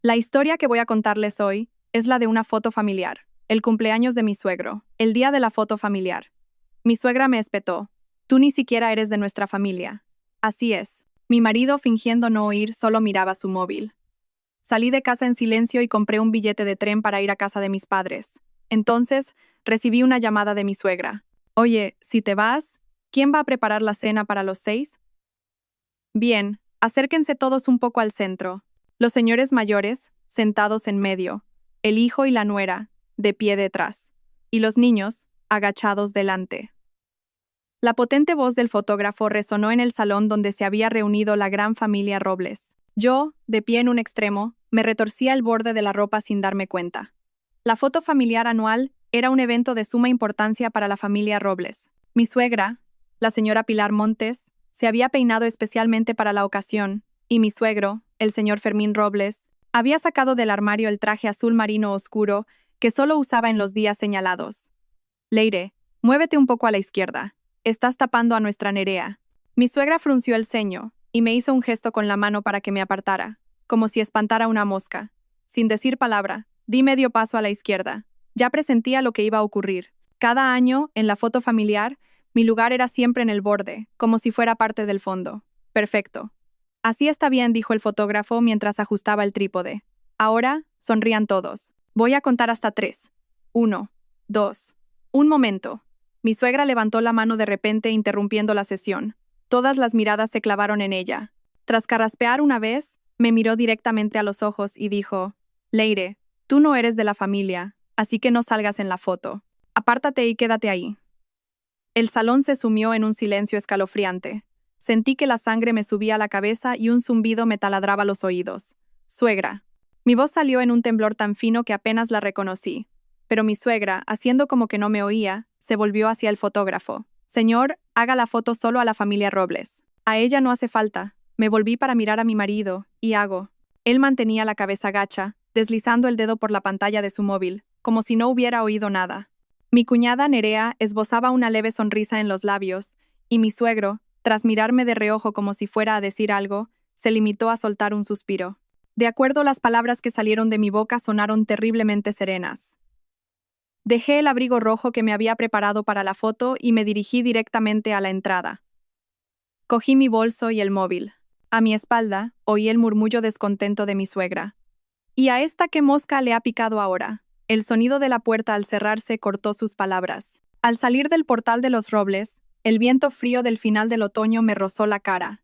La historia que voy a contarles hoy es la de una foto familiar, el cumpleaños de mi suegro, el día de la foto familiar. Mi suegra me espetó. Tú ni siquiera eres de nuestra familia. Así es. Mi marido, fingiendo no oír, solo miraba su móvil. Salí de casa en silencio y compré un billete de tren para ir a casa de mis padres. Entonces, recibí una llamada de mi suegra. Oye, si te vas, ¿quién va a preparar la cena para los 6? Bien, acérquense todos un poco al centro. Los señores mayores, sentados en medio, el hijo y la nuera, de pie detrás, y los niños, agachados delante. La potente voz del fotógrafo resonó en el salón donde se había reunido la gran familia Robles. Yo, de pie en un extremo, me retorcía el borde de la ropa sin darme cuenta. La foto familiar anual era un evento de suma importancia para la familia Robles. Mi suegra, la señora Pilar Montes, se había peinado especialmente para la ocasión, y mi suegro, el señor Fermín Robles, había sacado del armario el traje azul marino oscuro que solo usaba en los días señalados. Leire, muévete un poco a la izquierda. Estás tapando a nuestra Nerea. Mi suegra frunció el ceño y me hizo un gesto con la mano para que me apartara, como si espantara una mosca. Sin decir palabra, di medio paso a la izquierda. Ya presentía lo que iba a ocurrir. Cada año, en la foto familiar, mi lugar era siempre en el borde, como si fuera parte del fondo. Perfecto. Así está bien, dijo el fotógrafo mientras ajustaba el trípode. Ahora, sonrían todos. Voy a contar hasta 3. 1, 2. Un momento. Mi suegra levantó la mano de repente interrumpiendo la sesión. Todas las miradas se clavaron en ella. Tras carraspear una vez, me miró directamente a los ojos y dijo: Leire, tú no eres de la familia, así que no salgas en la foto. Apártate y quédate ahí. El salón se sumió en un silencio escalofriante. Sentí que la sangre me subía a la cabeza y un zumbido me taladraba los oídos. Suegra. Mi voz salió en un temblor tan fino que apenas la reconocí. Pero mi suegra, haciendo como que no me oía, se volvió hacia el fotógrafo. Señor, haga la foto solo a la familia Robles. A ella no hace falta. Me volví para mirar a mi marido, y hago. Él mantenía la cabeza gacha, deslizando el dedo por la pantalla de su móvil, como si no hubiera oído nada. Mi cuñada Nerea esbozaba una leve sonrisa en los labios, y mi suegro, tras mirarme de reojo como si fuera a decir algo, se limitó a soltar un suspiro. De acuerdo, las palabras que salieron de mi boca sonaron terriblemente serenas. Dejé el abrigo rojo que me había preparado para la foto y me dirigí directamente a la entrada. Cogí mi bolso y el móvil. A mi espalda, oí el murmullo descontento de mi suegra. ¿Y a esta qué mosca le ha picado ahora? El sonido de la puerta al cerrarse cortó sus palabras. Al salir del portal de los Robles, el viento frío del final del otoño me rozó la cara.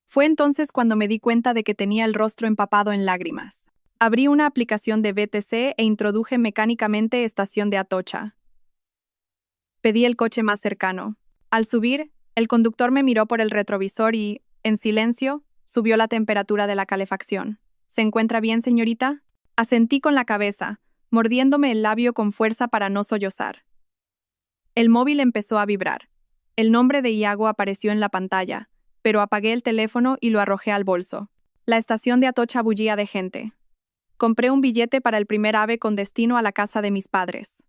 Fue entonces cuando me di cuenta de que tenía el rostro empapado en lágrimas. Abrí una aplicación de BTC e introduje mecánicamente estación de Atocha. Pedí el coche más cercano. Al subir, el conductor me miró por el retrovisor y, en silencio, subió la temperatura de la calefacción. ¿Se encuentra bien, señorita? Asentí con la cabeza, mordiéndome el labio con fuerza para no sollozar. El móvil empezó a vibrar. El nombre de Iago apareció en la pantalla, pero apagué el teléfono y lo arrojé al bolso. La estación de Atocha bullía de gente. Compré un billete para el primer AVE con destino a la casa de mis padres.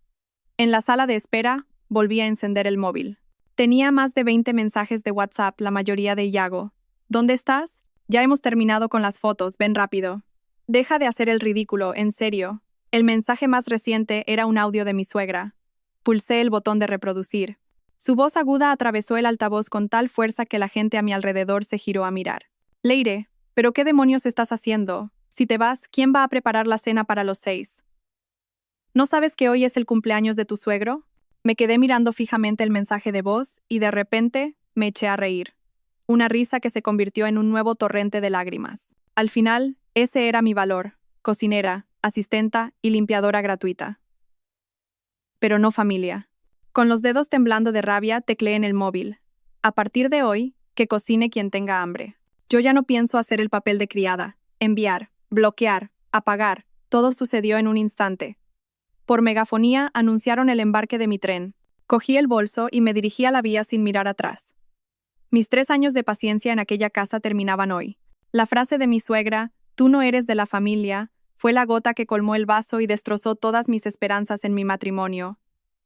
En la sala de espera, volví a encender el móvil. Tenía más de 20 mensajes de WhatsApp, la mayoría de Iago. ¿Dónde estás? Ya hemos terminado con las fotos, ven rápido. Deja de hacer el ridículo, en serio. El mensaje más reciente era un audio de mi suegra. Pulsé el botón de reproducir. Su voz aguda atravesó el altavoz con tal fuerza que la gente a mi alrededor se giró a mirar. Leire, ¿pero qué demonios estás haciendo? Si te vas, ¿quién va a preparar la cena para los 6? ¿No sabes que hoy es el cumpleaños de tu suegro? Me quedé mirando fijamente el mensaje de voz y de repente me eché a reír. Una risa que se convirtió en un nuevo torrente de lágrimas. Al final, ese era mi valor: cocinera, asistenta y limpiadora gratuita. Pero no familia. Con los dedos temblando de rabia, tecleé en el móvil. A partir de hoy, que cocine quien tenga hambre. Yo ya no pienso hacer el papel de criada. Enviar, bloquear, apagar, todo sucedió en un instante. Por megafonía anunciaron el embarque de mi tren. Cogí el bolso y me dirigí a la vía sin mirar atrás. Mis 3 años de paciencia en aquella casa terminaban hoy. La frase de mi suegra, tú no eres de la familia, fue la gota que colmó el vaso y destrozó todas mis esperanzas en mi matrimonio.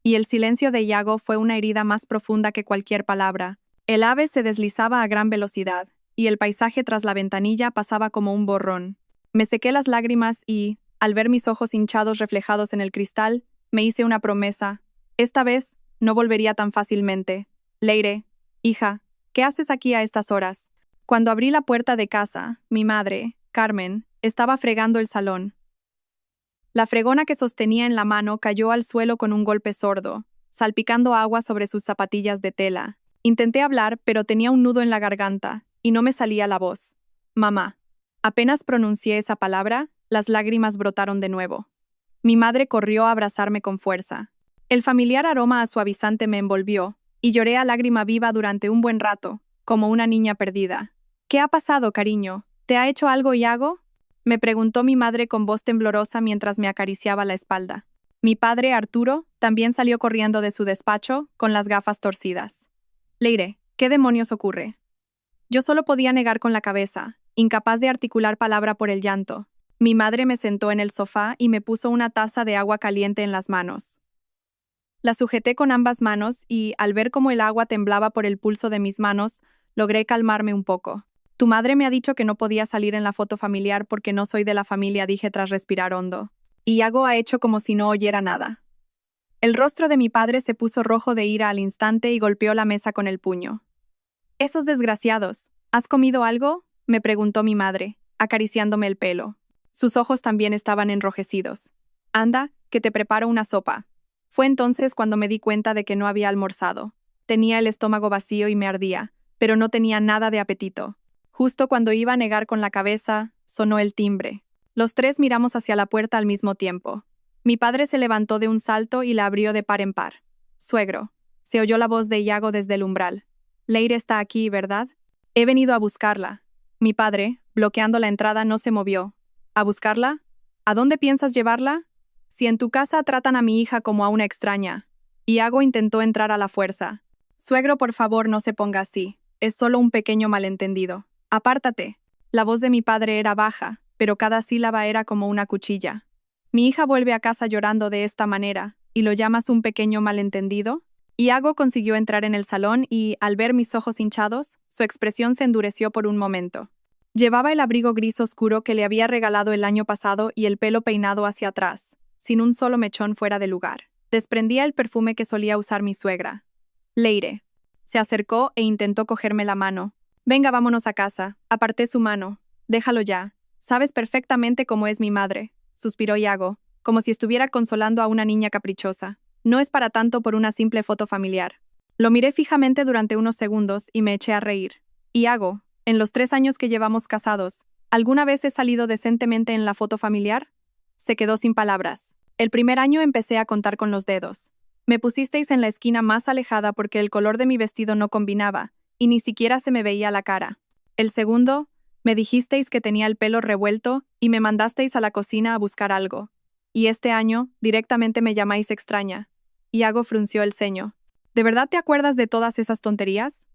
Y el silencio de Iago fue una herida más profunda que cualquier palabra. El ave se deslizaba a gran velocidad, y el paisaje tras la ventanilla pasaba como un borrón. Me sequé las lágrimas y, al ver mis ojos hinchados reflejados en el cristal, me hice una promesa. Esta vez, no volvería tan fácilmente. Leire, hija, ¿qué haces aquí a estas horas? Cuando abrí la puerta de casa, mi madre, Carmen, estaba fregando el salón. La fregona que sostenía en la mano cayó al suelo con un golpe sordo, salpicando agua sobre sus zapatillas de tela. Intenté hablar, pero tenía un nudo en la garganta, y no me salía la voz. Mamá. Apenas pronuncié esa palabra, las lágrimas brotaron de nuevo. Mi madre corrió a abrazarme con fuerza. El familiar aroma suavizante me envolvió, y lloré a lágrima viva durante un buen rato, como una niña perdida. ¿Qué ha pasado, cariño? ¿Te ha hecho algo, Iago? Me preguntó mi madre con voz temblorosa mientras me acariciaba la espalda. Mi padre, Arturo, también salió corriendo de su despacho, con las gafas torcidas. Leire, ¿qué demonios ocurre? Yo solo podía negar con la cabeza, incapaz de articular palabra por el llanto. Mi madre me sentó en el sofá y me puso una taza de agua caliente en las manos. La sujeté con ambas manos y, al ver cómo el agua temblaba por el pulso de mis manos, logré calmarme un poco. Tu madre me ha dicho que no podía salir en la foto familiar porque no soy de la familia, dije tras respirar hondo. Y Iago ha hecho como si no oyera nada. El rostro de mi padre se puso rojo de ira al instante y golpeó la mesa con el puño. «Esos desgraciados, ¿has comido algo?», me preguntó mi madre, acariciándome el pelo. Sus ojos también estaban enrojecidos. «Anda, que te preparo una sopa». Fue entonces cuando me di cuenta de que no había almorzado. Tenía el estómago vacío y me ardía, pero no tenía nada de apetito. Justo cuando iba a negar con la cabeza, sonó el timbre. Los tres miramos hacia la puerta al mismo tiempo. Mi padre se levantó de un salto y la abrió de par en par. «Suegro», se oyó la voz de Iago desde el umbral. «Leire está aquí, ¿verdad? He venido a buscarla». Mi padre, bloqueando la entrada, no se movió. «¿A buscarla? ¿A dónde piensas llevarla? Si en tu casa tratan a mi hija como a una extraña». Iago intentó entrar a la fuerza. «Suegro, por favor, no se ponga así. Es solo un pequeño malentendido. Apártate». La voz de mi padre era baja, pero cada sílaba era como una cuchilla. «Mi hija vuelve a casa llorando de esta manera, ¿y lo llamas un pequeño malentendido?». Iago consiguió entrar en el salón y, al ver mis ojos hinchados, su expresión se endureció por un momento. Llevaba el abrigo gris oscuro que le había regalado el año pasado y el pelo peinado hacia atrás, sin un solo mechón fuera de lugar. Desprendía el perfume que solía usar mi suegra. «Leire». Se acercó e intentó cogerme la mano. «Venga, vámonos a casa». Aparté su mano. «Déjalo ya. Sabes perfectamente cómo es mi madre», suspiró Iago, como si estuviera consolando a una niña caprichosa. «No es para tanto por una simple foto familiar». Lo miré fijamente durante unos segundos y me eché a reír. «Iago, en los 3 años que llevamos casados, ¿alguna vez he salido decentemente en la foto familiar?». Se quedó sin palabras. El primer año empecé a contar con los dedos. Me pusisteis en la esquina más alejada porque el color de mi vestido no combinaba, y ni siquiera se me veía la cara. El segundo, me dijisteis que tenía el pelo revuelto y me mandasteis a la cocina a buscar algo. Y este año, directamente me llamáis extraña. Iago frunció el ceño. ¿De verdad te acuerdas de todas esas tonterías?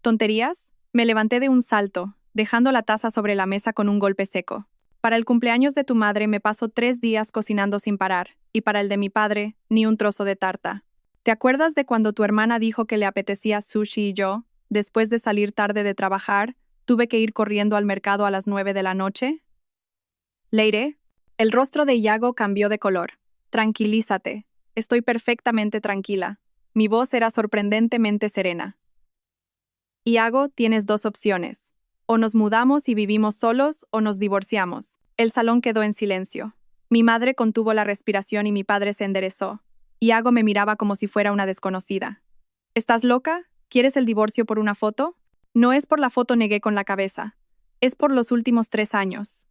¿Tonterías? Me levanté de un salto, dejando la taza sobre la mesa con un golpe seco. Para el cumpleaños de tu madre me paso 3 días cocinando sin parar, y para el de mi padre, ni un trozo de tarta. ¿Te acuerdas de cuando tu hermana dijo que le apetecía sushi y yo, después de salir tarde de trabajar, tuve que ir corriendo al mercado a las 9 de la noche? Leire, el rostro de Iago cambió de color. Tranquilízate. Estoy perfectamente tranquila. Mi voz era sorprendentemente serena. Iago, tienes 2 opciones. O nos mudamos y vivimos solos o nos divorciamos. El salón quedó en silencio. Mi madre contuvo la respiración y mi padre se enderezó. Iago me miraba como si fuera una desconocida. ¿Estás loca? ¿Quieres el divorcio por una foto? No es por la foto, negué con la cabeza. Es por los últimos 3 años.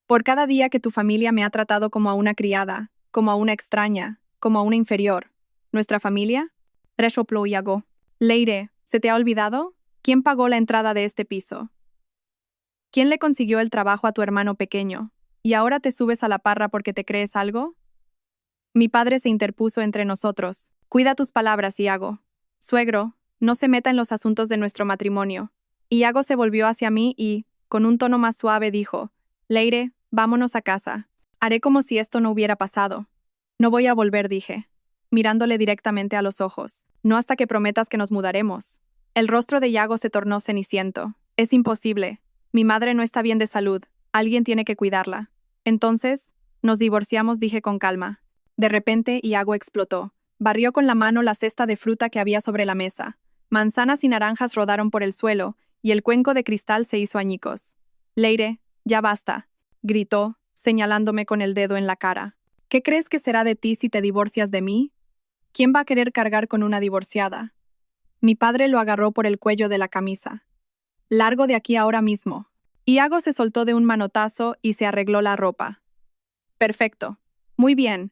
Por cada día que tu familia me ha tratado como a una criada, como a una extraña, como a una inferior. ¿Nuestra familia? Resopló Iago. Leire, ¿se te ha olvidado? ¿Quién pagó la entrada de este piso? ¿Quién le consiguió el trabajo a tu hermano pequeño? ¿Y ahora te subes a la parra porque te crees algo? Mi padre se interpuso entre nosotros. Cuida tus palabras, Iago. Suegro, no se meta en los asuntos de nuestro matrimonio. Iago se volvió hacia mí y, con un tono más suave, dijo: Leire, vámonos a casa. Haré como si esto no hubiera pasado. No voy a volver, dije, mirándole directamente a los ojos. No hasta que prometas que nos mudaremos. El rostro de Iago se tornó ceniciento. Es imposible. Mi madre no está bien de salud. Alguien tiene que cuidarla. Entonces, nos divorciamos, dije con calma. De repente, Iago explotó. Barrió con la mano la cesta de fruta que había sobre la mesa. Manzanas y naranjas rodaron por el suelo, y el cuenco de cristal se hizo añicos. Leire, ya basta, gritó, señalándome con el dedo en la cara. ¿Qué crees que será de ti si te divorcias de mí? ¿Quién va a querer cargar con una divorciada? Mi padre lo agarró por el cuello de la camisa. Largo de aquí ahora mismo. Iago se soltó de un manotazo y se arregló la ropa. Perfecto. Muy bien.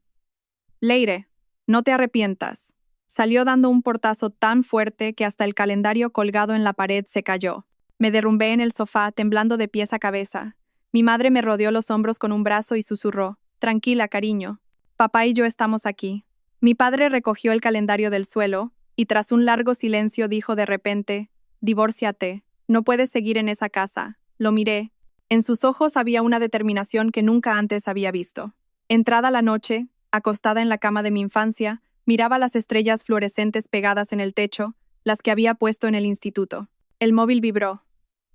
Leire, no te arrepientas. Salió dando un portazo tan fuerte que hasta el calendario colgado en la pared se cayó. Me derrumbé en el sofá, temblando de pies a cabeza. Mi madre me rodeó los hombros con un brazo y susurró: Tranquila, cariño. Papá y yo estamos aquí. Mi padre recogió el calendario del suelo y tras un largo silencio dijo de repente: Divórciate. No puedes seguir en esa casa. Lo miré. En sus ojos había una determinación que nunca antes había visto. Entrada la noche, acostada en la cama de mi infancia, miraba las estrellas fluorescentes pegadas en el techo, las que había puesto en el instituto. El móvil vibró.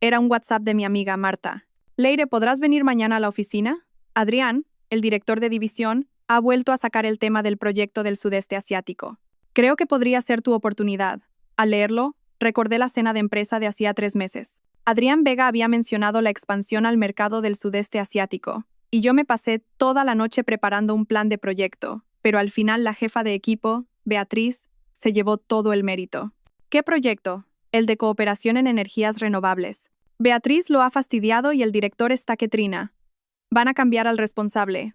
Era un WhatsApp de mi amiga Marta. Leire, ¿podrás venir mañana a la oficina? Adrián, el director de división, ha vuelto a sacar el tema del proyecto del sudeste asiático. Creo que podría ser tu oportunidad. Al leerlo, recordé la cena de empresa de hacía 3 meses. Adrián Vega había mencionado la expansión al mercado del sudeste asiático, y yo me pasé toda la noche preparando un plan de proyecto, pero al final la jefa de equipo, Beatriz, se llevó todo el mérito. ¿Qué proyecto? El de cooperación en energías renovables. Beatriz lo ha fastidiado y el director está que trina. Van a cambiar al responsable.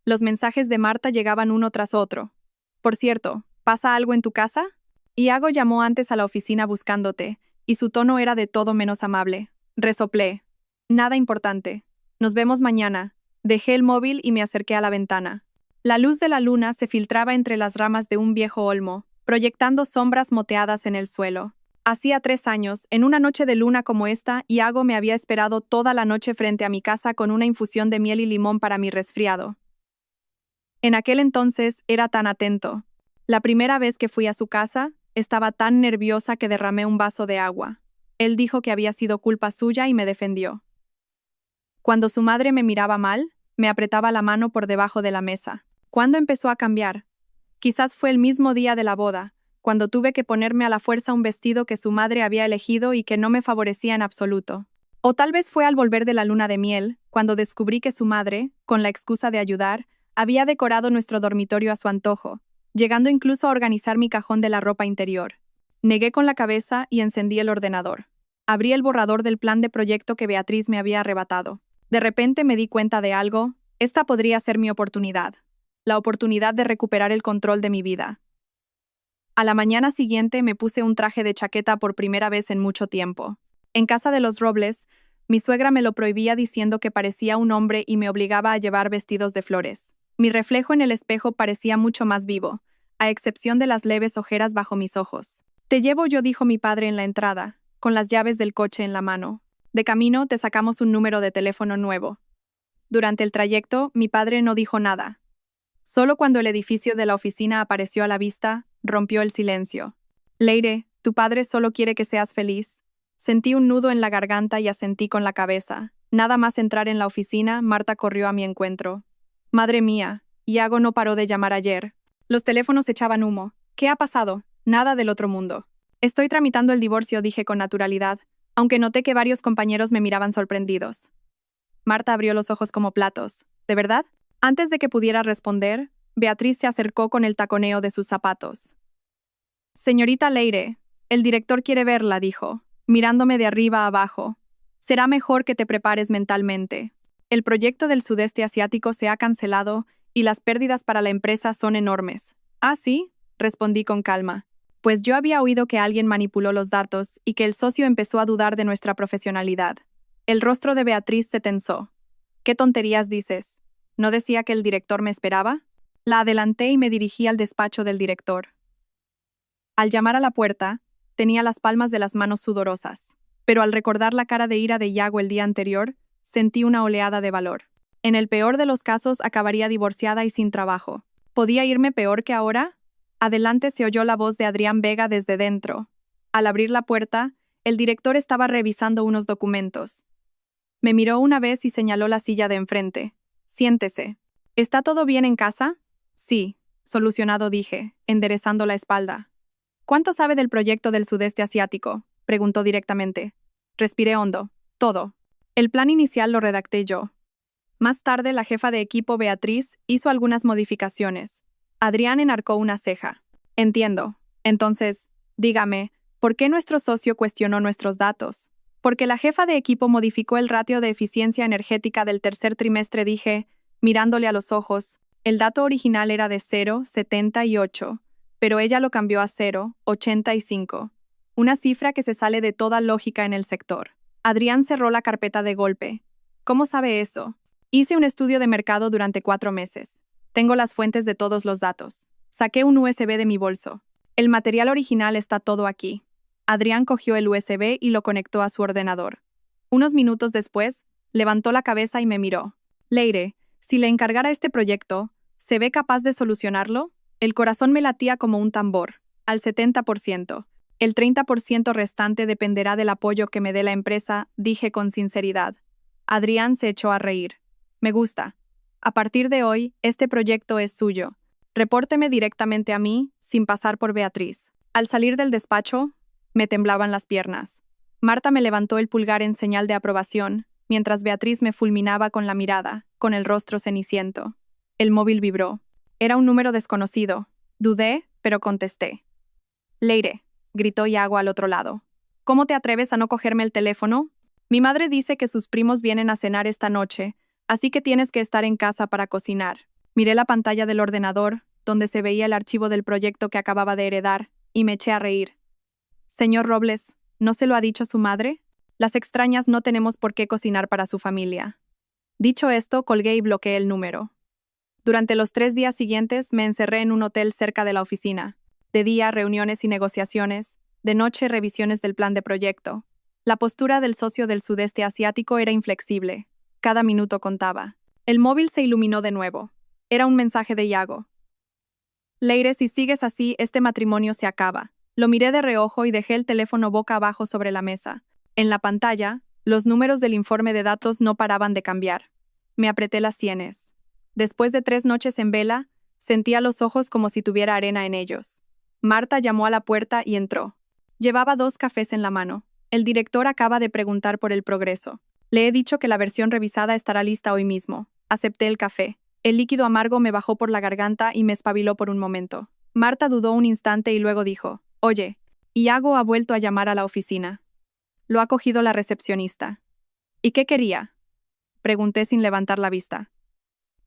Los mensajes de Marta llegaban uno tras otro. Por cierto, ¿pasa algo en tu casa? Iago llamó antes a la oficina buscándote, y su tono era de todo menos amable. Resoplé. Nada importante. Nos vemos mañana. Dejé el móvil y me acerqué a la ventana. La luz de la luna se filtraba entre las ramas de un viejo olmo, proyectando sombras moteadas en el suelo. Hacía 3 años, en una noche de luna como esta, Iago me había esperado toda la noche frente a mi casa con una infusión de miel y limón para mi resfriado. En aquel entonces era tan atento. La primera vez que fui a su casa, estaba tan nerviosa que derramé un vaso de agua. Él dijo que había sido culpa suya y me defendió. Cuando su madre me miraba mal, me apretaba la mano por debajo de la mesa. ¿Cuándo empezó a cambiar? Quizás fue el mismo día de la boda, cuando tuve que ponerme a la fuerza un vestido que su madre había elegido y que no me favorecía en absoluto. O tal vez fue al volver de la luna de miel, cuando descubrí que su madre, con la excusa de ayudar, había decorado nuestro dormitorio a su antojo, llegando incluso a organizar mi cajón de la ropa interior. Negué con la cabeza y encendí el ordenador. Abrí el borrador del plan de proyecto que Beatriz me había arrebatado. De repente me di cuenta de algo. Esta podría ser mi oportunidad. La oportunidad de recuperar el control de mi vida. A la mañana siguiente me puse un traje de chaqueta por primera vez en mucho tiempo. En casa de los Robles, mi suegra me lo prohibía diciendo que parecía un hombre y me obligaba a llevar vestidos de flores. Mi reflejo en el espejo parecía mucho más vivo, a excepción de las leves ojeras bajo mis ojos. Te llevo yo, dijo mi padre en la entrada, con las llaves del coche en la mano. De camino te sacamos un número de teléfono nuevo. Durante el trayecto, mi padre no dijo nada. Solo cuando el edificio de la oficina apareció a la vista, rompió el silencio. Leire, tu padre solo quiere que seas feliz. Sentí un nudo en la garganta y asentí con la cabeza. Nada más entrar en la oficina, Marta corrió a mi encuentro. Madre mía, Iago no paró de llamar ayer. Los teléfonos echaban humo. ¿Qué ha pasado? Nada del otro mundo. Estoy tramitando el divorcio, dije con naturalidad, aunque noté que varios compañeros me miraban sorprendidos. Marta abrió los ojos como platos. ¿De verdad? Antes de que pudiera responder, Beatriz se acercó con el taconeo de sus zapatos. Señorita Leire, el director quiere verla, dijo, mirándome de arriba a abajo. Será mejor que te prepares mentalmente. El proyecto del sudeste asiático se ha cancelado y las pérdidas para la empresa son enormes. ¿Ah, sí? Respondí con calma. Pues yo había oído que alguien manipuló los datos y que el socio empezó a dudar de nuestra profesionalidad. El rostro de Beatriz se tensó. ¿Qué tonterías dices? ¿No decía que el director me esperaba? La adelanté y me dirigí al despacho del director. Al llamar a la puerta, tenía las palmas de las manos sudorosas, pero al recordar la cara de ira de Iago el día anterior, sentí una oleada de valor. En el peor de los casos acabaría divorciada y sin trabajo. ¿Podía irme peor que ahora? Adelante se oyó la voz de Adrián Vega desde dentro. Al abrir la puerta, el director estaba revisando unos documentos. Me miró una vez y señaló la silla de enfrente. Siéntese. ¿Está todo bien en casa? Sí, solucionado dije, enderezando la espalda. ¿Cuánto sabe del proyecto del sudeste asiático? Preguntó directamente. Respiré hondo. Todo. El plan inicial lo redacté yo. Más tarde, la jefa de equipo Beatriz hizo algunas modificaciones. Adrián enarcó una ceja. Entiendo. Entonces, dígame, ¿por qué nuestro socio cuestionó nuestros datos? Porque la jefa de equipo modificó el ratio de eficiencia energética del tercer trimestre, dije, mirándole a los ojos. El dato original era de 0,78, pero ella lo cambió a 0,85. Una cifra que se sale de toda lógica en el sector. Adrián cerró la carpeta de golpe. ¿Cómo sabe eso? Hice un estudio de mercado durante 4 meses. Tengo las fuentes de todos los datos. Saqué un USB de mi bolso. El material original está todo aquí. Adrián cogió el USB y lo conectó a su ordenador. Unos minutos después, levantó la cabeza y me miró. Leire, si le encargara este proyecto, ¿se ve capaz de solucionarlo? El corazón me latía como un tambor, al 70%. El 30% restante dependerá del apoyo que me dé la empresa, dije con sinceridad. Adrián se echó a reír. Me gusta. A partir de hoy, este proyecto es suyo. Repórteme directamente a mí, sin pasar por Beatriz. Al salir del despacho, me temblaban las piernas. Marta me levantó el pulgar en señal de aprobación, mientras Beatriz me fulminaba con la mirada, con el rostro ceniciento. El móvil vibró. Era un número desconocido. Dudé, pero contesté. Leire, gritó Iago al otro lado. ¿Cómo te atreves a no cogerme el teléfono? Mi madre dice que sus primos vienen a cenar esta noche, así que tienes que estar en casa para cocinar. Miré la pantalla del ordenador, donde se veía el archivo del proyecto que acababa de heredar, y me eché a reír. Señor Robles, ¿no se lo ha dicho su madre? Las extrañas no tenemos por qué cocinar para su familia. Dicho esto, colgué y bloqueé el número. Durante los 3 días siguientes me encerré en un hotel cerca de la oficina. De día, reuniones y negociaciones. De noche, revisiones del plan de proyecto. La postura del socio del sudeste asiático era inflexible. Cada minuto contaba. El móvil se iluminó de nuevo. Era un mensaje de Iago. Leire, si sigues así, este matrimonio se acaba. Lo miré de reojo y dejé el teléfono boca abajo sobre la mesa. En la pantalla, los números del informe de datos no paraban de cambiar. Me apreté las sienes. Después de 3 noches en vela, sentía los ojos como si tuviera arena en ellos. Marta llamó a la puerta y entró. Llevaba 2 cafés en la mano. El director acaba de preguntar por el progreso. Le he dicho que la versión revisada estará lista hoy mismo. Acepté el café. El líquido amargo me bajó por la garganta y me espabiló por un momento. Marta dudó un instante y luego dijo, «Oye, Iago ha vuelto a llamar a la oficina». Lo ha cogido la recepcionista. ¿Y qué quería? Pregunté sin levantar la vista.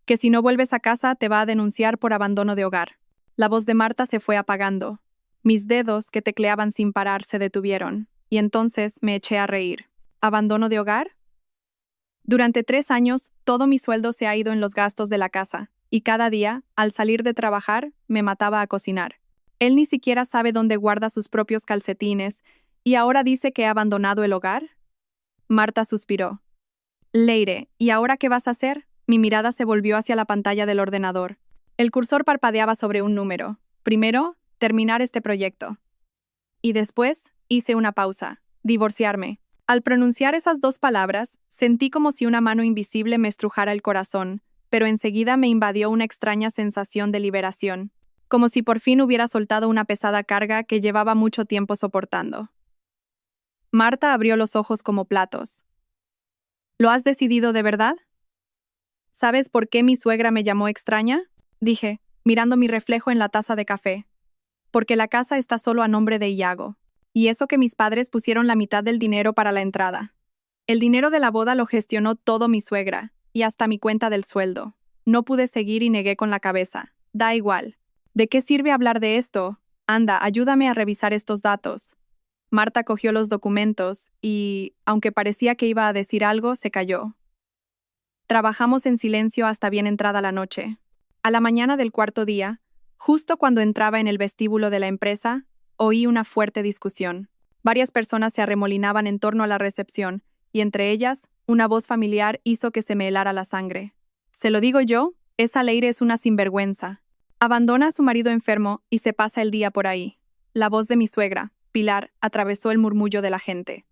Que si no vuelves a casa te va a denunciar por abandono de hogar. La voz de Marta se fue apagando. Mis dedos, que tecleaban sin parar, se detuvieron, y entonces me eché a reír. ¿Abandono de hogar? Durante 3 años, todo mi sueldo se ha ido en los gastos de la casa, y cada día, al salir de trabajar, me mataba a cocinar. Él ni siquiera sabe dónde guarda sus propios calcetines, y ahora dice que ha abandonado el hogar. Marta suspiró. Leire, ¿y ahora qué vas a hacer? Mi mirada se volvió hacia la pantalla del ordenador. El cursor parpadeaba sobre un número. Primero, terminar este proyecto. Y después, hice una pausa. Divorciarme. Al pronunciar esas 2 palabras, sentí como si una mano invisible me estrujara el corazón, pero enseguida me invadió una extraña sensación de liberación, como si por fin hubiera soltado una pesada carga que llevaba mucho tiempo soportando. Marta abrió los ojos como platos. ¿Lo has decidido de verdad? ¿Sabes por qué mi suegra me llamó extraña? Dije, mirando mi reflejo en la taza de café. Porque la casa está solo a nombre de Iago. Y eso que mis padres pusieron la mitad del dinero para la entrada. El dinero de la boda lo gestionó todo mi suegra, y hasta mi cuenta del sueldo. No pude seguir y negué con la cabeza. Da igual. ¿De qué sirve hablar de esto? Anda, ayúdame a revisar estos datos. Marta cogió los documentos y, aunque parecía que iba a decir algo, se calló. Trabajamos en silencio hasta bien entrada la noche. A la mañana del 4.º día, justo cuando entraba en el vestíbulo de la empresa, oí una fuerte discusión. Varias personas se arremolinaban en torno a la recepción, y entre ellas, una voz familiar hizo que se me helara la sangre. ¿Se lo digo yo? Esa Leire es una sinvergüenza. Abandona a su marido enfermo y se pasa el día por ahí. La voz de mi suegra, Pilar, atravesó el murmullo de la gente.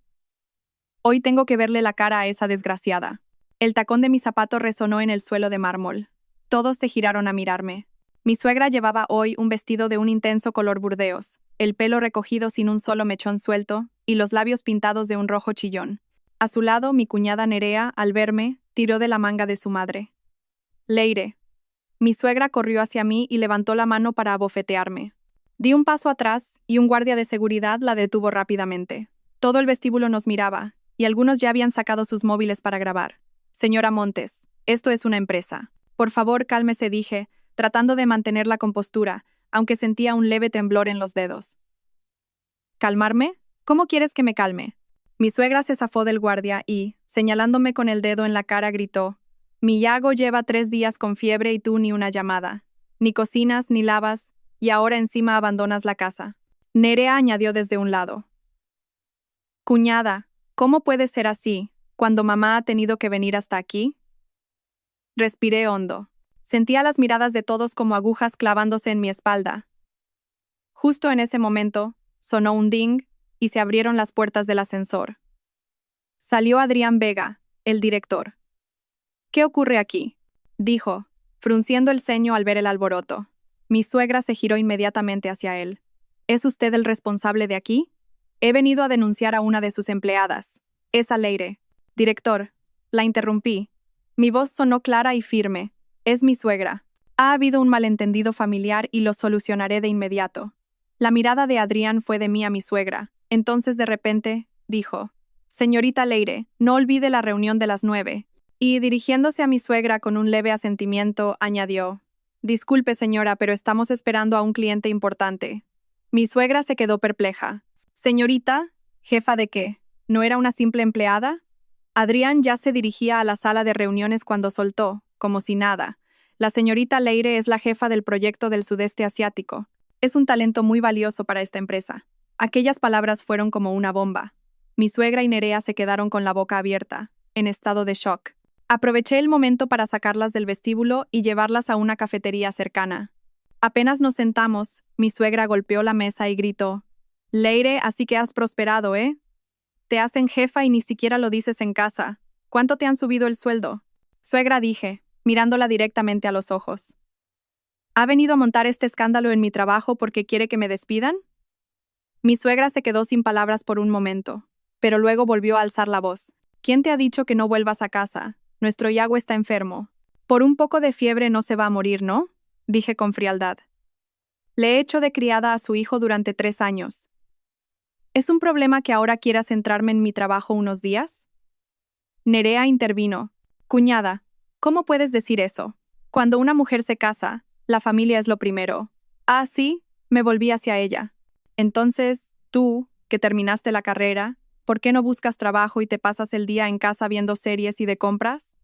Hoy tengo que verle la cara a esa desgraciada. El tacón de mi zapato resonó en el suelo de mármol. Todos se giraron a mirarme. Mi suegra llevaba hoy un vestido de un intenso color burdeos, el pelo recogido sin un solo mechón suelto y los labios pintados de un rojo chillón. A su lado, mi cuñada Nerea, al verme, tiró de la manga de su madre. Leire. Mi suegra corrió hacia mí y levantó la mano para abofetearme. Di un paso atrás y un guardia de seguridad la detuvo rápidamente. Todo el vestíbulo nos miraba, y algunos ya habían sacado sus móviles para grabar. Señora Montes, esto es una empresa. Por favor, cálmese, dije, tratando de mantener la compostura, aunque sentía un leve temblor en los dedos. ¿Calmarme? ¿Cómo quieres que me calme? Mi suegra se zafó del guardia y, señalándome con el dedo en la cara, gritó: Mi Yago lleva 3 días con fiebre y tú ni una llamada. Ni cocinas, ni lavas, y ahora encima abandonas la casa. Nerea añadió desde un lado. Cuñada, ¿cómo puede ser así, cuando mamá ha tenido que venir hasta aquí? Respiré hondo. Sentía las miradas de todos como agujas clavándose en mi espalda. Justo en ese momento, sonó un ding y se abrieron las puertas del ascensor. Salió Adrián Vega, el director. ¿Qué ocurre aquí?, dijo, frunciendo el ceño al ver el alboroto. Mi suegra se giró inmediatamente hacia él. ¿Es usted el responsable de aquí? He venido a denunciar a una de sus empleadas. Es Leire. Director, la interrumpí. Mi voz sonó clara y firme. Es mi suegra. Ha habido un malentendido familiar y lo solucionaré de inmediato. La mirada de Adrián fue de mí a mi suegra. Entonces, de repente, dijo: Señorita Leire, no olvide la reunión de las 9. Y, dirigiéndose a mi suegra con un leve asentimiento, añadió: Disculpe, señora, pero estamos esperando a un cliente importante. Mi suegra se quedó perpleja. Señorita, ¿jefa de qué? ¿No era una simple empleada? Adrián ya se dirigía a la sala de reuniones cuando soltó, como si nada: La señorita Leire es la jefa del proyecto del sudeste asiático. Es un talento muy valioso para esta empresa. Aquellas palabras fueron como una bomba. Mi suegra y Nerea se quedaron con la boca abierta, en estado de shock. Aproveché el momento para sacarlas del vestíbulo y llevarlas a una cafetería cercana. Apenas nos sentamos, mi suegra golpeó la mesa y gritó: Leire, así que has prosperado, ¿eh? Te hacen jefa y ni siquiera lo dices en casa. ¿Cuánto te han subido el sueldo? Suegra, dije, mirándola directamente a los ojos. ¿Ha venido a montar este escándalo en mi trabajo porque quiere que me despidan? Mi suegra se quedó sin palabras por un momento, pero luego volvió a alzar la voz. ¿Quién te ha dicho que no vuelvas a casa? Nuestro Yago está enfermo. Por un poco de fiebre no se va a morir, ¿no? Dije con frialdad. Le he hecho de criada a su hijo durante 3 años. ¿Es un problema que ahora quiera centrarme en mi trabajo unos días? Nerea intervino. Cuñada, ¿cómo puedes decir eso? Cuando una mujer se casa, la familia es lo primero. Ah, sí, me volví hacia ella. Entonces, tú, que terminaste la carrera, ¿por qué no buscas trabajo y te pasas el día en casa viendo series y de compras?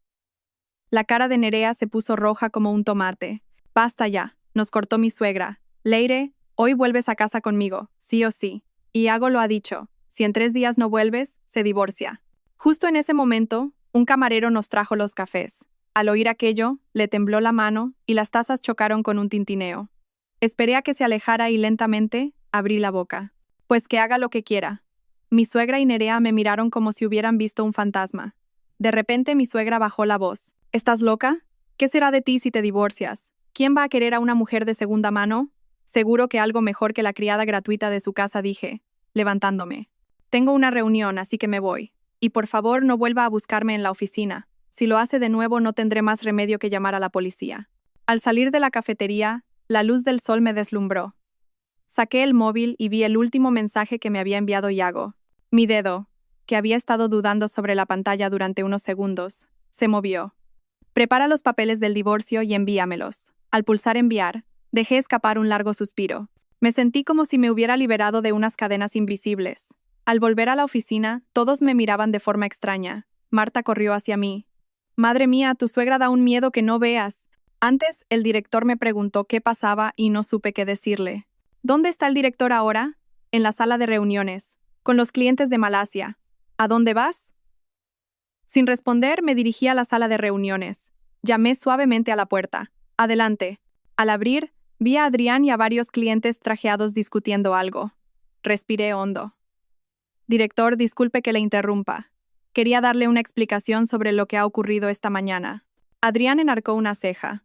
La cara de Nerea se puso roja como un tomate. Basta ya, nos cortó mi suegra. Leire, hoy vuelves a casa conmigo, sí o sí. Y Iago lo ha dicho, si en 3 días no vuelves, se divorcia. Justo en ese momento, un camarero nos trajo los cafés. Al oír aquello, le tembló la mano y las tazas chocaron con un tintineo. Esperé a que se alejara y lentamente abrí la boca. Pues que haga lo que quiera. Mi suegra y Nerea me miraron como si hubieran visto un fantasma. De repente mi suegra bajó la voz. ¿Estás loca? ¿Qué será de ti si te divorcias? ¿Quién va a querer a una mujer de segunda mano? Seguro que algo mejor que la criada gratuita de su casa, dije, levantándome. Tengo una reunión, así que me voy. Y por favor no vuelva a buscarme en la oficina. Si lo hace de nuevo no tendré más remedio que llamar a la policía. Al salir de la cafetería, la luz del sol me deslumbró. Saqué el móvil y vi el último mensaje que me había enviado Iago. Mi dedo, que había estado dudando sobre la pantalla durante unos segundos, se movió. Prepara los papeles del divorcio y envíamelos. Al pulsar enviar, dejé escapar un largo suspiro. Me sentí como si me hubiera liberado de unas cadenas invisibles. Al volver a la oficina, todos me miraban de forma extraña. Marta corrió hacia mí. Madre mía, tu suegra da un miedo que no veas. Antes, el director me preguntó qué pasaba y no supe qué decirle. ¿Dónde está el director ahora? En la sala de reuniones, con los clientes de Malasia. ¿A dónde vas? Sin responder, me dirigí a la sala de reuniones. Llamé suavemente a la puerta. Adelante. Al abrir, vi a Adrián y a varios clientes trajeados discutiendo algo. Respiré hondo. Director, disculpe que le interrumpa. Quería darle una explicación sobre lo que ha ocurrido esta mañana. Adrián enarcó una ceja.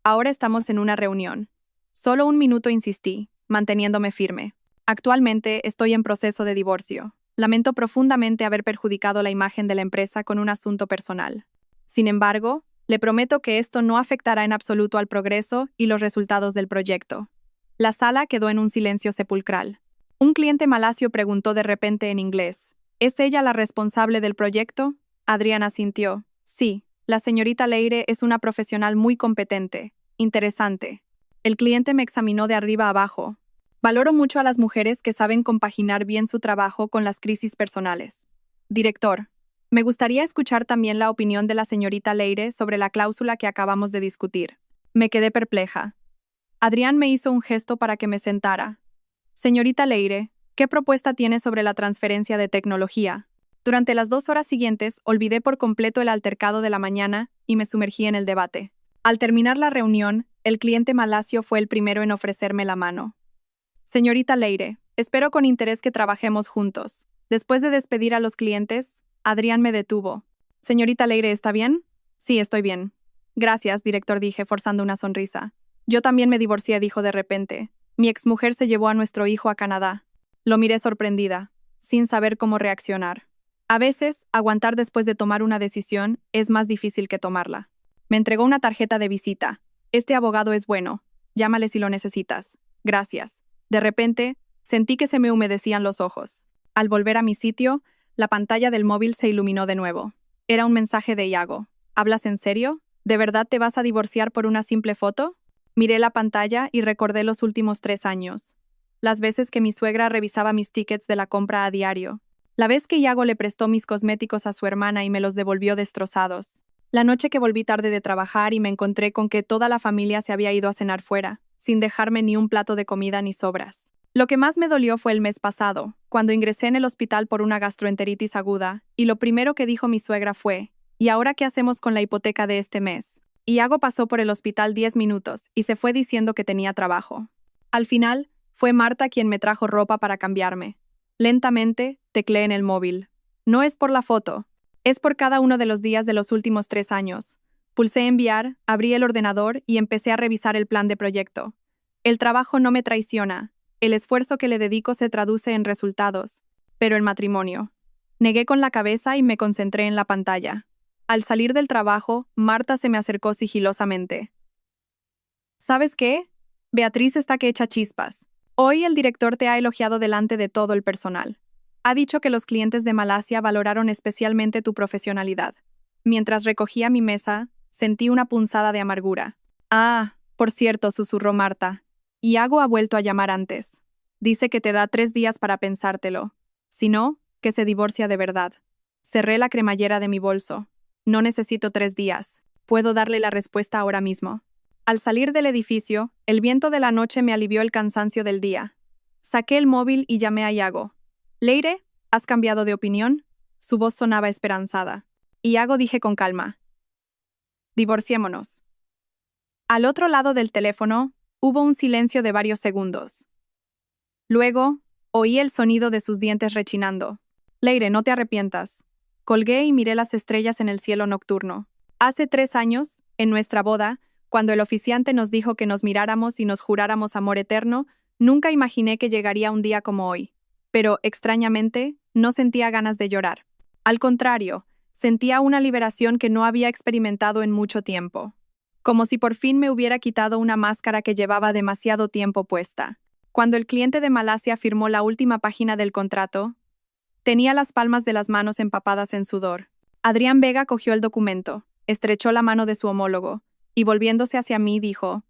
Ahora estamos en una reunión. Solo un minuto insistí, manteniéndome firme. Actualmente estoy en proceso de divorcio. Lamento profundamente haber perjudicado la imagen de la empresa con un asunto personal. Sin embargo, le prometo que esto no afectará en absoluto al progreso y los resultados del proyecto. La sala quedó en un silencio sepulcral. Un cliente malasio preguntó de repente en inglés: ¿Es ella la responsable del proyecto? Adrián asintió. Sí, la señorita Leire es una profesional muy competente. Interesante. El cliente me examinó de arriba a abajo. Valoro mucho a las mujeres que saben compaginar bien su trabajo con las crisis personales. Director, me gustaría escuchar también la opinión de la señorita Leire sobre la cláusula que acabamos de discutir. Me quedé perpleja. Adrián me hizo un gesto para que me sentara. Señorita Leire, ¿qué propuesta tiene sobre la transferencia de tecnología? Durante las 2 horas siguientes, olvidé por completo el altercado de la mañana y me sumergí en el debate. Al terminar la reunión, el cliente malasio fue el primero en ofrecerme la mano. Señorita Leire, espero con interés que trabajemos juntos. Después de despedir a los clientes, Adrián me detuvo. Señorita Leire, ¿está bien? Sí, estoy bien. Gracias, director, dije, forzando una sonrisa. Yo también me divorcié, dijo de repente. Mi exmujer se llevó a nuestro hijo a Canadá. Lo miré sorprendida, sin saber cómo reaccionar. A veces, aguantar después de tomar una decisión es más difícil que tomarla. Me entregó una tarjeta de visita. Este abogado es bueno. Llámale si lo necesitas. Gracias. De repente, sentí que se me humedecían los ojos. Al volver a mi sitio, la pantalla del móvil se iluminó de nuevo. Era un mensaje de Iago. ¿Hablas en serio? ¿De verdad te vas a divorciar por una simple foto? Miré la pantalla y recordé los últimos 3 años. Las veces que mi suegra revisaba mis tickets de la compra a diario. La vez que Iago le prestó mis cosméticos a su hermana y me los devolvió destrozados. La noche que volví tarde de trabajar y me encontré con que toda la familia se había ido a cenar fuera, sin dejarme ni un plato de comida ni sobras. Lo que más me dolió fue el mes pasado, cuando ingresé en el hospital por una gastroenteritis aguda, y lo primero que dijo mi suegra fue: ¿y ahora qué hacemos con la hipoteca de este mes? Iago pasó por el hospital 10 minutos y se fue diciendo que tenía trabajo. Al final, fue Marta quien me trajo ropa para cambiarme. Lentamente, tecleé en el móvil. No es por la foto, es por cada uno de los días de los últimos 3 años. Pulsé enviar, abrí el ordenador y empecé a revisar el plan de proyecto. El trabajo no me traiciona. El esfuerzo que le dedico se traduce en resultados, pero el matrimonio. Negué con la cabeza y me concentré en la pantalla. Al salir del trabajo, Marta se me acercó sigilosamente. ¿Sabes qué? Beatriz está que echa chispas. Hoy el director te ha elogiado delante de todo el personal. Ha dicho que los clientes de Malasia valoraron especialmente tu profesionalidad. Mientras recogía mi mesa, sentí una punzada de amargura. Ah, por cierto, susurró Marta. Iago ha vuelto a llamar antes. Dice que te da 3 días para pensártelo. Si no, que se divorcia de verdad. Cerré la cremallera de mi bolso. No necesito 3 días. Puedo darle la respuesta ahora mismo. Al salir del edificio, el viento de la noche me alivió el cansancio del día. Saqué el móvil y llamé a Iago. «Leire, ¿has cambiado de opinión?» Su voz sonaba esperanzada. Iago, dije con calma. «Divorciémonos». Al otro lado del teléfono, hubo un silencio de varios segundos. Luego, oí el sonido de sus dientes rechinando. «Leire, no te arrepientas». Colgué y miré las estrellas en el cielo nocturno. Hace 3 años, en nuestra boda, cuando el oficiante nos dijo que nos miráramos y nos juráramos amor eterno, nunca imaginé que llegaría un día como hoy. Pero, extrañamente, no sentía ganas de llorar. Al contrario, sentía una liberación que no había experimentado en mucho tiempo. Como si por fin me hubiera quitado una máscara que llevaba demasiado tiempo puesta. Cuando el cliente de Malasia firmó la última página del contrato, tenía las palmas de las manos empapadas en sudor. Adrián Vega cogió el documento, estrechó la mano de su homólogo, y volviéndose hacia mí dijo: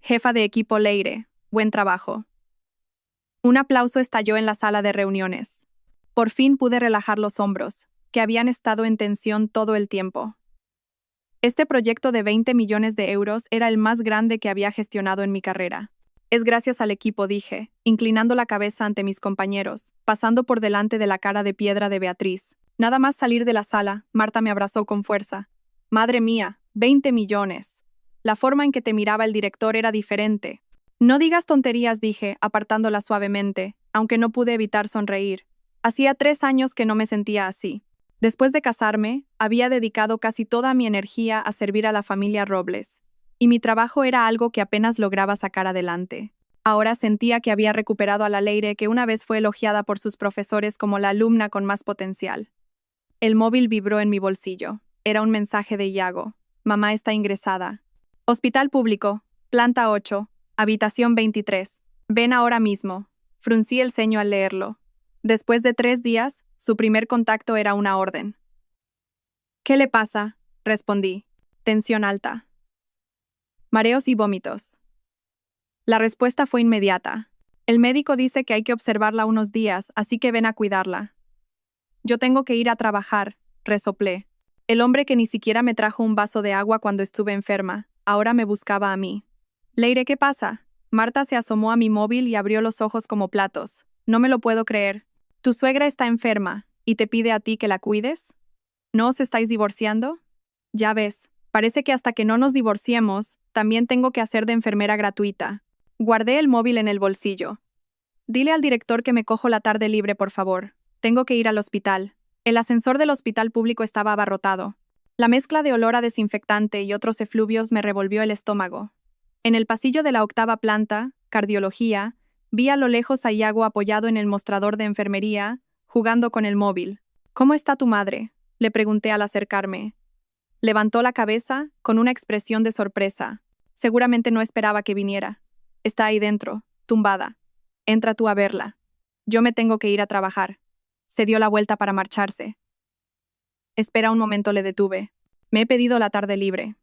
«Jefa de equipo Leire, buen trabajo». Un aplauso estalló en la sala de reuniones. Por fin pude relajar los hombros, que habían estado en tensión todo el tiempo. Este proyecto de 20 millones de euros era el más grande que había gestionado en mi carrera. Es gracias al equipo, dije, inclinando la cabeza ante mis compañeros, pasando por delante de la cara de piedra de Beatriz. Nada más salir de la sala, Marta me abrazó con fuerza. «Madre mía, 20 millones. La forma en que te miraba el director era diferente». «No digas tonterías», dije, apartándola suavemente, aunque no pude evitar sonreír. Hacía 3 años que no me sentía así. Después de casarme, había dedicado casi toda mi energía a servir a la familia Robles, y mi trabajo era algo que apenas lograba sacar adelante. Ahora sentía que había recuperado a la Leire que una vez fue elogiada por sus profesores como la alumna con más potencial. El móvil vibró en mi bolsillo. Era un mensaje de Iago. Mamá está ingresada. Hospital público, planta 8, habitación 23. Ven ahora mismo. Fruncí el ceño al leerlo. Después de 3 días, su primer contacto era una orden. ¿Qué le pasa?, respondí. Tensión alta. Mareos y vómitos. La respuesta fue inmediata. El médico dice que hay que observarla unos días, así que ven a cuidarla. Yo tengo que ir a trabajar, resoplé. El hombre que ni siquiera me trajo un vaso de agua cuando estuve enferma, ahora me buscaba a mí. Leire, ¿qué pasa? Marta se asomó a mi móvil y abrió los ojos como platos. No me lo puedo creer. Tu suegra está enferma, ¿y te pide a ti que la cuides? ¿No os estáis divorciando? Ya ves, parece que hasta que no nos divorciemos, también tengo que hacer de enfermera gratuita. Guardé el móvil en el bolsillo. Dile al director que me cojo la tarde libre, por favor. Tengo que ir al hospital. El ascensor del hospital público estaba abarrotado. La mezcla de olor a desinfectante y otros efluvios me revolvió el estómago. En el pasillo de la 8ª planta, cardiología, vi a lo lejos a Iago apoyado en el mostrador de enfermería, jugando con el móvil. ¿Cómo está tu madre?, le pregunté al acercarme. Levantó la cabeza, con una expresión de sorpresa. Seguramente no esperaba que viniera. Está ahí dentro, tumbada. Entra tú a verla. Yo me tengo que ir a trabajar. Se dio la vuelta para marcharse. Espera un momento, le detuve. Me he pedido la tarde libre.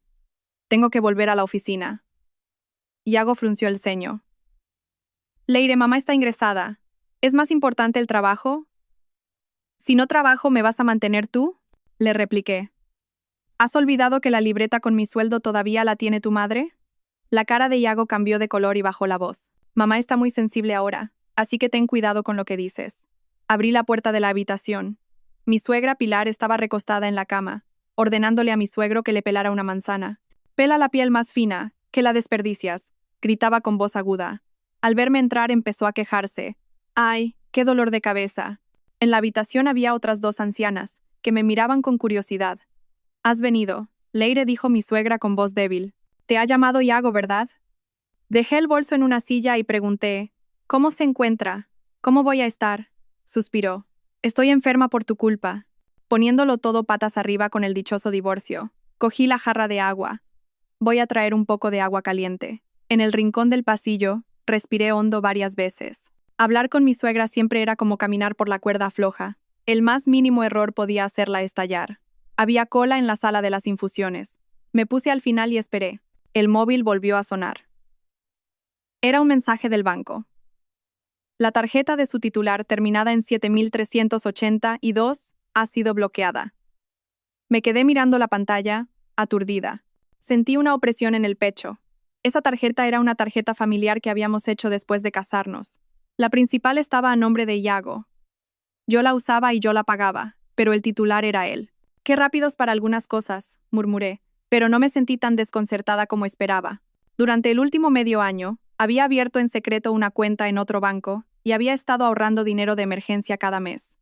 Tengo que volver a la oficina. Iago frunció el ceño. Leire, mamá está ingresada. ¿Es más importante el trabajo? Si no trabajo, ¿me vas a mantener tú?, le repliqué. ¿Has olvidado que la libreta con mi sueldo todavía la tiene tu madre? La cara de Iago cambió de color y bajó la voz. Mamá está muy sensible ahora, así que ten cuidado con lo que dices. Abrí la puerta de la habitación. Mi suegra Pilar estaba recostada en la cama, ordenándole a mi suegro que le pelara una manzana. Pela la piel más fina, que la desperdicias, gritaba con voz aguda. Al verme entrar empezó a quejarse. ¡Ay, qué dolor de cabeza! En la habitación había otras 2 ancianas, que me miraban con curiosidad. «Has venido», Leire, dijo mi suegra con voz débil. «Te ha llamado Iago, ¿verdad?» Dejé el bolso en una silla y pregunté, «¿Cómo se encuentra? ¿Cómo voy a estar?» Suspiró. «Estoy enferma por tu culpa». Poniéndolo todo patas arriba con el dichoso divorcio, cogí la jarra de agua. Voy a traer un poco de agua caliente. En el rincón del pasillo, respiré hondo varias veces. Hablar con mi suegra siempre era como caminar por la cuerda floja. El más mínimo error podía hacerla estallar. Había cola en la sala de las infusiones. Me puse al final y esperé. El móvil volvió a sonar. Era un mensaje del banco. La tarjeta de su titular, terminada en 7382, ha sido bloqueada. Me quedé mirando la pantalla, aturdida. Sentí una opresión en el pecho. Esa tarjeta era una tarjeta familiar que habíamos hecho después de casarnos. La principal estaba a nombre de Iago. Yo la usaba y yo la pagaba, pero el titular era él. «Qué rápidos para algunas cosas», murmuré, pero no me sentí tan desconcertada como esperaba. Durante el último medio año, había abierto en secreto una cuenta en otro banco y había estado ahorrando dinero de emergencia cada mes.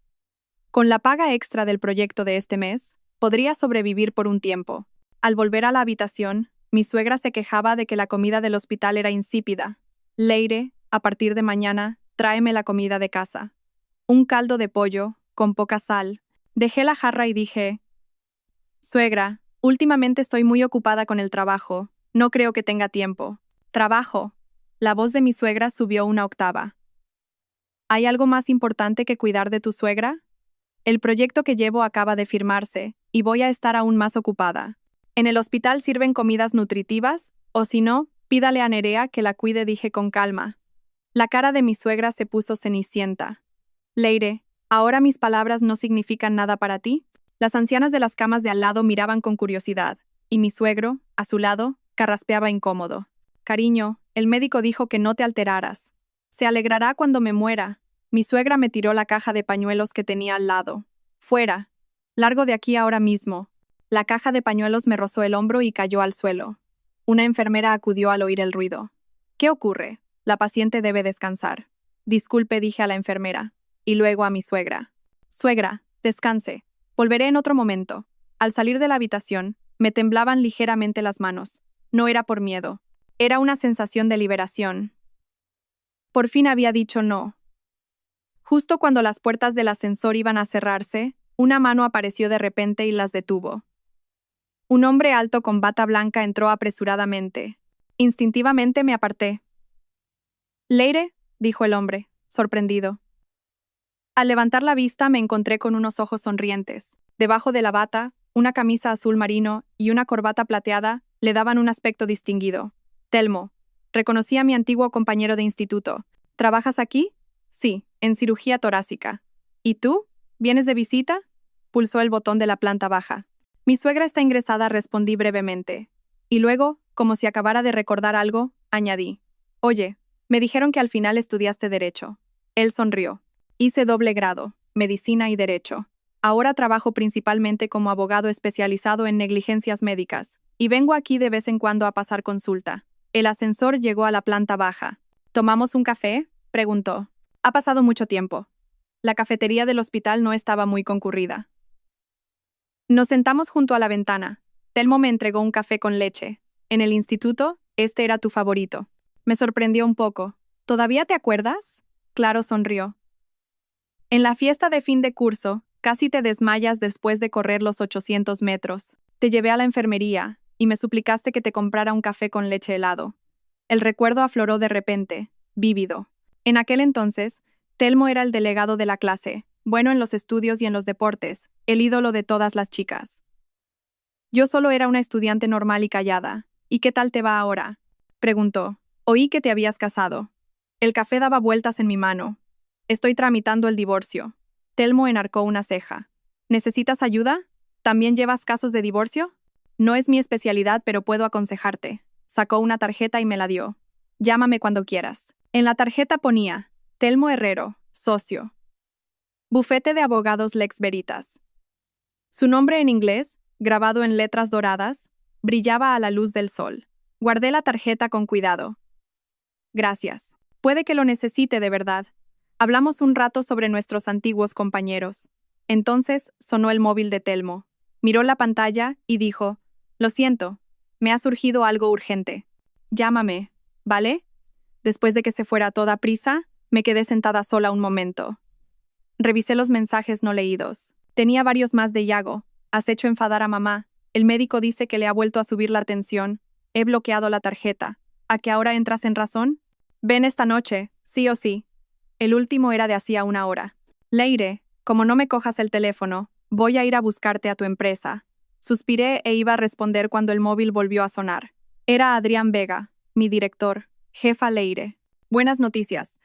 Con la paga extra del proyecto de este mes, podría sobrevivir por un tiempo. Al volver a la habitación, mi suegra se quejaba de que la comida del hospital era insípida. «Leire, a partir de mañana, tráeme la comida de casa. Un caldo de pollo, con poca sal». Dejé la jarra y dije, «Suegra, últimamente estoy muy ocupada con el trabajo. No creo que tenga tiempo». «¿Trabajo?». La voz de mi suegra subió una octava. ¿Hay algo más importante que cuidar de tu suegra? El proyecto que llevo acaba de firmarse, y voy a estar aún más ocupada. En el hospital sirven comidas nutritivas, o si no, pídale a Nerea que la cuide, dije con calma. La cara de mi suegra se puso cenicienta. «Leire, ¿ahora mis palabras no significan nada para ti?». Las ancianas de las camas de al lado miraban con curiosidad, y mi suegro, a su lado, carraspeaba incómodo. «Cariño, el médico dijo que no te alteraras. Se alegrará cuando me muera». Mi suegra me tiró la caja de pañuelos que tenía al lado. «Fuera. Largo de aquí ahora mismo». La caja de pañuelos me rozó el hombro y cayó al suelo. Una enfermera acudió al oír el ruido. «¿Qué ocurre? La paciente debe descansar». «Disculpe», dije a la enfermera. Y luego a mi suegra. «Suegra, descanse. Volveré en otro momento. Al salir de la habitación, me temblaban ligeramente las manos. No era por miedo. Era una sensación de liberación. Por fin había dicho no. Justo cuando las puertas del ascensor iban a cerrarse, una mano apareció de repente y las detuvo. Un hombre alto con bata blanca entró apresuradamente. Instintivamente me aparté. «Leire», dijo el hombre, sorprendido. Al levantar la vista me encontré con unos ojos sonrientes. Debajo de la bata, una camisa azul marino y una corbata plateada le daban un aspecto distinguido. «Telmo», reconocí a mi antiguo compañero de instituto. «¿Trabajas aquí?» «Sí, en cirugía torácica». «¿Y tú? ¿Vienes de visita?» Pulsó el botón de la planta baja. «Mi suegra está ingresada», respondí brevemente. Y luego, como si acabara de recordar algo, añadí. «Oye, me dijeron que al final estudiaste Derecho». Él sonrió. «Hice doble grado, Medicina y Derecho. Ahora trabajo principalmente como abogado especializado en negligencias médicas, y vengo aquí de vez en cuando a pasar consulta». El ascensor llegó a la planta baja. «¿Tomamos un café?», preguntó. «Ha pasado mucho tiempo». La cafetería del hospital no estaba muy concurrida. Nos sentamos junto a la ventana. Telmo me entregó un café con leche. «En el instituto, este era tu favorito». Me sorprendió un poco. «¿Todavía te acuerdas?». Claro, sonrió. «En la fiesta de fin de curso, casi te desmayas después de correr los 800 metros. Te llevé a la enfermería y me suplicaste que te comprara un café con leche helado». El recuerdo afloró de repente, vívido. En aquel entonces, Telmo era el delegado de la clase, bueno en los estudios y en los deportes, el ídolo de todas las chicas. Yo solo era una estudiante normal y callada. «¿Y qué tal te va ahora?», preguntó. «Oí que te habías casado». El café daba vueltas en mi mano. «Estoy tramitando el divorcio». Telmo enarcó una ceja. «¿Necesitas ayuda? ¿También llevas casos de divorcio?». «No es mi especialidad, pero puedo aconsejarte». Sacó una tarjeta y me la dio. «Llámame cuando quieras». En la tarjeta ponía: Telmo Herrero, socio. Bufete de abogados Lex Veritas. Su nombre en inglés, grabado en letras doradas, brillaba a la luz del sol. Guardé la tarjeta con cuidado. «Gracias. Puede que lo necesite de verdad». Hablamos un rato sobre nuestros antiguos compañeros. Entonces sonó el móvil de Telmo. Miró la pantalla y dijo: «Lo siento, me ha surgido algo urgente. Llámame, ¿vale?». Después de que se fuera a toda prisa, me quedé sentada sola un momento. Revisé los mensajes no leídos. Tenía varios más de Yago. «Has hecho enfadar a mamá. El médico dice que le ha vuelto a subir la tensión. He bloqueado la tarjeta. ¿A qué hora entras en razón? Ven esta noche, sí o sí». El último era de hacía una hora. «Leire, como no me cojas el teléfono, voy a ir a buscarte a tu empresa». Suspiré e iba a responder cuando el móvil volvió a sonar. Era Adrián Vega, mi director. «Jefa Leire. Buenas noticias.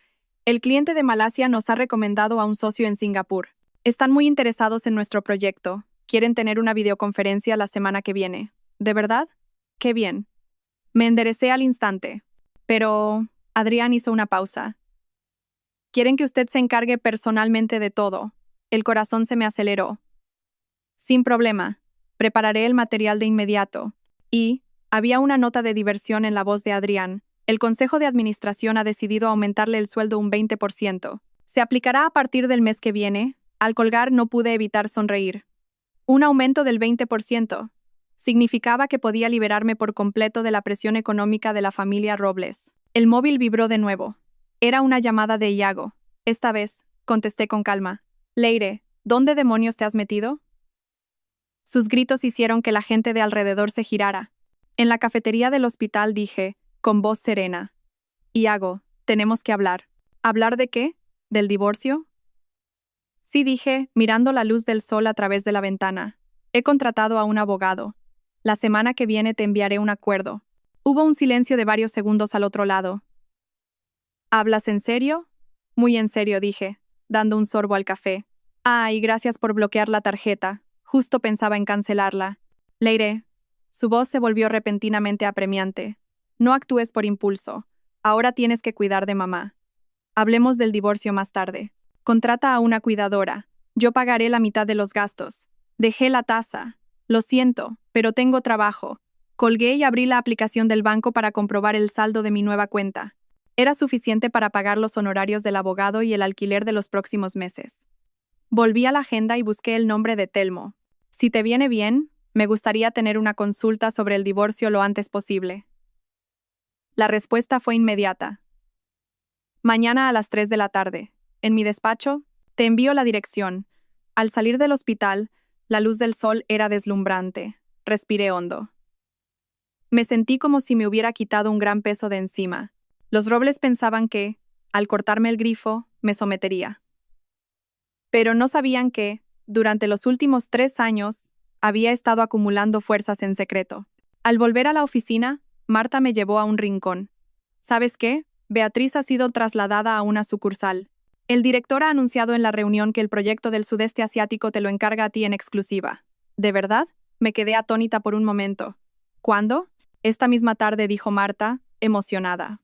El cliente de Malasia nos ha recomendado a un socio en Singapur. Están muy interesados en nuestro proyecto. Quieren tener una videoconferencia la semana que viene». «¿De verdad? Qué bien». Me enderecé al instante. «Pero…». Adrián hizo una pausa. «Quieren que usted se encargue personalmente de todo». El corazón se me aceleró. «Sin problema. Prepararé el material de inmediato». Y había una nota de diversión en la voz de Adrián. «El Consejo de Administración ha decidido aumentarle el sueldo un 20%. Se aplicará a partir del mes que viene». Al colgar no pude evitar sonreír. Un aumento del 20%. Significaba que podía liberarme por completo de la presión económica de la familia Robles. El móvil vibró de nuevo. Era una llamada de Iago. Esta vez, contesté con calma. «Leire, ¿dónde demonios te has metido?». Sus gritos hicieron que la gente de alrededor se girara. En la cafetería del hospital dije, con voz serena: «Iago, tenemos que hablar». «¿Hablar de qué? ¿Del divorcio?». «Sí», dije, mirando la luz del sol a través de la ventana. «He contratado a un abogado. La semana que viene te enviaré un acuerdo». Hubo un silencio de varios segundos al otro lado. «¿Hablas en serio?». «Muy en serio», dije, dando un sorbo al café. «Y gracias por bloquear la tarjeta. Justo pensaba en cancelarla». «Leire». Su voz se volvió repentinamente apremiante. «No actúes por impulso. Ahora tienes que cuidar de mamá. Hablemos del divorcio más tarde. Contrata a una cuidadora. Yo pagaré la mitad de los gastos». Dejé la taza. «Lo siento, pero tengo trabajo». Colgué y abrí la aplicación del banco para comprobar el saldo de mi nueva cuenta. Era suficiente para pagar los honorarios del abogado y el alquiler de los próximos meses. Volví a la agenda y busqué el nombre de Telmo. Si te viene bien, me gustaría tener una consulta sobre el divorcio lo antes posible. La respuesta fue inmediata. Mañana a las 3 de la tarde. En mi despacho, te envío la dirección. Al salir del hospital, la luz del sol era deslumbrante. Respiré hondo. Me sentí como si me hubiera quitado un gran peso de encima. Los robles pensaban que, al cortarme el grifo, me sometería. Pero no sabían que, durante los últimos 3 años, había estado acumulando fuerzas en secreto. Al volver a la oficina, Marta me llevó a un rincón. ¿Sabes qué? Beatriz ha sido trasladada a una sucursal. El director ha anunciado en la reunión que el proyecto del sudeste asiático te lo encarga a ti en exclusiva. ¿De verdad? Me quedé atónita por un momento. ¿Cuándo? Esta misma tarde, dijo Marta, emocionada.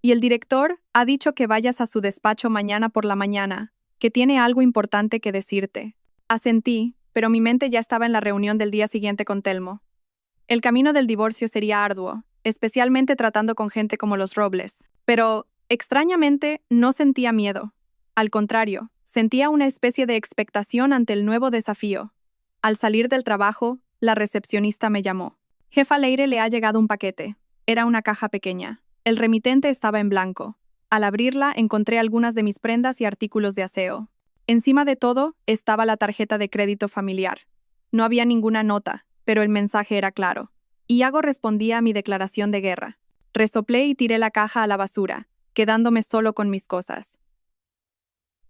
Y el director ha dicho que vayas a su despacho mañana por la mañana, que tiene algo importante que decirte. Asentí, pero mi mente ya estaba en la reunión del día siguiente con Telmo. El camino del divorcio sería arduo, especialmente tratando con gente como los Robles. Pero, extrañamente, no sentía miedo. Al contrario, sentía una especie de expectación ante el nuevo desafío. Al salir del trabajo, la recepcionista me llamó. Jefa Leire, le ha llegado un paquete. Era una caja pequeña. El remitente estaba en blanco. Al abrirla, encontré algunas de mis prendas y artículos de aseo. Encima de todo, estaba la tarjeta de crédito familiar. No había ninguna nota, pero el mensaje era claro. Iago respondía a mi declaración de guerra. Resoplé y tiré la caja a la basura, quedándome solo con mis cosas.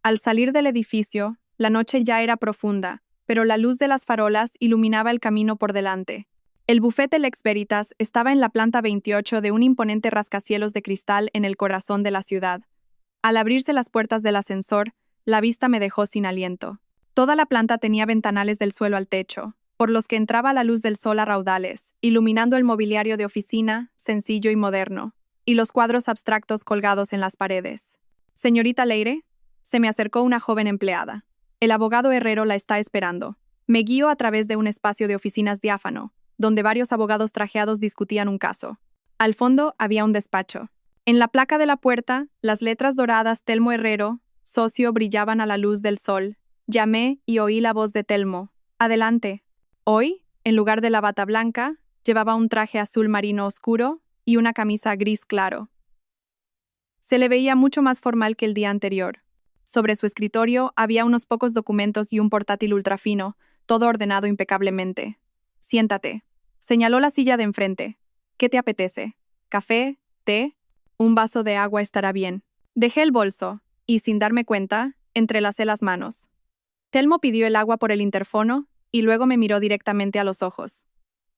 Al salir del edificio, la noche ya era profunda, pero la luz de las farolas iluminaba el camino por delante. El bufete Lex Veritas estaba en la planta 28 de un imponente rascacielos de cristal en el corazón de la ciudad. Al abrirse las puertas del ascensor, la vista me dejó sin aliento. Toda la planta tenía ventanales del suelo al techo, por los que entraba la luz del sol a raudales, iluminando el mobiliario de oficina, sencillo y moderno, y los cuadros abstractos colgados en las paredes. Señorita Leire, se me acercó una joven empleada. El abogado Herrero la está esperando. Me guío a través de un espacio de oficinas diáfano, donde varios abogados trajeados discutían un caso. Al fondo había un despacho. En la placa de la puerta, las letras doradas Telmo Herrero, socio, brillaban a la luz del sol. Llamé y oí la voz de Telmo. Adelante. Hoy, en lugar de la bata blanca, llevaba un traje azul marino oscuro y una camisa gris claro. Se le veía mucho más formal que el día anterior. Sobre su escritorio había unos pocos documentos y un portátil ultrafino, todo ordenado impecablemente. Siéntate. Señaló la silla de enfrente. ¿Qué te apetece? ¿Café? ¿Té? Un vaso de agua estará bien. Dejé el bolso, y sin darme cuenta, entrelacé las manos. Telmo pidió el agua por el interfono, y luego me miró directamente a los ojos.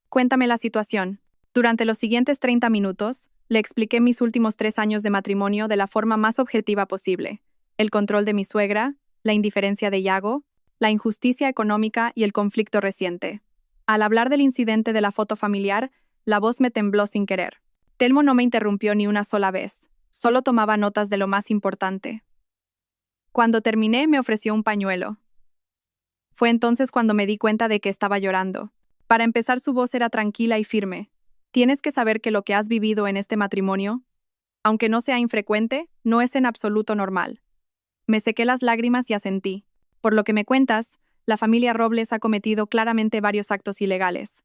Cuéntame la situación. Durante los siguientes 30 minutos, le expliqué mis últimos 3 años de matrimonio de la forma más objetiva posible. El control de mi suegra, la indiferencia de Iago, la injusticia económica y el conflicto reciente. Al hablar del incidente de la foto familiar, la voz me tembló sin querer. Telmo no me interrumpió ni una sola vez, solo tomaba notas de lo más importante. Cuando terminé, me ofreció un pañuelo. Fue entonces cuando me di cuenta de que estaba llorando. Para empezar, su voz era tranquila y firme. Tienes que saber que lo que has vivido en este matrimonio, aunque no sea infrecuente, no es en absoluto normal. Me sequé las lágrimas y asentí. Por lo que me cuentas, la familia Robles ha cometido claramente varios actos ilegales.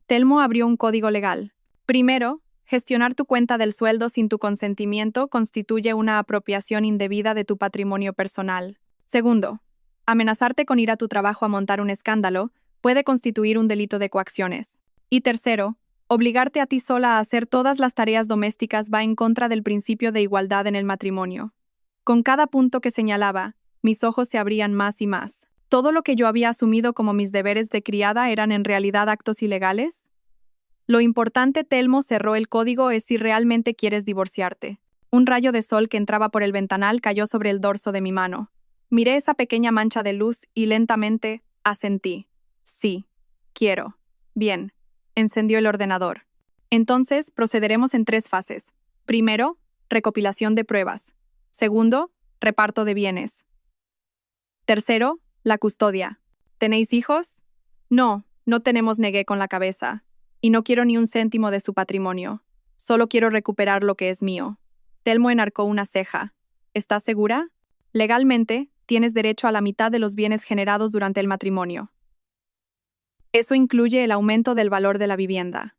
Telmo abrió un código legal. Primero, gestionar tu cuenta del sueldo sin tu consentimiento constituye una apropiación indebida de tu patrimonio personal. Segundo, amenazarte con ir a tu trabajo a montar un escándalo puede constituir un delito de coacciones. Y tercero, obligarte a ti sola a hacer todas las tareas domésticas va en contra del principio de igualdad en el matrimonio. Con cada punto que señalaba, mis ojos se abrían más y más. ¿Todo lo que yo había asumido como mis deberes de criada eran en realidad actos ilegales? Lo importante, Telmo cerró el código, es si realmente quieres divorciarte. Un rayo de sol que entraba por el ventanal cayó sobre el dorso de mi mano. Miré esa pequeña mancha de luz y lentamente asentí. Sí, quiero. Bien. Encendió el ordenador. Entonces, procederemos en 3 fases. Primero, recopilación de pruebas. Segundo, reparto de bienes. Tercero, la custodia. ¿Tenéis hijos? No, no tenemos, negué con la cabeza. Y no quiero ni un céntimo de su patrimonio. Solo quiero recuperar lo que es mío. Telmo enarcó una ceja. ¿Estás segura? Legalmente, tienes derecho a la mitad de los bienes generados durante el matrimonio. Eso incluye el aumento del valor de la vivienda.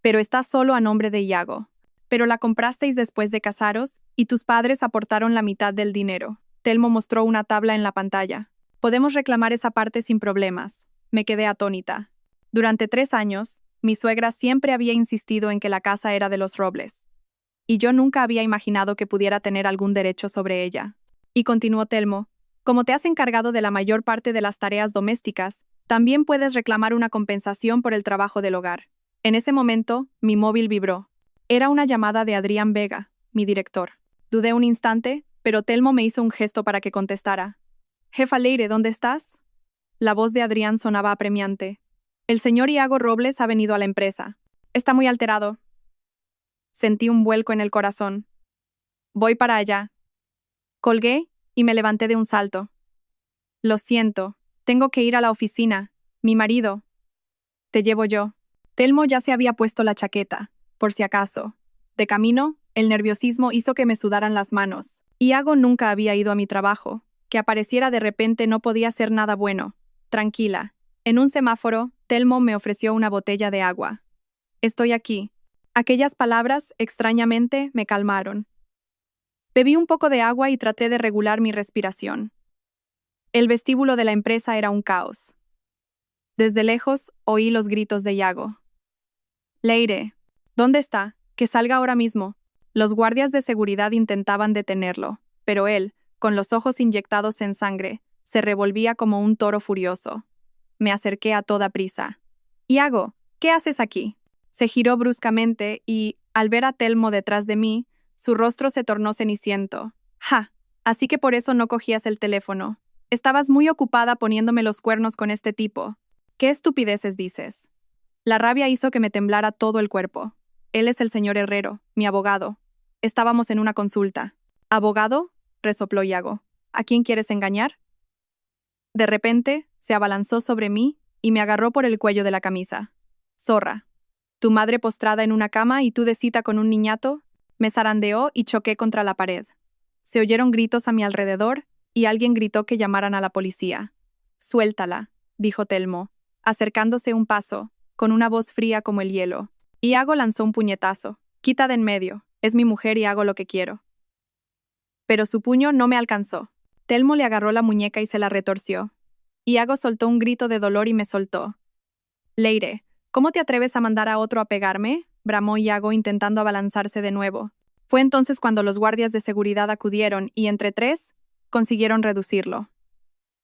Pero está solo a nombre de Iago. Pero la comprasteis después de casaros y tus padres aportaron la mitad del dinero. Telmo mostró una tabla en la pantalla. Podemos reclamar esa parte sin problemas. Me quedé atónita. Durante 3 años, mi suegra siempre había insistido en que la casa era de los Robles. Y yo nunca había imaginado que pudiera tener algún derecho sobre ella. Y continuó Telmo, como te has encargado de la mayor parte de las tareas domésticas, también puedes reclamar una compensación por el trabajo del hogar. En ese momento, mi móvil vibró. Era una llamada de Adrián Vega, mi director. Dudé un instante, pero Telmo me hizo un gesto para que contestara. «Jefa Leire, ¿dónde estás?» La voz de Adrián sonaba apremiante. «El señor Iago Robles ha venido a la empresa. Está muy alterado». Sentí un vuelco en el corazón. «Voy para allá». Colgué y me levanté de un salto. «Lo siento, tengo que ir a la oficina. Mi marido». «Te llevo yo». Telmo ya se había puesto la chaqueta, por si acaso. De camino, el nerviosismo hizo que me sudaran las manos. Iago nunca había ido a mi trabajo. Que apareciera de repente no podía ser nada bueno. Tranquila. En un semáforo, Telmo me ofreció una botella de agua. «Estoy aquí». Aquellas palabras, extrañamente, me calmaron. Bebí un poco de agua y traté de regular mi respiración. El vestíbulo de la empresa era un caos. Desde lejos, oí los gritos de Iago. «Leire, ¿dónde está? Que salga ahora mismo». Los guardias de seguridad intentaban detenerlo, pero él, con los ojos inyectados en sangre, se revolvía como un toro furioso. Me acerqué a toda prisa. «Iago, ¿qué haces aquí?» Se giró bruscamente y, al ver a Telmo detrás de mí, su rostro se tornó ceniciento. «Ja, así que por eso no cogías el teléfono. Estabas muy ocupada poniéndome los cuernos con este tipo. ¿Qué estupideces dices?» La rabia hizo que me temblara todo el cuerpo. Él es el señor Herrero, mi abogado. Estábamos en una consulta. «¿Abogado?», resopló Iago. «¿A quién quieres engañar?» De repente, se abalanzó sobre mí y me agarró por el cuello de la camisa. «Zorra. Tu madre postrada en una cama y tú de cita con un niñato». Me zarandeó y choqué contra la pared. Se oyeron gritos a mi alrededor y alguien gritó que llamaran a la policía. «Suéltala», dijo Telmo, acercándose un paso, con una voz fría como el hielo. Iago lanzó un puñetazo. «Quita de en medio. Es mi mujer y hago lo que quiero». Pero su puño no me alcanzó. Telmo le agarró la muñeca y se la retorció. Iago soltó un grito de dolor y me soltó. «Leire, ¿cómo te atreves a mandar a otro a pegarme?», bramó Iago intentando abalanzarse de nuevo. Fue entonces cuando los guardias de seguridad acudieron y, entre 3, consiguieron reducirlo.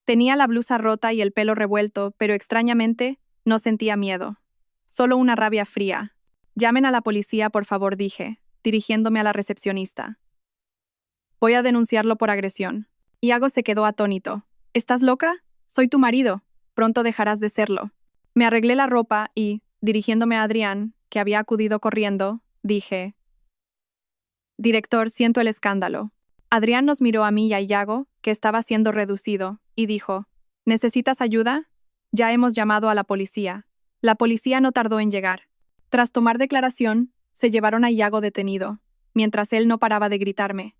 Tenía la blusa rota y el pelo revuelto, pero extrañamente, no sentía miedo. Solo una rabia fría. «Llamen a la policía, por favor», dije, dirigiéndome a la recepcionista. «Voy a denunciarlo por agresión». Iago se quedó atónito. «¿Estás loca? Soy tu marido. Pronto dejarás de serlo». Me arreglé la ropa y, dirigiéndome a Adrián, que había acudido corriendo, dije: «Director, siento el escándalo». Adrián nos miró a mí y a Iago, que estaba siendo reducido, y dijo: «¿Necesitas ayuda? Ya hemos llamado a la policía». La policía no tardó en llegar. Tras tomar declaración, se llevaron a Iago detenido, mientras él no paraba de gritarme: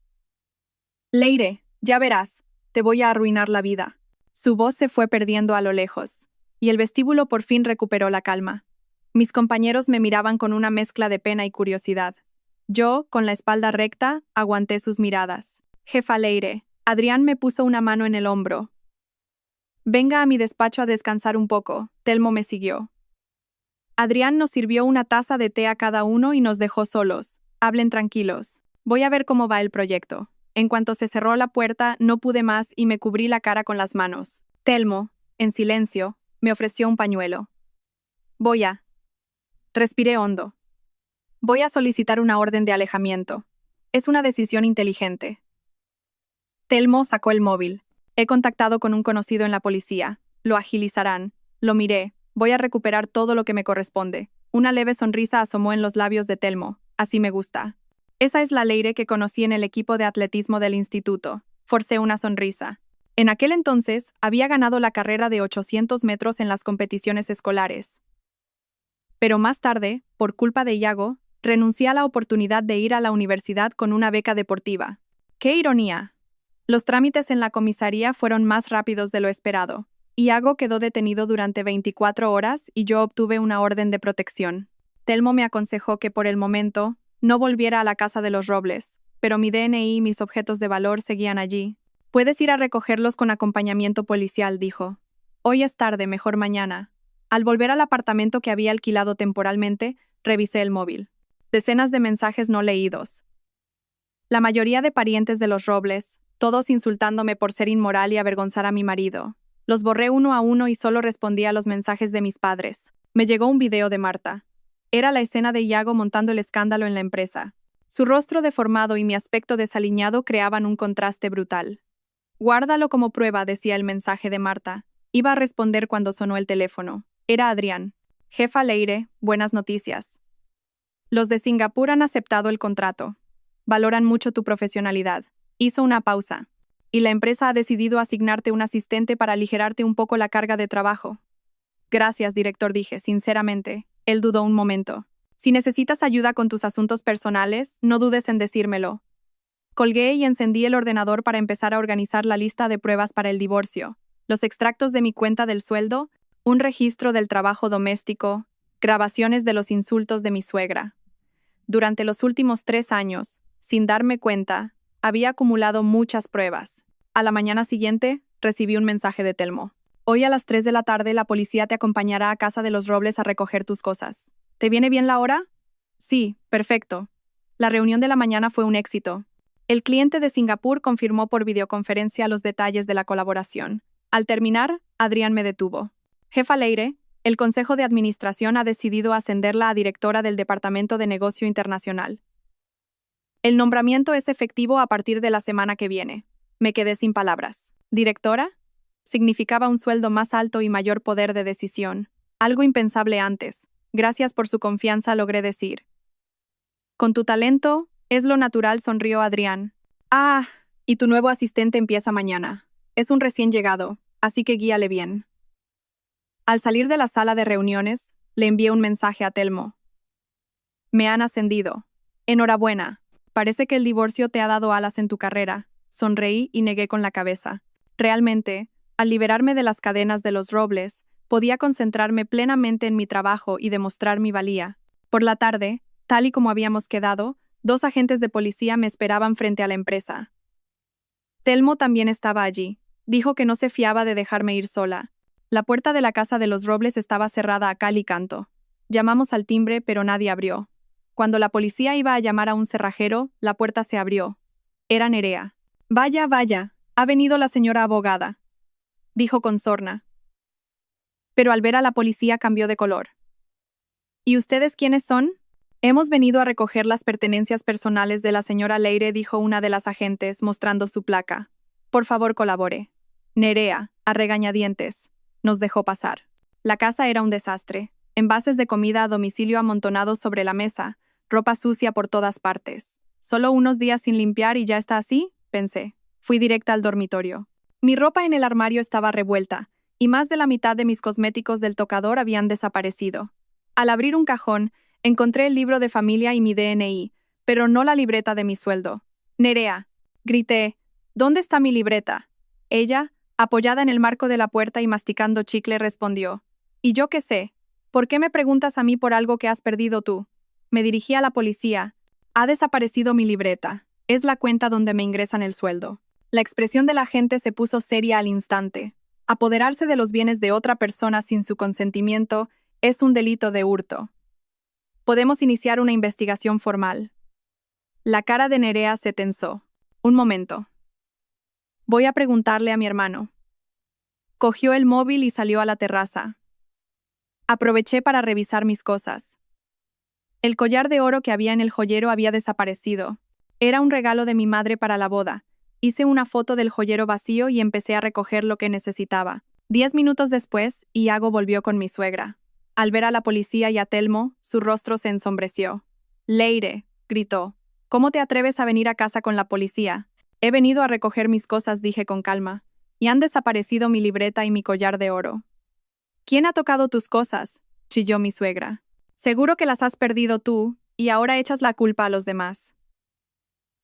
«Leire, ya verás, te voy a arruinar la vida». Su voz se fue perdiendo a lo lejos, y el vestíbulo por fin recuperó la calma. Mis compañeros me miraban con una mezcla de pena y curiosidad. Yo, con la espalda recta, aguanté sus miradas. «Jefa Leire», Adrián me puso una mano en el hombro. «Venga a mi despacho a descansar un poco», Telmo me siguió. Adrián nos sirvió una taza de té a cada uno y nos dejó solos. «Hablen tranquilos. Voy a ver cómo va el proyecto». En cuanto se cerró la puerta, no pude más y me cubrí la cara con las manos. Telmo, en silencio, me ofreció un pañuelo. Respiré hondo. «Voy a solicitar una orden de alejamiento. Es una decisión inteligente». Telmo sacó el móvil. «He contactado con un conocido en la policía. Lo agilizarán». Lo miré. «Voy a recuperar todo lo que me corresponde». Una leve sonrisa asomó en los labios de Telmo. «Así me gusta». «Esa es la Leire que conocí en el equipo de atletismo del instituto». Forcé una sonrisa. En aquel entonces, había ganado la carrera de 800 metros en las competiciones escolares. Pero más tarde, por culpa de Iago, renuncié a la oportunidad de ir a la universidad con una beca deportiva. ¡Qué ironía! Los trámites en la comisaría fueron más rápidos de lo esperado. Iago quedó detenido durante 24 horas y yo obtuve una orden de protección. Telmo me aconsejó que por el momento no volviera a la casa de los Robles, pero mi DNI y mis objetos de valor seguían allí. Puedes ir a recogerlos con acompañamiento policial, dijo. Hoy es tarde, mejor mañana. Al volver al apartamento que había alquilado temporalmente, revisé el móvil. Decenas de mensajes no leídos. La mayoría de parientes de los Robles, todos insultándome por ser inmoral y avergonzar a mi marido. Los borré uno a uno y solo respondí a los mensajes de mis padres. Me llegó un video de Marta. Era la escena de Iago montando el escándalo en la empresa. Su rostro deformado y mi aspecto desaliñado creaban un contraste brutal. Guárdalo como prueba, decía el mensaje de Marta. Iba a responder cuando sonó el teléfono. Era Adrián. Jefa Leire, buenas noticias. Los de Singapur han aceptado el contrato. Valoran mucho tu profesionalidad. Hizo una pausa. Y la empresa ha decidido asignarte un asistente para aligerarte un poco la carga de trabajo. Gracias, director, dije, sinceramente. Él dudó un momento. Si necesitas ayuda con tus asuntos personales, no dudes en decírmelo. Colgué y encendí el ordenador para empezar a organizar la lista de pruebas para el divorcio, los extractos de mi cuenta del sueldo, un registro del trabajo doméstico, grabaciones de los insultos de mi suegra. Durante los últimos 3 años, sin darme cuenta, había acumulado muchas pruebas. A la mañana siguiente, recibí un mensaje de Telmo. Hoy a las 3 de la tarde la policía te acompañará a casa de los Robles a recoger tus cosas. ¿Te viene bien la hora? Sí, perfecto. La reunión de la mañana fue un éxito. El cliente de Singapur confirmó por videoconferencia los detalles de la colaboración. Al terminar, Adrián me detuvo. Jefa Leire, el Consejo de Administración ha decidido ascenderla a directora del Departamento de Negocio Internacional. El nombramiento es efectivo a partir de la semana que viene. Me quedé sin palabras. ¿Directora? Significaba un sueldo más alto y mayor poder de decisión. Algo impensable antes. Gracias por su confianza, logré decir. Con tu talento, es lo natural, sonrió Adrián. Ah, y tu nuevo asistente empieza mañana. Es un recién llegado, así que guíale bien. Al salir de la sala de reuniones, le envié un mensaje a Telmo. Me han ascendido. Enhorabuena. Parece que el divorcio te ha dado alas en tu carrera. Sonreí y negué con la cabeza. Realmente, al liberarme de las cadenas de los Robles, podía concentrarme plenamente en mi trabajo y demostrar mi valía. Por la tarde, tal y como habíamos quedado, 2 agentes de policía me esperaban frente a la empresa. Telmo también estaba allí. Dijo que no se fiaba de dejarme ir sola. La puerta de la casa de los Robles estaba cerrada a cal y canto. Llamamos al timbre, pero nadie abrió. Cuando la policía iba a llamar a un cerrajero, la puerta se abrió. Era Nerea. Vaya, vaya, ha venido la señora abogada, dijo con sorna. Pero al ver a la policía cambió de color. ¿Y ustedes quiénes son? Hemos venido a recoger las pertenencias personales de la señora Leire, dijo una de las agentes, mostrando su placa. Por favor, colabore. Nerea, a regañadientes, nos dejó pasar. La casa era un desastre. Envases de comida a domicilio amontonados sobre la mesa, ropa sucia por todas partes. ¿Solo unos días sin limpiar y ya está así? Pensé. Fui directa al dormitorio. Mi ropa en el armario estaba revuelta, y más de la mitad de mis cosméticos del tocador habían desaparecido. Al abrir un cajón, encontré el libro de familia y mi DNI, pero no la libreta de mi sueldo. Nerea, grité, ¿dónde está mi libreta? Ella, apoyada en el marco de la puerta y masticando chicle, respondió. ¿Y yo qué sé? ¿Por qué me preguntas a mí por algo que has perdido tú? Me dirigí a la policía. Ha desaparecido mi libreta. Es la cuenta donde me ingresan el sueldo. La expresión de la gente se puso seria al instante. Apoderarse de los bienes de otra persona sin su consentimiento es un delito de hurto. Podemos iniciar una investigación formal. La cara de Nerea se tensó. Un momento. Voy a preguntarle a mi hermano. Cogió el móvil y salió a la terraza. Aproveché para revisar mis cosas. El collar de oro que había en el joyero había desaparecido. Era un regalo de mi madre para la boda. Hice una foto del joyero vacío y empecé a recoger lo que necesitaba. 10 minutos después, Iago volvió con mi suegra. Al ver a la policía y a Telmo, su rostro se ensombreció. Leire, gritó. ¿Cómo te atreves a venir a casa con la policía? He venido a recoger mis cosas, dije con calma. Y han desaparecido mi libreta y mi collar de oro. ¿Quién ha tocado tus cosas? Chilló mi suegra. Seguro que las has perdido tú, y ahora echas la culpa a los demás.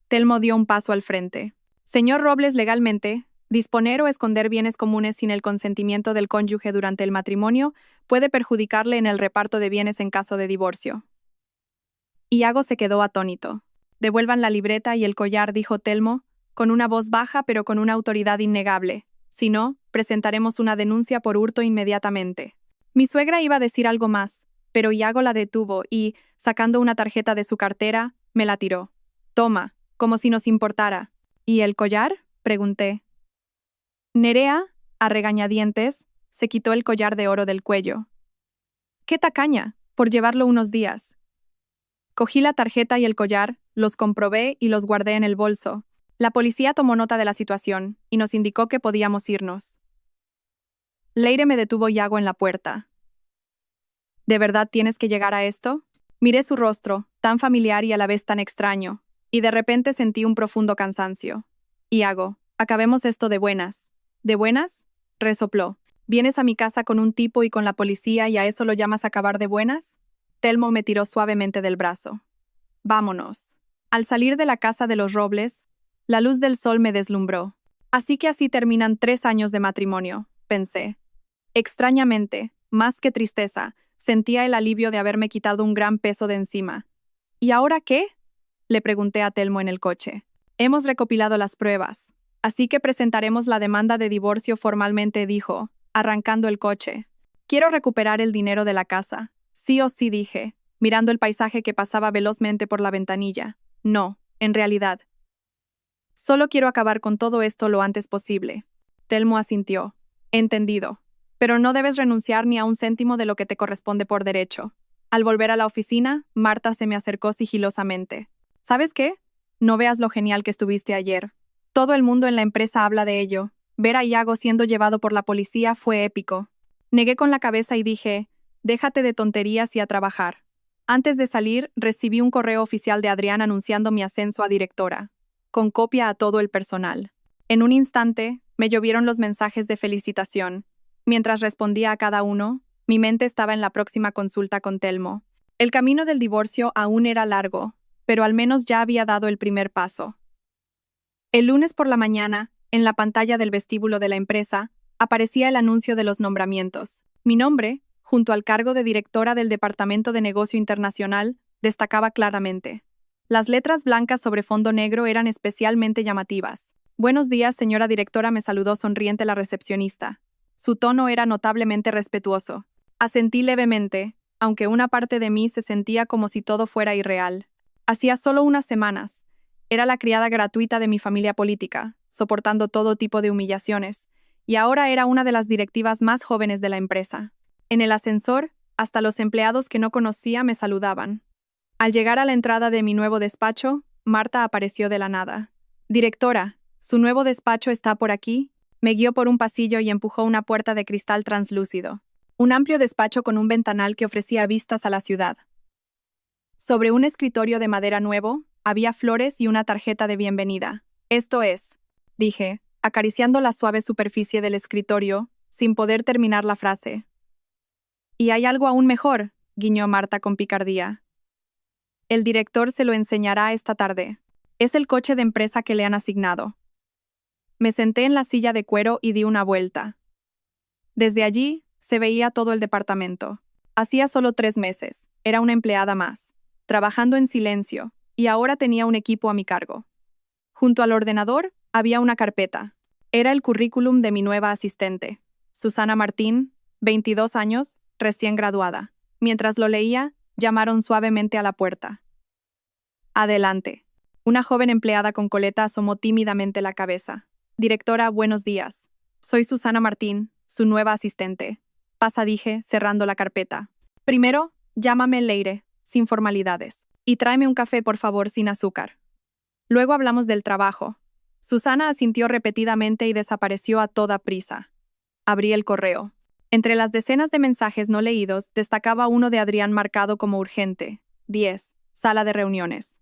Telmo dio un paso al frente. Señor Robles, legalmente, disponer o esconder bienes comunes sin el consentimiento del cónyuge durante el matrimonio puede perjudicarle en el reparto de bienes en caso de divorcio. Iago se quedó atónito. Devuelvan la libreta y el collar, dijo Telmo, con una voz baja pero con una autoridad innegable. Si no, presentaremos una denuncia por hurto inmediatamente. Mi suegra iba a decir algo más, pero Iago la detuvo y, sacando una tarjeta de su cartera, me la tiró. Toma, como si nos importara. ¿Y el collar?, pregunté. Nerea, a regañadientes, se quitó el collar de oro del cuello. ¡Qué tacaña! Por llevarlo unos días. Cogí la tarjeta y el collar, los comprobé y los guardé en el bolso. La policía tomó nota de la situación y nos indicó que podíamos irnos. Leire me detuvo Iago en la puerta. ¿De verdad tienes que llegar a esto? Miré su rostro, tan familiar y a la vez tan extraño, y de repente sentí un profundo cansancio. Iago, acabemos esto de buenas. ¿De buenas?, resopló. ¿Vienes a mi casa con un tipo y con la policía y a eso lo llamas acabar de buenas? Telmo me tiró suavemente del brazo. Vámonos. Al salir de la casa de los Robles, la luz del sol me deslumbró. Así que así terminan 3 años de matrimonio, pensé. Extrañamente, más que tristeza, sentía el alivio de haberme quitado un gran peso de encima. ¿Y ahora qué?, le pregunté a Telmo en el coche. Hemos recopilado las pruebas, así que presentaremos la demanda de divorcio formalmente, dijo, arrancando el coche. Quiero recuperar el dinero de la casa. Sí o sí, dije, mirando el paisaje que pasaba velozmente por la ventanilla. No, en realidad. Solo quiero acabar con todo esto lo antes posible. Telmo asintió. Entendido. Pero no debes renunciar ni a un céntimo de lo que te corresponde por derecho. Al volver a la oficina, Marta se me acercó sigilosamente. ¿Sabes qué? No veas lo genial que estuviste ayer. Todo el mundo en la empresa habla de ello. Ver a Iago siendo llevado por la policía fue épico. Negué con la cabeza y dije, déjate de tonterías y a trabajar. Antes de salir, recibí un correo oficial de Adrián anunciando mi ascenso a directora, con copia a todo el personal. En un instante, me llovieron los mensajes de felicitación. Mientras respondía a cada uno, mi mente estaba en la próxima consulta con Telmo. El camino del divorcio aún era largo, pero al menos ya había dado el primer paso. El lunes por la mañana, en la pantalla del vestíbulo de la empresa, aparecía el anuncio de los nombramientos. Mi nombre, junto al cargo de directora del Departamento de Negocio Internacional, destacaba claramente. Las letras blancas sobre fondo negro eran especialmente llamativas. Buenos días, señora directora, me saludó sonriente la recepcionista. Su tono era notablemente respetuoso. Asentí levemente, aunque una parte de mí se sentía como si todo fuera irreal. Hacía solo unas semanas. Era la criada gratuita de mi familia política, soportando todo tipo de humillaciones, y ahora era una de las directivas más jóvenes de la empresa. En el ascensor, hasta los empleados que no conocía me saludaban. Al llegar a la entrada de mi nuevo despacho, Marta apareció de la nada. Directora, ¿su nuevo despacho está por aquí? Me guió por un pasillo y empujó una puerta de cristal translúcido. Un amplio despacho con un ventanal que ofrecía vistas a la ciudad. Sobre un escritorio de madera nuevo, había flores y una tarjeta de bienvenida. Esto es, dije, acariciando la suave superficie del escritorio, sin poder terminar la frase. Y hay algo aún mejor, guiñó Marta con picardía. El director se lo enseñará esta tarde. Es el coche de empresa que le han asignado. Me senté en la silla de cuero y di una vuelta. Desde allí, se veía todo el departamento. Hacía solo 3 meses, era una empleada más, trabajando en silencio, y ahora tenía un equipo a mi cargo. Junto al ordenador, había una carpeta. Era el currículum de mi nueva asistente, Susana Martín, 22 años, recién graduada. Mientras lo leía, llamaron suavemente a la puerta. Adelante. Una joven empleada con coleta asomó tímidamente la cabeza. Directora, buenos días. Soy Susana Martín, su nueva asistente. Pasa, dije, cerrando la carpeta. Primero, llámame Leire, sin formalidades. Y tráeme un café, por favor, sin azúcar. Luego hablamos del trabajo. Susana asintió repetidamente y desapareció a toda prisa. Abrí el correo. Entre las decenas de mensajes no leídos, destacaba uno de Adrián marcado como urgente. 10. Sala de reuniones.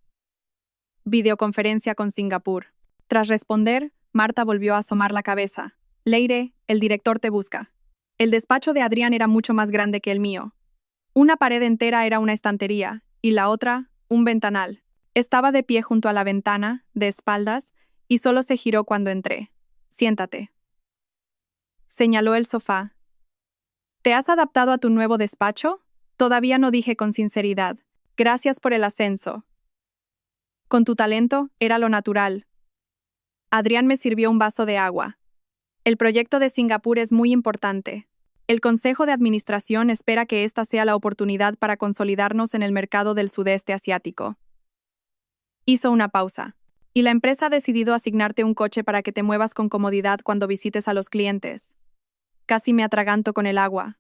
Videoconferencia con Singapur. Tras responder, Marta volvió a asomar la cabeza. Leire, el director te busca. El despacho de Adrián era mucho más grande que el mío. Una pared entera era una estantería, y la otra, un ventanal. Estaba de pie junto a la ventana, de espaldas, y solo se giró cuando entré. Siéntate. Señaló el sofá. ¿Te has adaptado a tu nuevo despacho? Todavía no, dije con sinceridad. Gracias por el ascenso. Con tu talento, era lo natural. Adrián me sirvió un vaso de agua. El proyecto de Singapur es muy importante. El Consejo de Administración espera que esta sea la oportunidad para consolidarnos en el mercado del sudeste asiático. Hizo una pausa. Y la empresa ha decidido asignarte un coche para que te muevas con comodidad cuando visites a los clientes. Casi me atraganto con el agua.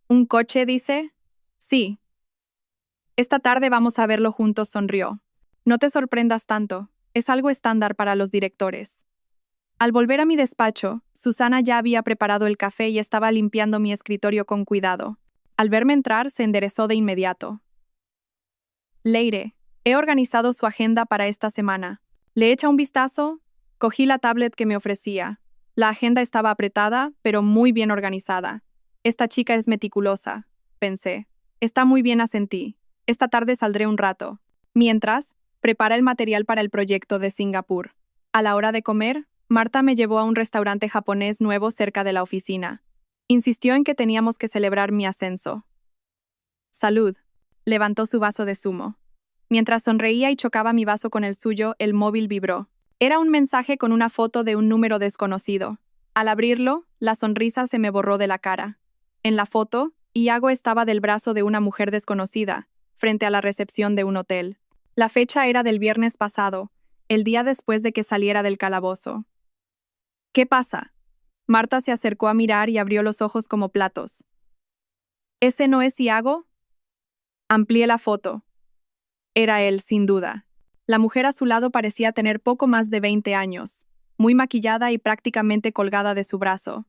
¿Un coche, dice? Sí. Esta tarde vamos a verlo juntos, sonrió. No te sorprendas tanto, es algo estándar para los directores. Al volver a mi despacho, Susana ya había preparado el café y estaba limpiando mi escritorio con cuidado. Al verme entrar, se enderezó de inmediato. Leire, he organizado su agenda para esta semana. ¿Le echa un vistazo? Cogí la tablet que me ofrecía. La agenda estaba apretada, pero muy bien organizada. Esta chica es meticulosa, pensé. Está muy bien, asentí. Esta tarde saldré un rato. Mientras, prepara el material para el proyecto de Singapur. A la hora de comer, Marta me llevó a un restaurante japonés nuevo cerca de la oficina. Insistió en que teníamos que celebrar mi ascenso. Salud. Levantó su vaso de zumo. Mientras sonreía y chocaba mi vaso con el suyo, el móvil vibró. Era un mensaje con una foto de un número desconocido. Al abrirlo, la sonrisa se me borró de la cara. En la foto, Iago estaba del brazo de una mujer desconocida, frente a la recepción de un hotel. La fecha era del viernes pasado, el día después de que saliera del calabozo. ¿Qué pasa? Marta se acercó a mirar y abrió los ojos como platos. ¿Ese no es Iago? Amplié la foto. Era él, sin duda. La mujer a su lado parecía tener poco más de 20 años, muy maquillada y prácticamente colgada de su brazo.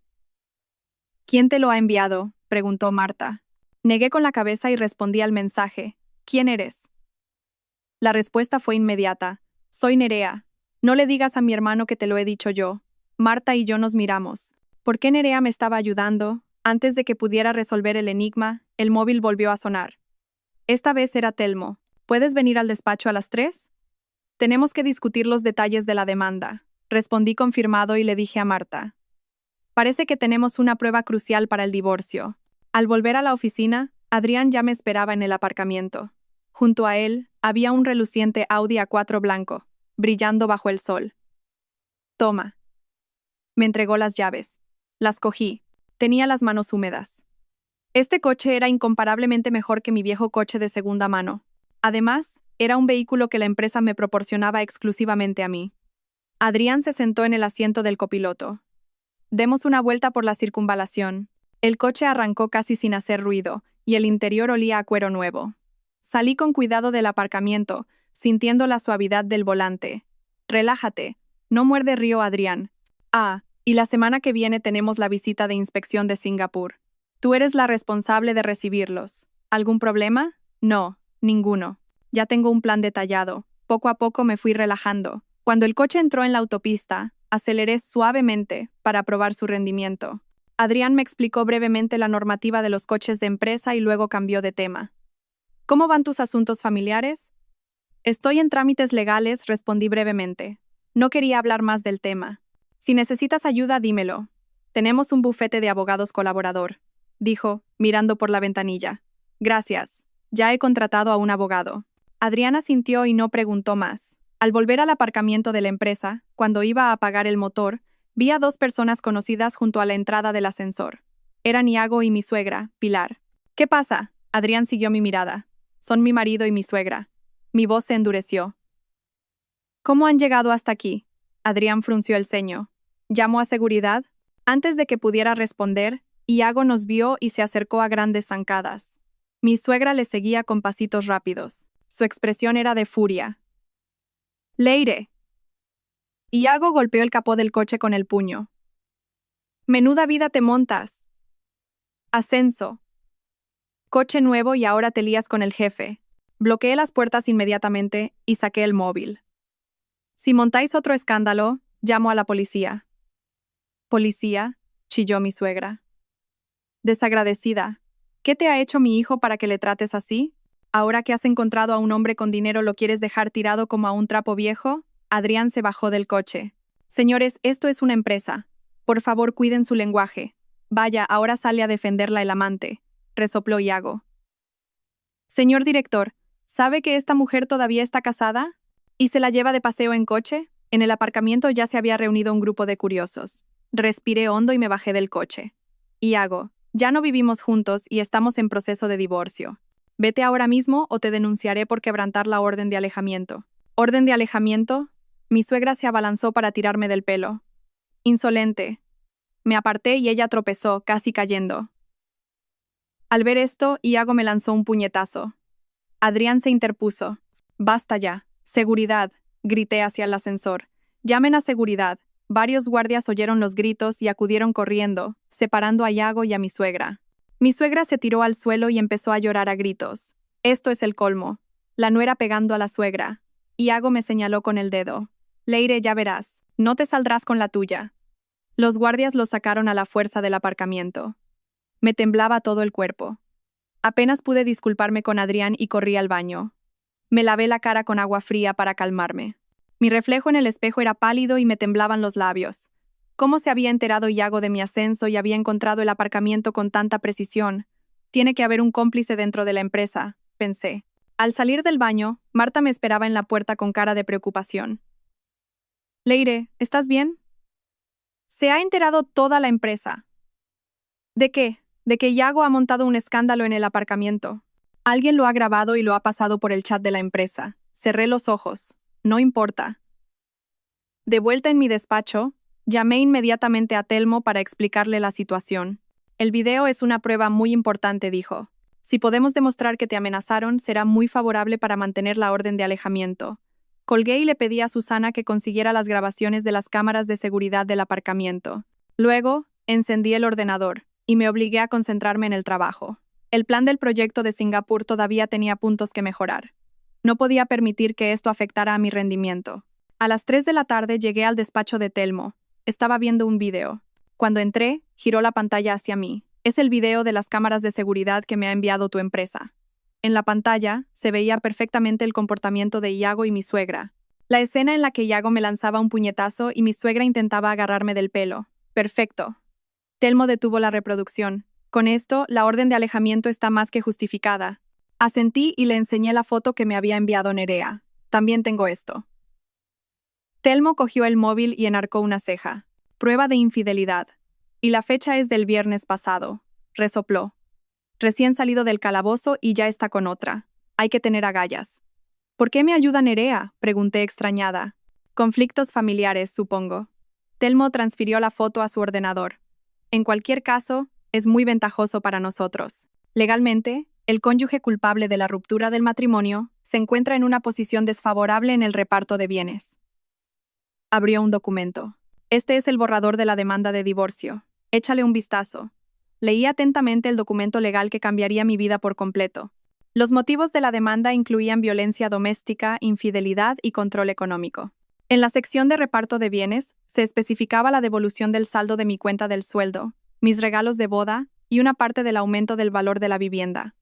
¿Quién te lo ha enviado?, preguntó Marta. Negué con la cabeza y respondí al mensaje. ¿Quién eres? La respuesta fue inmediata. Soy Nerea. No le digas a mi hermano que te lo he dicho yo. Marta y yo nos miramos. ¿Por qué Nerea me estaba ayudando? Antes de que pudiera resolver el enigma, el móvil volvió a sonar. Esta vez era Telmo. ¿Puedes venir al despacho a las 3? Tenemos que discutir los detalles de la demanda. Respondí confirmado y le dije a Marta. Parece que tenemos una prueba crucial para el divorcio. Al volver a la oficina, Adrián ya me esperaba en el aparcamiento. Junto a él, había un reluciente Audi A4 blanco, brillando bajo el sol. Toma. Me entregó las llaves. Las cogí. Tenía las manos húmedas. Este coche era incomparablemente mejor que mi viejo coche de segunda mano. Además, era un vehículo que la empresa me proporcionaba exclusivamente a mí. Adrián se sentó en el asiento del copiloto. Demos una vuelta por la circunvalación. El coche arrancó casi sin hacer ruido, y el interior olía a cuero nuevo. Salí con cuidado del aparcamiento, sintiendo la suavidad del volante. Relájate. No muerde río, Adrián. Ah, y la semana que viene tenemos la visita de inspección de Singapur. Tú eres la responsable de recibirlos. ¿Algún problema? No, ninguno. Ya tengo un plan detallado. Poco a poco me fui relajando. Cuando el coche entró en la autopista, aceleré suavemente para probar su rendimiento. Adrián me explicó brevemente la normativa de los coches de empresa y luego cambió de tema. ¿Cómo van tus asuntos familiares? Estoy en trámites legales, respondí brevemente. No quería hablar más del tema. Si necesitas ayuda, dímelo. Tenemos un bufete de abogados colaborador, dijo, mirando por la ventanilla. Gracias. Ya he contratado a un abogado. Adriana asintió y no preguntó más. Al volver al aparcamiento de la empresa, cuando iba a apagar el motor, vi a dos personas conocidas junto a la entrada del ascensor. Eran Iago y mi suegra, Pilar. ¿Qué pasa? Adrián siguió mi mirada. Son mi marido y mi suegra. Mi voz se endureció. ¿Cómo han llegado hasta aquí? Adrián frunció el ceño. ¿Llamó a seguridad? Antes de que pudiera responder, Iago nos vio y se acercó a grandes zancadas. Mi suegra le seguía con pasitos rápidos. Su expresión era de furia. ¡Leire! Iago golpeó el capó del coche con el puño. ¡Menuda vida te montas! Ascenso. Coche nuevo y ahora te lías con el jefe. Bloqueé las puertas inmediatamente y saqué el móvil. Si montáis otro escándalo, llamo a la policía. ¿Policía?, chilló mi suegra. Desagradecida. ¿Qué te ha hecho mi hijo para que le trates así? ¿Ahora que has encontrado a un hombre con dinero lo quieres dejar tirado como a un trapo viejo? Adrián se bajó del coche. Señores, esto es una empresa. Por favor, cuiden su lenguaje. Vaya, ahora sale a defenderla el amante, resopló Iago. Señor director, ¿sabe que esta mujer todavía está casada? ¿Y se la lleva de paseo en coche? En el aparcamiento ya se había reunido un grupo de curiosos. Respiré hondo y me bajé del coche. Iago, ya no vivimos juntos y estamos en proceso de divorcio. Vete ahora mismo o te denunciaré por quebrantar la orden de alejamiento. ¿Orden de alejamiento? Mi suegra se abalanzó para tirarme del pelo. Insolente. Me aparté y ella tropezó, casi cayendo. Al ver esto, Iago me lanzó un puñetazo. Adrián se interpuso. Basta ya. Seguridad, grité hacia el ascensor. Llamen a seguridad. Varios guardias oyeron los gritos y acudieron corriendo, separando a Iago y a mi suegra. Mi suegra se tiró al suelo y empezó a llorar a gritos. Esto es el colmo. La nuera pegando a la suegra. Iago me señaló con el dedo. Leire, ya verás. No te saldrás con la tuya. Los guardias lo sacaron a la fuerza del aparcamiento. Me temblaba todo el cuerpo. Apenas pude disculparme con Adrián y corrí al baño. Me lavé la cara con agua fría para calmarme. Mi reflejo en el espejo era pálido y me temblaban los labios. ¿Cómo se había enterado Iago de mi ascenso y había encontrado el aparcamiento con tanta precisión? Tiene que haber un cómplice dentro de la empresa, pensé. Al salir del baño, Marta me esperaba en la puerta con cara de preocupación. Leire, ¿estás bien? Se ha enterado toda la empresa. ¿De qué? De que Iago ha montado un escándalo en el aparcamiento. Alguien lo ha grabado y lo ha pasado por el chat de la empresa. Cerré los ojos. No importa. De vuelta en mi despacho, llamé inmediatamente a Telmo para explicarle la situación. El video es una prueba muy importante, dijo. Si podemos demostrar que te amenazaron, será muy favorable para mantener la orden de alejamiento. Colgué y le pedí a Susana que consiguiera las grabaciones de las cámaras de seguridad del aparcamiento. Luego, encendí el ordenador y me obligué a concentrarme en el trabajo. El plan del proyecto de Singapur todavía tenía puntos que mejorar. No podía permitir que esto afectara a mi rendimiento. A las 3 de la tarde llegué al despacho de Telmo. Estaba viendo un video. Cuando entré, giró la pantalla hacia mí. Es el video de las cámaras de seguridad que me ha enviado tu empresa. En la pantalla se veía perfectamente el comportamiento de Iago y mi suegra. La escena en la que Iago me lanzaba un puñetazo y mi suegra intentaba agarrarme del pelo. Perfecto. Telmo detuvo la reproducción. Con esto, la orden de alejamiento está más que justificada. Asentí y le enseñé la foto que me había enviado Nerea. También tengo esto. Telmo cogió el móvil y enarcó una ceja. Prueba de infidelidad. Y la fecha es del viernes pasado. Resopló. Recién salido del calabozo y ya está con otra. Hay que tener agallas. ¿Por qué me ayuda Nerea?, pregunté extrañada. Conflictos familiares, supongo. Telmo transfirió la foto a su ordenador. En cualquier caso, es muy ventajoso para nosotros. Legalmente, el cónyuge culpable de la ruptura del matrimonio se encuentra en una posición desfavorable en el reparto de bienes. Abrió un documento. Este es el borrador de la demanda de divorcio. Échale un vistazo. Leí atentamente el documento legal que cambiaría mi vida por completo. Los motivos de la demanda incluían violencia doméstica, infidelidad y control económico. En la sección de reparto de bienes, se especificaba la devolución del saldo de mi cuenta del sueldo, mis regalos de boda y una parte del aumento del valor de la vivienda.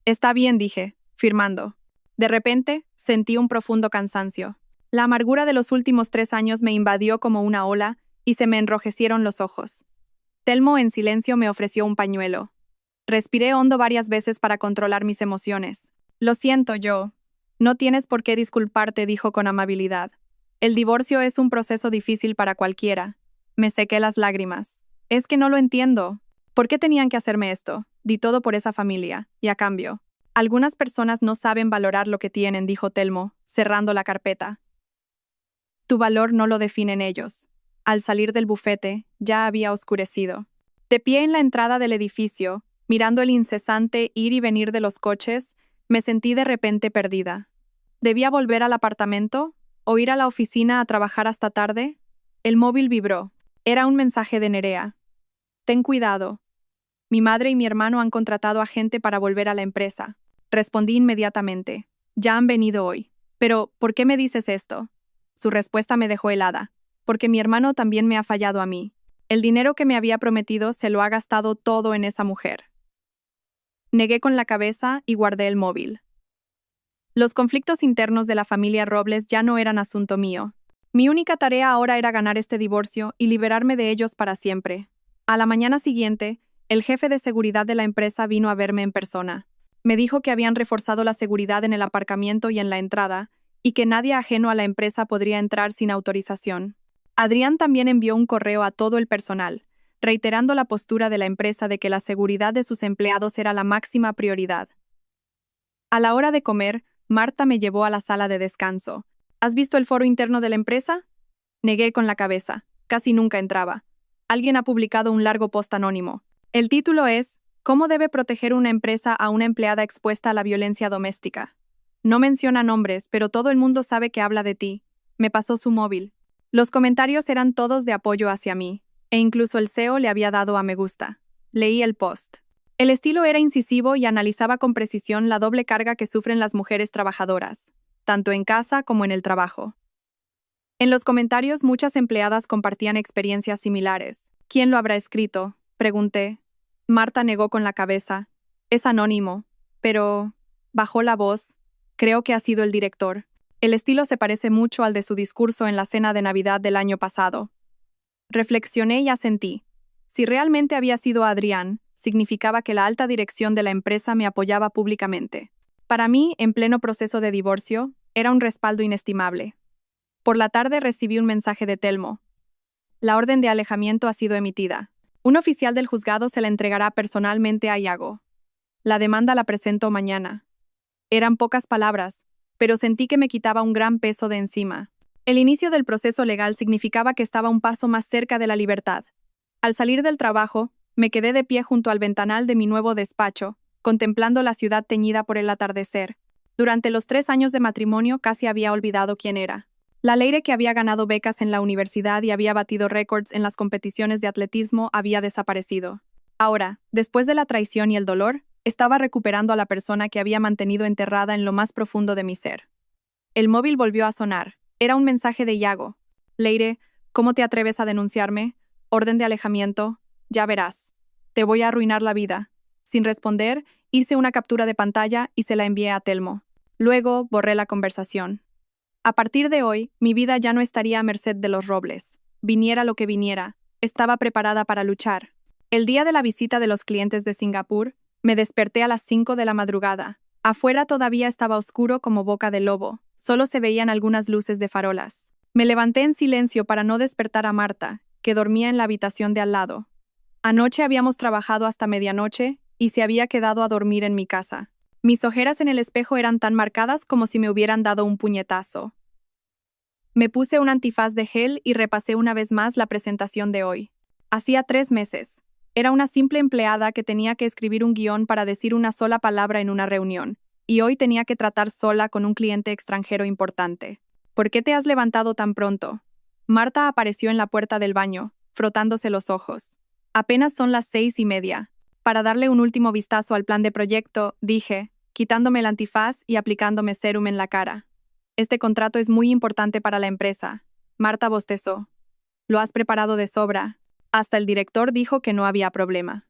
Está bien, dije, firmando. De repente, sentí un profundo cansancio. La amargura de los últimos 3 años me invadió como una ola y se me enrojecieron los ojos. Telmo en silencio me ofreció un pañuelo. Respiré hondo varias veces para controlar mis emociones. Lo siento yo. No tienes por qué disculparte, dijo con amabilidad. El divorcio es un proceso difícil para cualquiera. Me sequé las lágrimas. Es que no lo entiendo. ¿Por qué tenían que hacerme esto? Di todo por esa familia, y a cambio. Algunas personas no saben valorar lo que tienen, dijo Telmo, cerrando la carpeta. Tu valor no lo definen ellos. Al salir del bufete, ya había oscurecido. De pie en la entrada del edificio, mirando el incesante ir y venir de los coches, me sentí de repente perdida. ¿Debía volver al apartamento? ¿O ir a la oficina a trabajar hasta tarde? El móvil vibró. Era un mensaje de Nerea. Ten cuidado. Mi madre y mi hermano han contratado a gente para volver a la empresa. Respondí inmediatamente. Ya han venido hoy. Pero, ¿por qué me dices esto? Su respuesta me dejó helada. Porque mi hermano también me ha fallado a mí. El dinero que me había prometido se lo ha gastado todo en esa mujer. Negué con la cabeza y guardé el móvil. Los conflictos internos de la familia Robles ya no eran asunto mío. Mi única tarea ahora era ganar este divorcio y liberarme de ellos para siempre. A la mañana siguiente, el jefe de seguridad de la empresa vino a verme en persona. Me dijo que habían reforzado la seguridad en el aparcamiento y en la entrada, y que nadie ajeno a la empresa podría entrar sin autorización. Adrián también envió un correo a todo el personal, reiterando la postura de la empresa de que la seguridad de sus empleados era la máxima prioridad. A la hora de comer, Marta me llevó a la sala de descanso. ¿Has visto el foro interno de la empresa? Negué con la cabeza. Casi nunca entraba. Alguien ha publicado un largo post anónimo. El título es ¿Cómo debe proteger una empresa a una empleada expuesta a la violencia doméstica? No menciona nombres, pero todo el mundo sabe que habla de ti. Me pasó su móvil. Los comentarios eran todos de apoyo hacia mí, e incluso el CEO le había dado a me gusta. Leí el post. El estilo era incisivo y analizaba con precisión la doble carga que sufren las mujeres trabajadoras, tanto en casa como en el trabajo. En los comentarios muchas empleadas compartían experiencias similares. ¿Quién lo habrá escrito?, pregunté. Marta negó con la cabeza. Es anónimo, pero... bajó la voz. Creo que ha sido el director. El estilo se parece mucho al de su discurso en la cena de Navidad del año pasado. Reflexioné y asentí. Si realmente había sido Adrián, significaba que la alta dirección de la empresa me apoyaba públicamente. Para mí, en pleno proceso de divorcio, era un respaldo inestimable. Por la tarde recibí un mensaje de Telmo. La orden de alejamiento ha sido emitida. Un oficial del juzgado se la entregará personalmente a Iago. La demanda la presento mañana. Eran pocas palabras, pero sentí que me quitaba un gran peso de encima. El inicio del proceso legal significaba que estaba un paso más cerca de la libertad. Al salir del trabajo, me quedé de pie junto al ventanal de mi nuevo despacho, contemplando la ciudad teñida por el atardecer. Durante los 3 años de matrimonio casi había olvidado quién era. La Leire que había ganado becas en la universidad y había batido récords en las competiciones de atletismo había desaparecido. Ahora, después de la traición y el dolor, estaba recuperando a la persona que había mantenido enterrada en lo más profundo de mi ser. El móvil volvió a sonar. Era un mensaje de Iago. Leire, ¿cómo te atreves a denunciarme? Orden de alejamiento. Ya verás. Te voy a arruinar la vida. Sin responder, hice una captura de pantalla y se la envié a Telmo. Luego borré la conversación. A partir de hoy, mi vida ya no estaría a merced de los Robles. Viniera lo que viniera, estaba preparada para luchar. El día de la visita de los clientes de Singapur, me desperté a las 5 de la madrugada. Afuera todavía estaba oscuro como boca de lobo, solo se veían algunas luces de farolas. Me levanté en silencio para no despertar a Marta, que dormía en la habitación de al lado. Anoche habíamos trabajado hasta medianoche y se había quedado a dormir en mi casa. Mis ojeras en el espejo eran tan marcadas como si me hubieran dado un puñetazo. Me puse un antifaz de gel y repasé una vez más la presentación de hoy. Hacía 3 meses. Era una simple empleada que tenía que escribir un guión para decir una sola palabra en una reunión, y hoy tenía que tratar sola con un cliente extranjero importante. ¿Por qué te has levantado tan pronto? Marta apareció en la puerta del baño, frotándose los ojos. Apenas son las 6:30. Para darle un último vistazo al plan de proyecto, dije, quitándome el antifaz y aplicándome sérum en la cara. Este contrato es muy importante para la empresa. Marta bostezó. Lo has preparado de sobra. Hasta el director dijo que no había problema.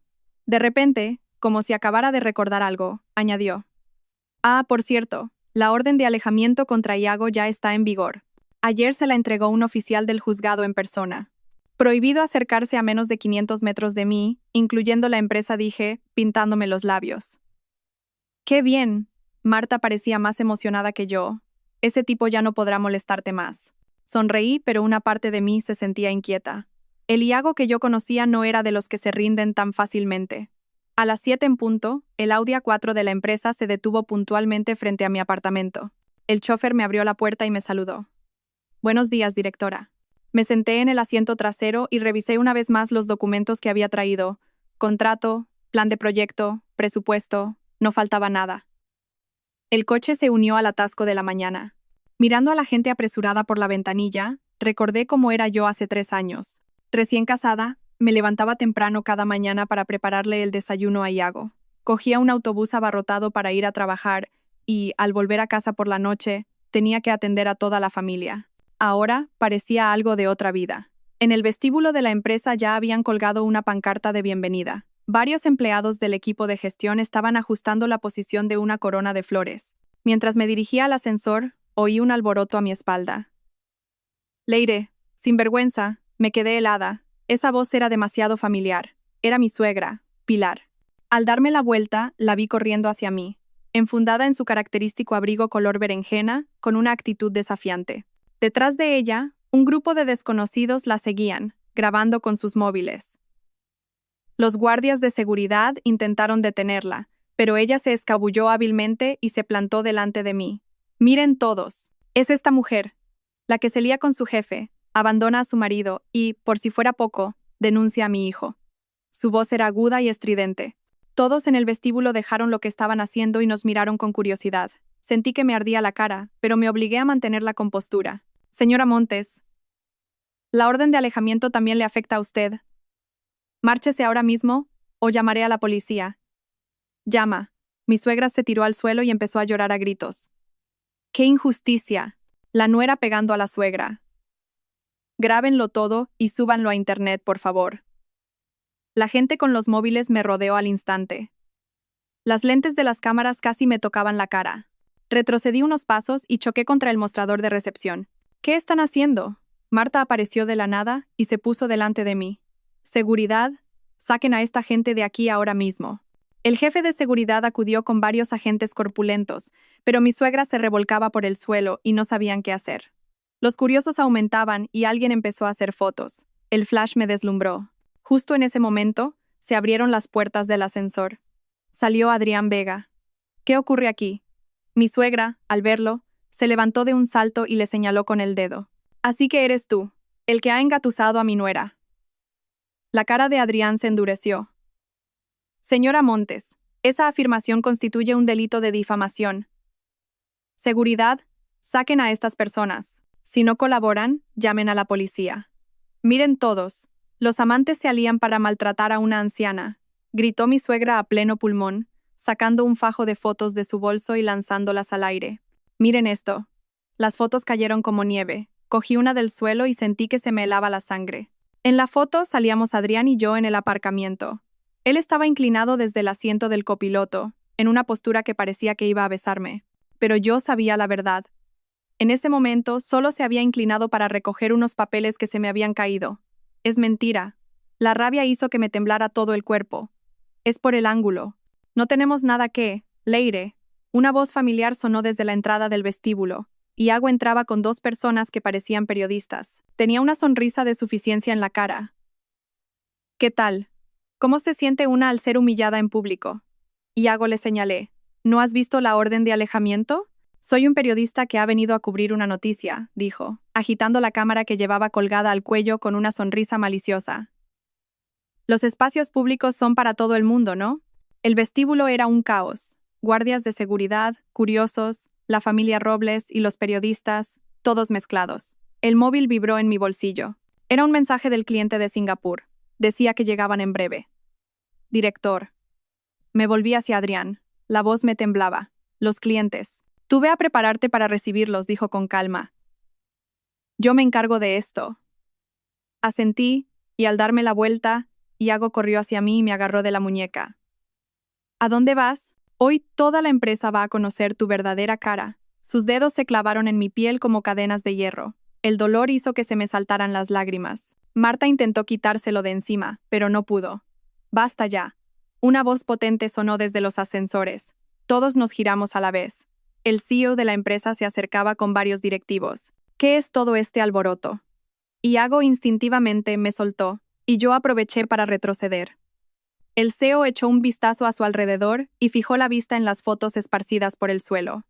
De repente, como si acabara de recordar algo, añadió. Ah, por cierto, la orden de alejamiento contra Iago ya está en vigor. Ayer se la entregó un oficial del juzgado en persona. Prohibido acercarse a menos de 500 metros de mí, incluyendo la empresa, dije, pintándome los labios. ¡Qué bien! Marta parecía más emocionada que yo. Ese tipo ya no podrá molestarte más. Sonreí, pero una parte de mí se sentía inquieta. El Iago que yo conocía no era de los que se rinden tan fácilmente. A las 7 en punto, el Audi A4 de la empresa se detuvo puntualmente frente a mi apartamento. El chofer me abrió la puerta y me saludó. Buenos días, directora. Me senté en el asiento trasero y revisé una vez más los documentos que había traído. Contrato, plan de proyecto, presupuesto, no faltaba nada. El coche se unió al atasco de la mañana. Mirando a la gente apresurada por la ventanilla, recordé cómo era yo hace 3 años. Recién casada, me levantaba temprano cada mañana para prepararle el desayuno a Iago. Cogía un autobús abarrotado para ir a trabajar y, al volver a casa por la noche, tenía que atender a toda la familia. Ahora parecía algo de otra vida. En el vestíbulo de la empresa ya habían colgado una pancarta de bienvenida. Varios empleados del equipo de gestión estaban ajustando la posición de una corona de flores. Mientras me dirigía al ascensor, oí un alboroto a mi espalda. Leire, sin vergüenza, me quedé helada. Esa voz era demasiado familiar. Era mi suegra, Pilar. Al darme la vuelta, la vi corriendo hacia mí, enfundada en su característico abrigo color berenjena, con una actitud desafiante. Detrás de ella, un grupo de desconocidos la seguían, grabando con sus móviles. Los guardias de seguridad intentaron detenerla, pero ella se escabulló hábilmente y se plantó delante de mí. Miren todos, es esta mujer, la que se lía con su jefe, abandona a su marido y, por si fuera poco, denuncia a mi hijo. Su voz era aguda y estridente. Todos en el vestíbulo dejaron lo que estaban haciendo y nos miraron con curiosidad. Sentí que me ardía la cara, pero me obligué a mantener la compostura. Señora Montes, la orden de alejamiento también le afecta a usted. Márchese ahora mismo, o llamaré a la policía. Llama. Mi suegra se tiró al suelo y empezó a llorar a gritos. ¡Qué injusticia! La nuera pegando a la suegra. Grábenlo todo y súbanlo a internet, por favor. La gente con los móviles me rodeó al instante. Las lentes de las cámaras casi me tocaban la cara. Retrocedí unos pasos y choqué contra el mostrador de recepción. ¿Qué están haciendo? Marta apareció de la nada y se puso delante de mí. Seguridad, saquen a esta gente de aquí ahora mismo. El jefe de seguridad acudió con varios agentes corpulentos, pero mi suegra se revolcaba por el suelo y no sabían qué hacer. Los curiosos aumentaban y alguien empezó a hacer fotos. El flash me deslumbró. Justo en ese momento, se abrieron las puertas del ascensor. Salió Adrián Vega. ¿Qué ocurre aquí? Mi suegra, al verlo, se levantó de un salto y le señaló con el dedo. Así que eres tú, el que ha engatusado a mi nuera. La cara de Adrián se endureció. Señora Montes, esa afirmación constituye un delito de difamación. Seguridad, saquen a estas personas. Si no colaboran, llamen a la policía. Miren todos, los amantes se alían para maltratar a una anciana, gritó mi suegra a pleno pulmón, sacando un fajo de fotos de su bolso y lanzándolas al aire. Miren esto. Las fotos cayeron como nieve. Cogí una del suelo y sentí que se me helaba la sangre. En la foto salíamos Adrián y yo en el aparcamiento. Él estaba inclinado desde el asiento del copiloto, en una postura que parecía que iba a besarme. Pero yo sabía la verdad. En ese momento solo se había inclinado para recoger unos papeles que se me habían caído. Es mentira. La rabia hizo que me temblara todo el cuerpo. Es por el ángulo. No tenemos nada que, Leire. Una voz familiar sonó desde la entrada del vestíbulo. Iago entraba con dos personas que parecían periodistas. Tenía una sonrisa de suficiencia en la cara. ¿Qué tal? ¿Cómo se siente una al ser humillada en público? Iago le señalé. ¿No has visto la orden de alejamiento? Soy un periodista que ha venido a cubrir una noticia, dijo, agitando la cámara que llevaba colgada al cuello con una sonrisa maliciosa. Los espacios públicos son para todo el mundo, ¿no? El vestíbulo era un caos. Guardias de seguridad, curiosos, la familia Robles y los periodistas, todos mezclados. El móvil vibró en mi bolsillo. Era un mensaje del cliente de Singapur. Decía que llegaban en breve. Director. Me volví hacia Adrián. La voz me temblaba. Los clientes. Tú ve a prepararte para recibirlos, dijo con calma. Yo me encargo de esto. Asentí, y al darme la vuelta, Iago corrió hacia mí y me agarró de la muñeca. ¿A dónde vas? Hoy toda la empresa va a conocer tu verdadera cara. Sus dedos se clavaron en mi piel como cadenas de hierro. El dolor hizo que se me saltaran las lágrimas. Marta intentó quitárselo de encima, pero no pudo. Basta ya. Una voz potente sonó desde los ascensores. Todos nos giramos a la vez. El CEO de la empresa se acercaba con varios directivos. ¿Qué es todo este alboroto? Iago instintivamente me soltó, y yo aproveché para retroceder. El CEO echó un vistazo a su alrededor y fijó la vista en las fotos esparcidas por el suelo.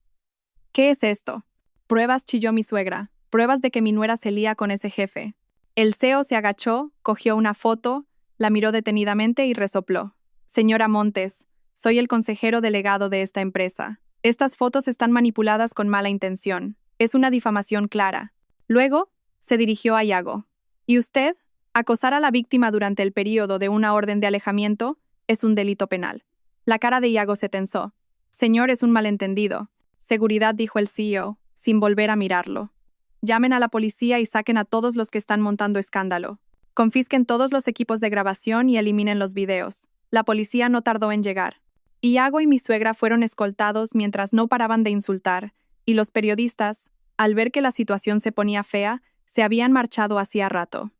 ¿Qué es esto? Pruebas, chilló mi suegra. Pruebas de que mi nuera se lía con ese jefe. El CEO se agachó, cogió una foto, la miró detenidamente y resopló. Señora Montes, soy el consejero delegado de esta empresa. Estas fotos están manipuladas con mala intención. Es una difamación clara. Luego, se dirigió a Iago. ¿Y usted? Acosar a la víctima durante el período de una orden de alejamiento es un delito penal. La cara de Iago se tensó. Señor, es un malentendido. Seguridad, dijo el CEO, sin volver a mirarlo. Llamen a la policía y saquen a todos los que están montando escándalo. Confisquen todos los equipos de grabación y eliminen los videos. La policía no tardó en llegar. Iago y mi suegra fueron escoltados mientras no paraban de insultar, y los periodistas, al ver que la situación se ponía fea, se habían marchado hacía rato.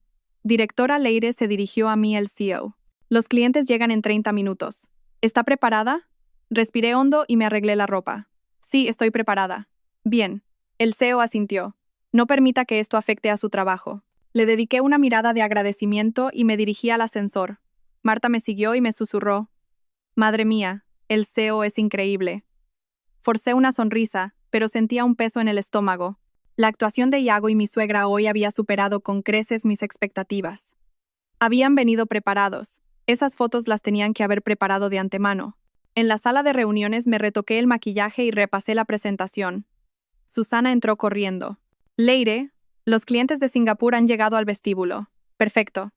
Directora Leire se dirigió a mí, el CEO. Los clientes llegan en 30 minutos. ¿Está preparada? Respiré hondo y me arreglé la ropa. Sí, estoy preparada. Bien. El CEO asintió. No permita que esto afecte a su trabajo. Le dediqué una mirada de agradecimiento y me dirigí al ascensor. Marta me siguió y me susurró. Madre mía, el CEO es increíble. Forcé una sonrisa, pero sentía un peso en el estómago. La actuación de Iago y mi suegra hoy había superado con creces mis expectativas. Habían venido preparados. Esas fotos las tenían que haber preparado de antemano. En la sala de reuniones me retoqué el maquillaje y repasé la presentación. Susana entró corriendo. Leire, los clientes de Singapur han llegado al vestíbulo. Perfecto.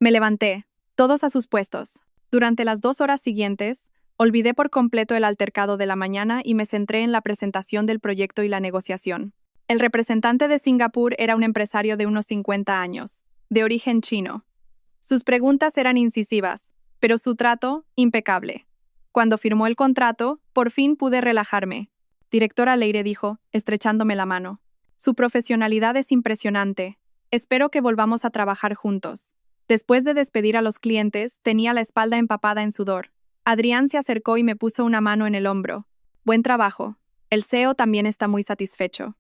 Me levanté, todos a sus puestos. Durante las 2 horas siguientes, olvidé por completo el altercado de la mañana y me centré en la presentación del proyecto y la negociación. El representante de Singapur era un empresario de unos 50 años, de origen chino. Sus preguntas eran incisivas, pero su trato, impecable. Cuando firmó el contrato, por fin pude relajarme. Directora Leire dijo, estrechándome la mano. Su profesionalidad es impresionante. Espero que volvamos a trabajar juntos. Después de despedir a los clientes, tenía la espalda empapada en sudor. Adrián se acercó y me puso una mano en el hombro. Buen trabajo. El CEO también está muy satisfecho.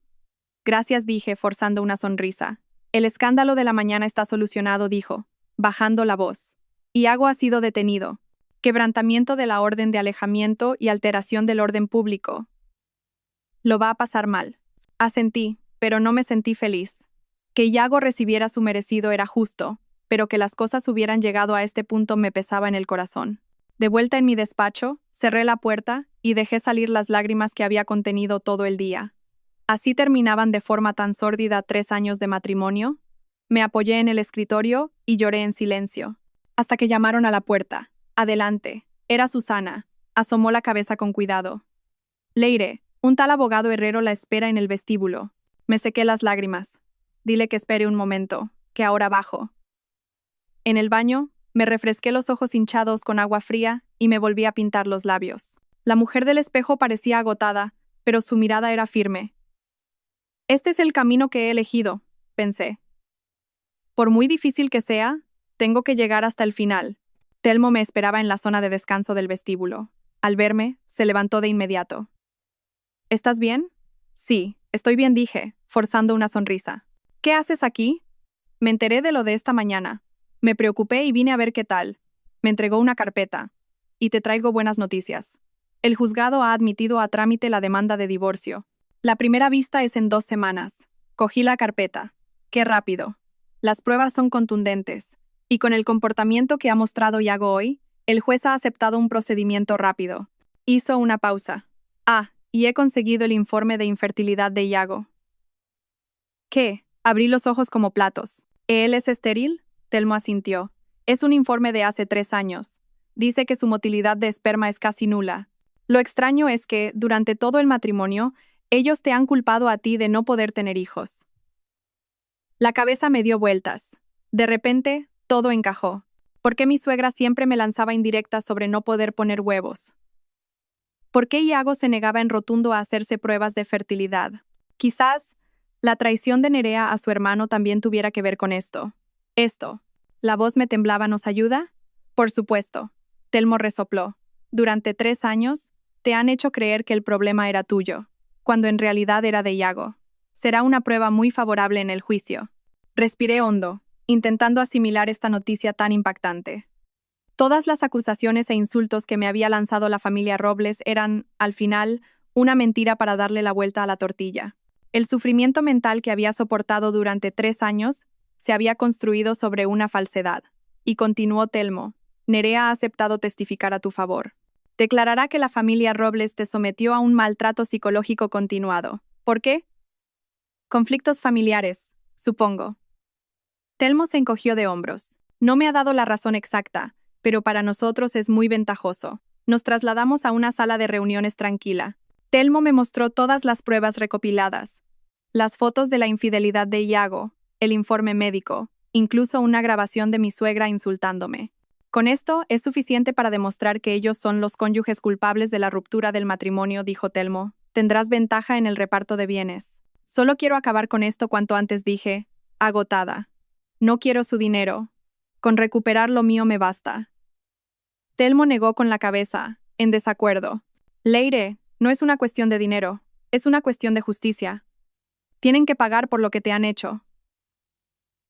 Gracias, dije, forzando una sonrisa. El escándalo de la mañana está solucionado, dijo, bajando la voz. Iago ha sido detenido. Quebrantamiento de la orden de alejamiento y alteración del orden público. Lo va a pasar mal. Asentí, pero no me sentí feliz. Que Iago recibiera su merecido era justo, pero que las cosas hubieran llegado a este punto me pesaba en el corazón. De vuelta en mi despacho, cerré la puerta y dejé salir las lágrimas que había contenido todo el día. ¿Así terminaban de forma tan sórdida 3 años de matrimonio? Me apoyé en el escritorio y lloré en silencio. Hasta que llamaron a la puerta. Adelante. Era Susana. Asomó la cabeza con cuidado. Leire, un tal abogado Herrero la espera en el vestíbulo. Me sequé las lágrimas. Dile que espere un momento, que ahora bajo. En el baño, me refresqué los ojos hinchados con agua fría y me volví a pintar los labios. La mujer del espejo parecía agotada, pero su mirada era firme. Este es el camino que he elegido, pensé. Por muy difícil que sea, tengo que llegar hasta el final. Telmo me esperaba en la zona de descanso del vestíbulo. Al verme, se levantó de inmediato. ¿Estás bien? Sí, estoy bien, dije, forzando una sonrisa. ¿Qué haces aquí? Me enteré de lo de esta mañana. Me preocupé y vine a ver qué tal. Me entregó una carpeta. Y te traigo buenas noticias. El juzgado ha admitido a trámite la demanda de divorcio. La primera vista es en 2 semanas. Cogí la carpeta. ¡Qué rápido! Las pruebas son contundentes. Y con el comportamiento que ha mostrado Iago hoy, el juez ha aceptado un procedimiento rápido. Hizo una pausa. Y he conseguido el informe de infertilidad de Iago. ¿Qué? Abrí los ojos como platos. ¿Él es estéril? Telmo asintió. Es un informe de hace 3 años. Dice que su motilidad de esperma es casi nula. Lo extraño es que, durante todo el matrimonio, ellos te han culpado a ti de no poder tener hijos. La cabeza me dio vueltas. De repente, todo encajó. ¿Por qué mi suegra siempre me lanzaba indirectas sobre no poder poner huevos? ¿Por qué Iago se negaba en rotundo a hacerse pruebas de fertilidad? Quizás la traición de Nerea a su hermano también tuviera que ver con esto. La voz me temblaba, ¿nos ayuda? Por supuesto. Telmo resopló. Durante 3 años, te han hecho creer que el problema era tuyo, cuando en realidad era de Iago. Será una prueba muy favorable en el juicio. Respiré hondo, intentando asimilar esta noticia tan impactante. Todas las acusaciones e insultos que me había lanzado la familia Robles eran, al final, una mentira para darle la vuelta a la tortilla. El sufrimiento mental que había soportado durante 3 años se había construido sobre una falsedad. Y continuó Telmo. Nerea ha aceptado testificar a tu favor. Declarará que la familia Robles te sometió a un maltrato psicológico continuado. ¿Por qué? Conflictos familiares, supongo. Telmo se encogió de hombros. No me ha dado la razón exacta, pero para nosotros es muy ventajoso. Nos trasladamos a una sala de reuniones tranquila. Telmo me mostró todas las pruebas recopiladas. Las fotos de la infidelidad de Iago, el informe médico, incluso una grabación de mi suegra insultándome. Con esto es suficiente para demostrar que ellos son los cónyuges culpables de la ruptura del matrimonio, dijo Telmo. Tendrás ventaja en el reparto de bienes. Solo quiero acabar con esto cuanto antes, dije, agotada. No quiero su dinero. Con recuperar lo mío me basta. Telmo negó con la cabeza, en desacuerdo. Leire, no es una cuestión de dinero, es una cuestión de justicia. Tienen que pagar por lo que te han hecho.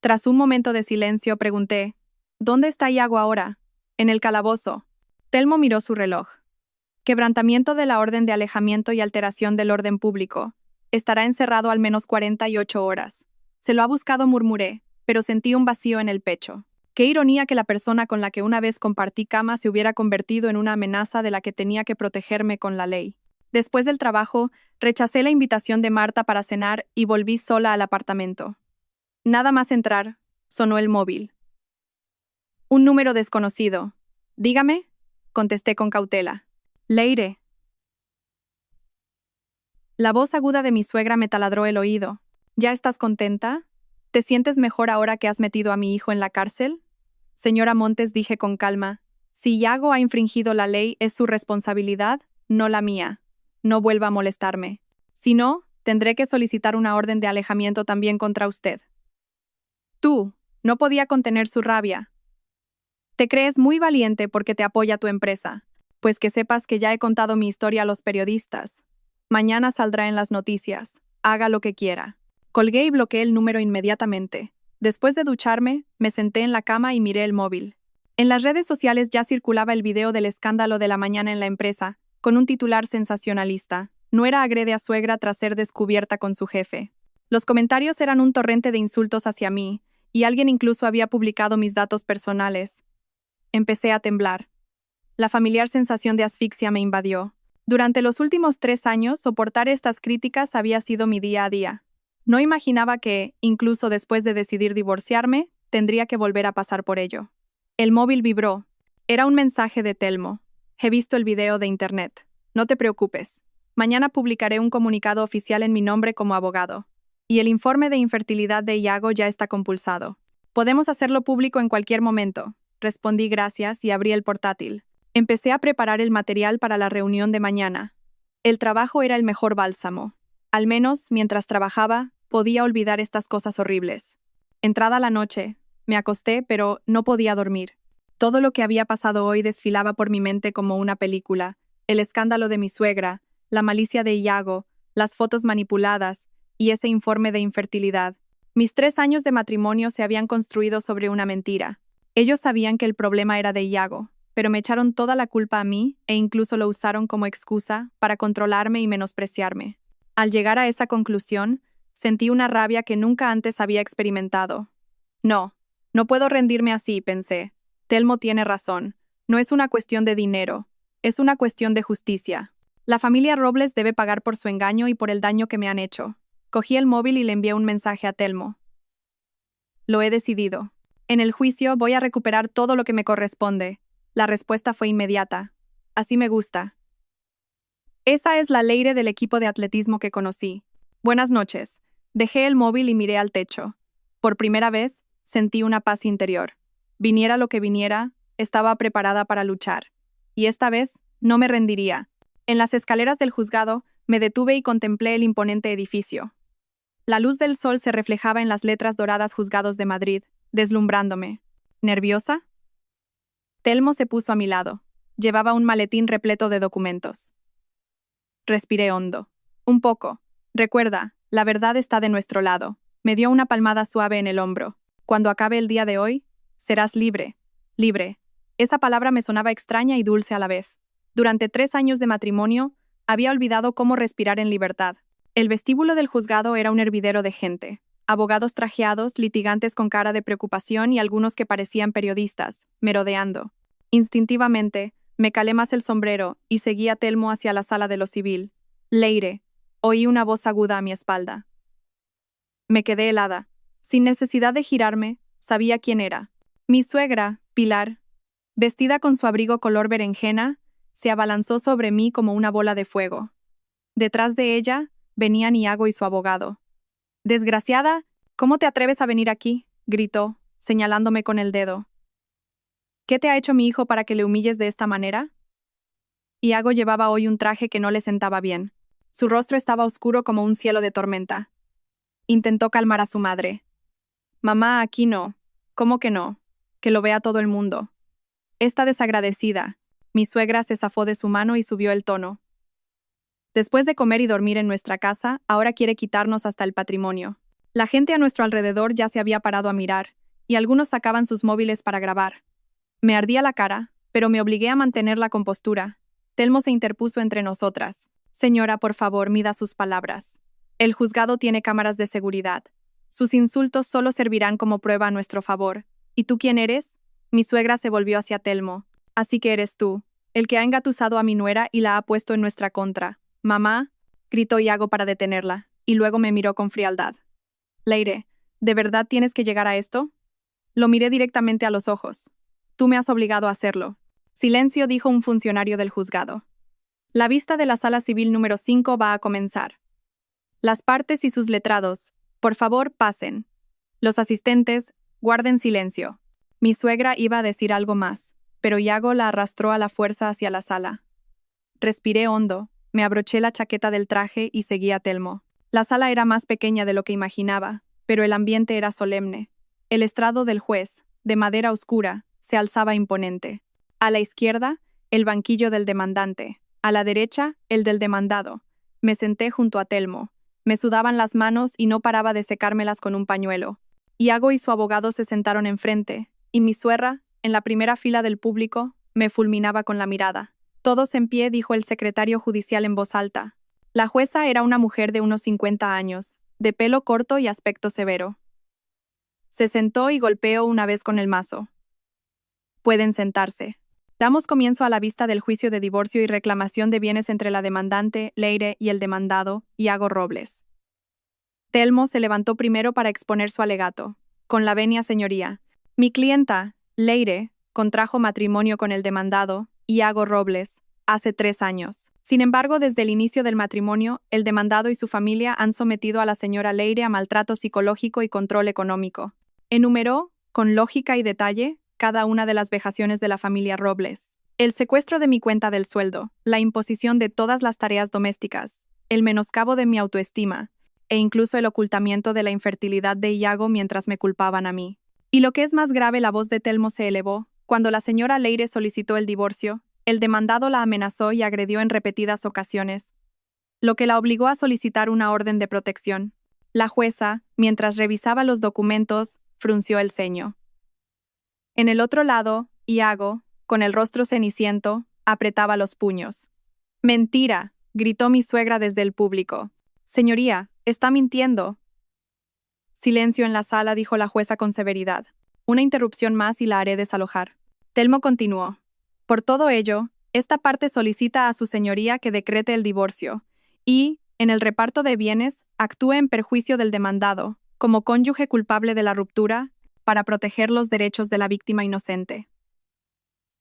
Tras un momento de silencio, pregunté, ¿dónde está Iago ahora? En el calabozo. Telmo miró su reloj. Quebrantamiento de la orden de alejamiento y alteración del orden público. Estará encerrado al menos 48 horas. Se lo ha buscado, murmuré, pero sentí un vacío en el pecho. Qué ironía que la persona con la que una vez compartí cama se hubiera convertido en una amenaza de la que tenía que protegerme con la ley. Después del trabajo, rechacé la invitación de Marta para cenar y volví sola al apartamento. Nada más entrar, sonó el móvil. Un número desconocido. Dígame, contesté con cautela. Leire. La voz aguda de mi suegra me taladró el oído. ¿Ya estás contenta? ¿Te sientes mejor ahora que has metido a mi hijo en la cárcel? Señora Montes, dije con calma, si Iago ha infringido la ley es su responsabilidad, no la mía. No vuelva a molestarme. Si no, tendré que solicitar una orden de alejamiento también contra usted. Tú, no podía contener su rabia. Te crees muy valiente porque te apoya tu empresa, pues que sepas que ya he contado mi historia a los periodistas. Mañana saldrá en las noticias, haga lo que quiera. Colgué y bloqueé el número inmediatamente. Después de ducharme, me senté en la cama y miré el móvil. En las redes sociales ya circulaba el video del escándalo de la mañana en la empresa, con un titular sensacionalista. Nuera agrede a suegra tras ser descubierta con su jefe. Los comentarios eran un torrente de insultos hacia mí, y alguien incluso había publicado mis datos personales. Empecé a temblar. La familiar sensación de asfixia me invadió. Durante los últimos 3 años, soportar estas críticas había sido mi día a día. No imaginaba que, incluso después de decidir divorciarme, tendría que volver a pasar por ello. El móvil vibró. Era un mensaje de Telmo. He visto el video de internet. No te preocupes. Mañana publicaré un comunicado oficial en mi nombre como abogado. Y el informe de infertilidad de Iago ya está compulsado. Podemos hacerlo público en cualquier momento. Respondí gracias y abrí el portátil. Empecé a preparar el material para la reunión de mañana. El trabajo era el mejor bálsamo. Al menos, mientras trabajaba, podía olvidar estas cosas horribles. Entrada la noche, me acosté, pero no podía dormir. Todo lo que había pasado hoy desfilaba por mi mente como una película. El escándalo de mi suegra, la malicia de Iago, las fotos manipuladas y ese informe de infertilidad. Mis 3 años de matrimonio se habían construido sobre una mentira. Ellos sabían que el problema era de Iago, pero me echaron toda la culpa a mí e incluso lo usaron como excusa para controlarme y menospreciarme. Al llegar a esa conclusión, sentí una rabia que nunca antes había experimentado. No puedo rendirme así, pensé. Telmo tiene razón. No es una cuestión de dinero, es una cuestión de justicia. La familia Robles debe pagar por su engaño y por el daño que me han hecho. Cogí el móvil y le envié un mensaje a Telmo. Lo he decidido. En el juicio voy a recuperar todo lo que me corresponde. La respuesta fue inmediata. Así me gusta. Esa es la Leire del equipo de atletismo que conocí. Buenas noches. Dejé el móvil y miré al techo. Por primera vez, sentí una paz interior. Viniera lo que viniera, estaba preparada para luchar. Y esta vez, no me rendiría. En las escaleras del juzgado, me detuve y contemplé el imponente edificio. La luz del sol se reflejaba en las letras doradas Juzgados de Madrid, deslumbrándome. ¿Nerviosa? Telmo se puso a mi lado. Llevaba un maletín repleto de documentos. Respiré hondo. Un poco. Recuerda, la verdad está de nuestro lado. Me dio una palmada suave en el hombro. Cuando acabe el día de hoy, serás libre. Libre. Esa palabra me sonaba extraña y dulce a la vez. Durante 3 años de matrimonio, había olvidado cómo respirar en libertad. El vestíbulo del juzgado era un hervidero de gente. Abogados trajeados, litigantes con cara de preocupación y algunos que parecían periodistas, merodeando. Instintivamente, me calé más el sombrero y seguí a Telmo hacia la sala de lo civil. Leire. Oí una voz aguda a mi espalda. Me quedé helada. Sin necesidad de girarme, sabía quién era. Mi suegra, Pilar, vestida con su abrigo color berenjena, se abalanzó sobre mí como una bola de fuego. Detrás de ella, venían Iago y su abogado. «Desgraciada, ¿cómo te atreves a venir aquí?», gritó, señalándome con el dedo. ¿Qué te ha hecho mi hijo para que le humilles de esta manera? Iago llevaba hoy un traje que no le sentaba bien. Su rostro estaba oscuro como un cielo de tormenta. Intentó calmar a su madre. Mamá, aquí no. ¿Cómo que no? Que lo vea todo el mundo. Está desagradecida. Mi suegra se zafó de su mano y subió el tono. Después de comer y dormir en nuestra casa, ahora quiere quitarnos hasta el patrimonio. La gente a nuestro alrededor ya se había parado a mirar, y algunos sacaban sus móviles para grabar. Me ardía la cara, pero me obligué a mantener la compostura. Telmo se interpuso entre nosotras. Señora, por favor, mida sus palabras. El juzgado tiene cámaras de seguridad. Sus insultos solo servirán como prueba a nuestro favor. ¿Y tú quién eres? Mi suegra se volvió hacia Telmo. Así que eres tú, el que ha engatusado a mi nuera y la ha puesto en nuestra contra. Mamá, gritó Iago para detenerla, y luego me miró con frialdad. Leire, ¿de verdad tienes que llegar a esto? Lo miré directamente a los ojos. Tú me has obligado a hacerlo. Silencio, dijo un funcionario del juzgado. La vista de la sala civil número 5 va a comenzar. Las partes y sus letrados, por favor, pasen. Los asistentes, guarden silencio. Mi suegra iba a decir algo más, pero Iago la arrastró a la fuerza hacia la sala. Respiré hondo, me abroché la chaqueta del traje y seguí a Telmo. La sala era más pequeña de lo que imaginaba, pero el ambiente era solemne. El estrado del juez, de madera oscura, se alzaba imponente. A la izquierda, el banquillo del demandante. A la derecha, el del demandado. Me senté junto a Telmo. Me sudaban las manos y no paraba de secármelas con un pañuelo. Iago y su abogado se sentaron enfrente, y mi suegra, en la primera fila del público, me fulminaba con la mirada. Todos en pie, dijo el secretario judicial en voz alta. La jueza era una mujer de unos 50 años, de pelo corto y aspecto severo. Se sentó y golpeó una vez con el mazo. Pueden sentarse. Damos comienzo a la vista del juicio de divorcio y reclamación de bienes entre la demandante, Leire, y el demandado, Iago Robles. Telmo se levantó primero para exponer su alegato. Con la venia, señoría. Mi clienta, Leire, contrajo matrimonio con el demandado, Iago Robles, hace 3 años. Sin embargo, desde el inicio del matrimonio, el demandado y su familia han sometido a la señora Leire a maltrato psicológico y control económico. Enumeró, con lógica y detalle, cada una de las vejaciones de la familia Robles. El secuestro de mi cuenta del sueldo, la imposición de todas las tareas domésticas, el menoscabo de mi autoestima, e incluso el ocultamiento de la infertilidad de Iago mientras me culpaban a mí. Y lo que es más grave, la voz de Telmo se elevó. Cuando la señora Leire solicitó el divorcio, el demandado la amenazó y agredió en repetidas ocasiones, lo que la obligó a solicitar una orden de protección. La jueza, mientras revisaba los documentos, frunció el ceño. En el otro lado, Iago, con el rostro ceniciento, apretaba los puños. «Mentira», gritó mi suegra desde el público. «Señoría, está mintiendo». Silencio en la sala, dijo la jueza con severidad. Una interrupción más y la haré desalojar. Telmo continuó. Por todo ello, esta parte solicita a su señoría que decrete el divorcio y, en el reparto de bienes, actúe en perjuicio del demandado, como cónyuge culpable de la ruptura, para proteger los derechos de la víctima inocente.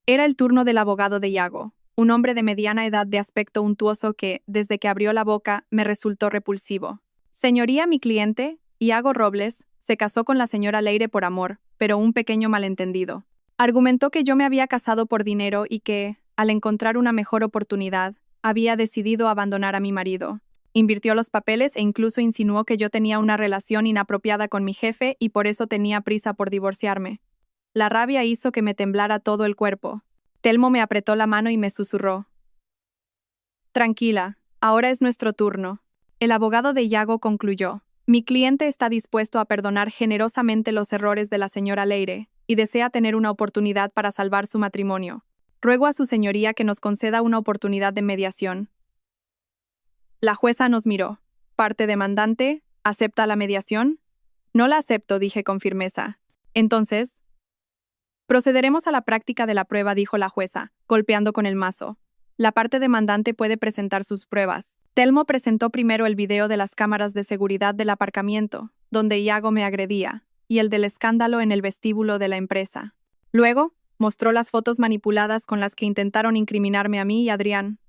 Era el turno del abogado de Iago, un hombre de mediana edad de aspecto untuoso que, desde que abrió la boca, me resultó repulsivo. Señoría, mi cliente, Iago Robles, se casó con la señora Leire por amor, pero un pequeño malentendido. Argumentó que yo me había casado por dinero y que, al encontrar una mejor oportunidad, había decidido abandonar a mi marido. Invirtió los papeles e incluso insinuó que yo tenía una relación inapropiada con mi jefe y por eso tenía prisa por divorciarme. La rabia hizo que me temblara todo el cuerpo. Telmo me apretó la mano y me susurró. Tranquila, ahora es nuestro turno. El abogado de Iago concluyó. Mi cliente está dispuesto a perdonar generosamente los errores de la señora Leire y desea tener una oportunidad para salvar su matrimonio. Ruego a su señoría que nos conceda una oportunidad de mediación. La jueza nos miró. Parte demandante, ¿acepta la mediación? No la acepto, dije con firmeza. Entonces, procederemos a la práctica de la prueba, dijo la jueza, golpeando con el mazo. La parte demandante puede presentar sus pruebas. Telmo presentó primero el video de las cámaras de seguridad del aparcamiento, donde Iago me agredía, y el del escándalo en el vestíbulo de la empresa. Luego, mostró las fotos manipuladas con las que intentaron incriminarme a mí y a Adrián.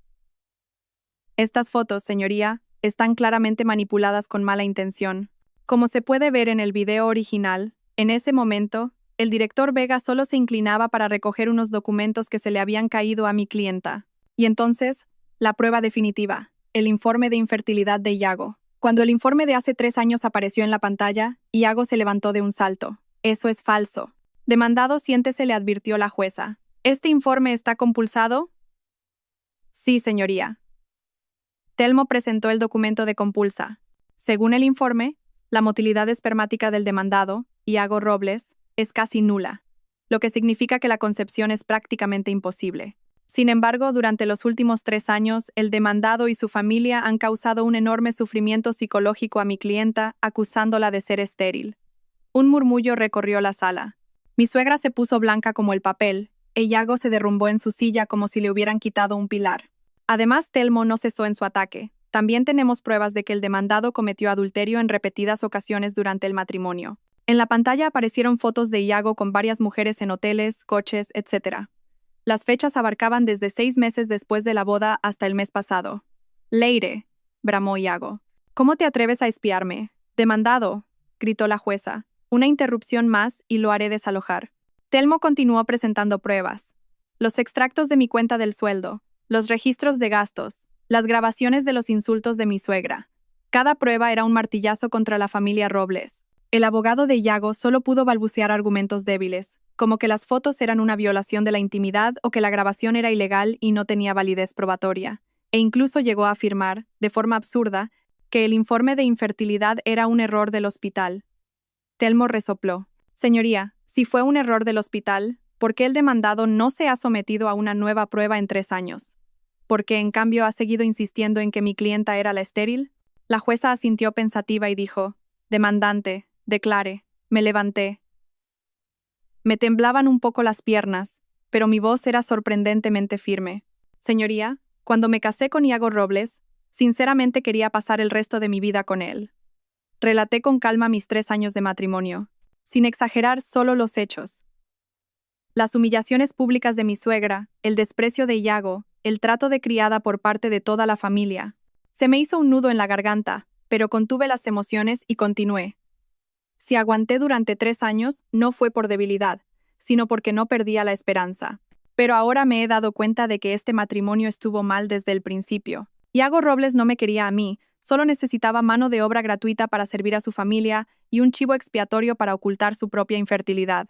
Estas fotos, señoría, están claramente manipuladas con mala intención. Como se puede ver en el video original, en ese momento, El director Vega solo se inclinaba para recoger unos documentos que se le habían caído a mi clienta. Y entonces, la prueba definitiva, el informe de infertilidad de Iago. Cuando el informe de hace 3 años apareció en la pantalla, Iago se levantó de un salto. Eso es falso. Demandado, siéntese, le advirtió la jueza. ¿Este informe está compulsado? Sí, señoría. Telmo presentó el documento de compulsa. Según el informe, la motilidad espermática del demandado, Iago Robles, es casi nula, lo que significa que la concepción es prácticamente imposible. Sin embargo, durante los últimos 3 años, el demandado y su familia han causado un enorme sufrimiento psicológico a mi clienta, acusándola de ser estéril. Un murmullo recorrió la sala. Mi suegra se puso blanca como el papel, e Iago se derrumbó en su silla como si le hubieran quitado un pilar. Además, Telmo no cesó en su ataque. También tenemos pruebas de que el demandado cometió adulterio en repetidas ocasiones durante el matrimonio. En la pantalla aparecieron fotos de Iago con varias mujeres en hoteles, coches, etc. Las fechas abarcaban desde 6 meses después de la boda hasta el mes pasado. Leire, bramó Iago. ¿Cómo te atreves a espiarme? Demandado, gritó la jueza. Una interrupción más y lo haré desalojar. Telmo continuó presentando pruebas. Los extractos de mi cuenta del sueldo, los registros de gastos, las grabaciones de los insultos de mi suegra. Cada prueba era un martillazo contra la familia Robles. El abogado de Iago solo pudo balbucear argumentos débiles, como que las fotos eran una violación de la intimidad o que la grabación era ilegal y no tenía validez probatoria, e incluso llegó a afirmar, de forma absurda, que el informe de infertilidad era un error del hospital. Telmo resopló. Señoría, si fue un error del hospital, ¿por qué el demandado no se ha sometido a una nueva prueba en 3 años? ¿Por qué, en cambio, ha seguido insistiendo en que mi clienta era la estéril? La jueza asintió pensativa y dijo, demandante, declare. Me levanté. Me temblaban un poco las piernas, pero mi voz era sorprendentemente firme. Señoría, cuando me casé con Iago Robles, sinceramente quería pasar el resto de mi vida con él. Relaté con calma mis 3 años de matrimonio, sin exagerar solo los hechos. Las humillaciones públicas de mi suegra, el desprecio de Iago, el trato de criada por parte de toda la familia. Se me hizo un nudo en la garganta, pero contuve las emociones y continué. Si aguanté durante 3 años, no fue por debilidad, sino porque no perdía la esperanza. Pero ahora me he dado cuenta de que este matrimonio estuvo mal desde el principio. Iago Robles no me quería a mí, solo necesitaba mano de obra gratuita para servir a su familia y un chivo expiatorio para ocultar su propia infertilidad.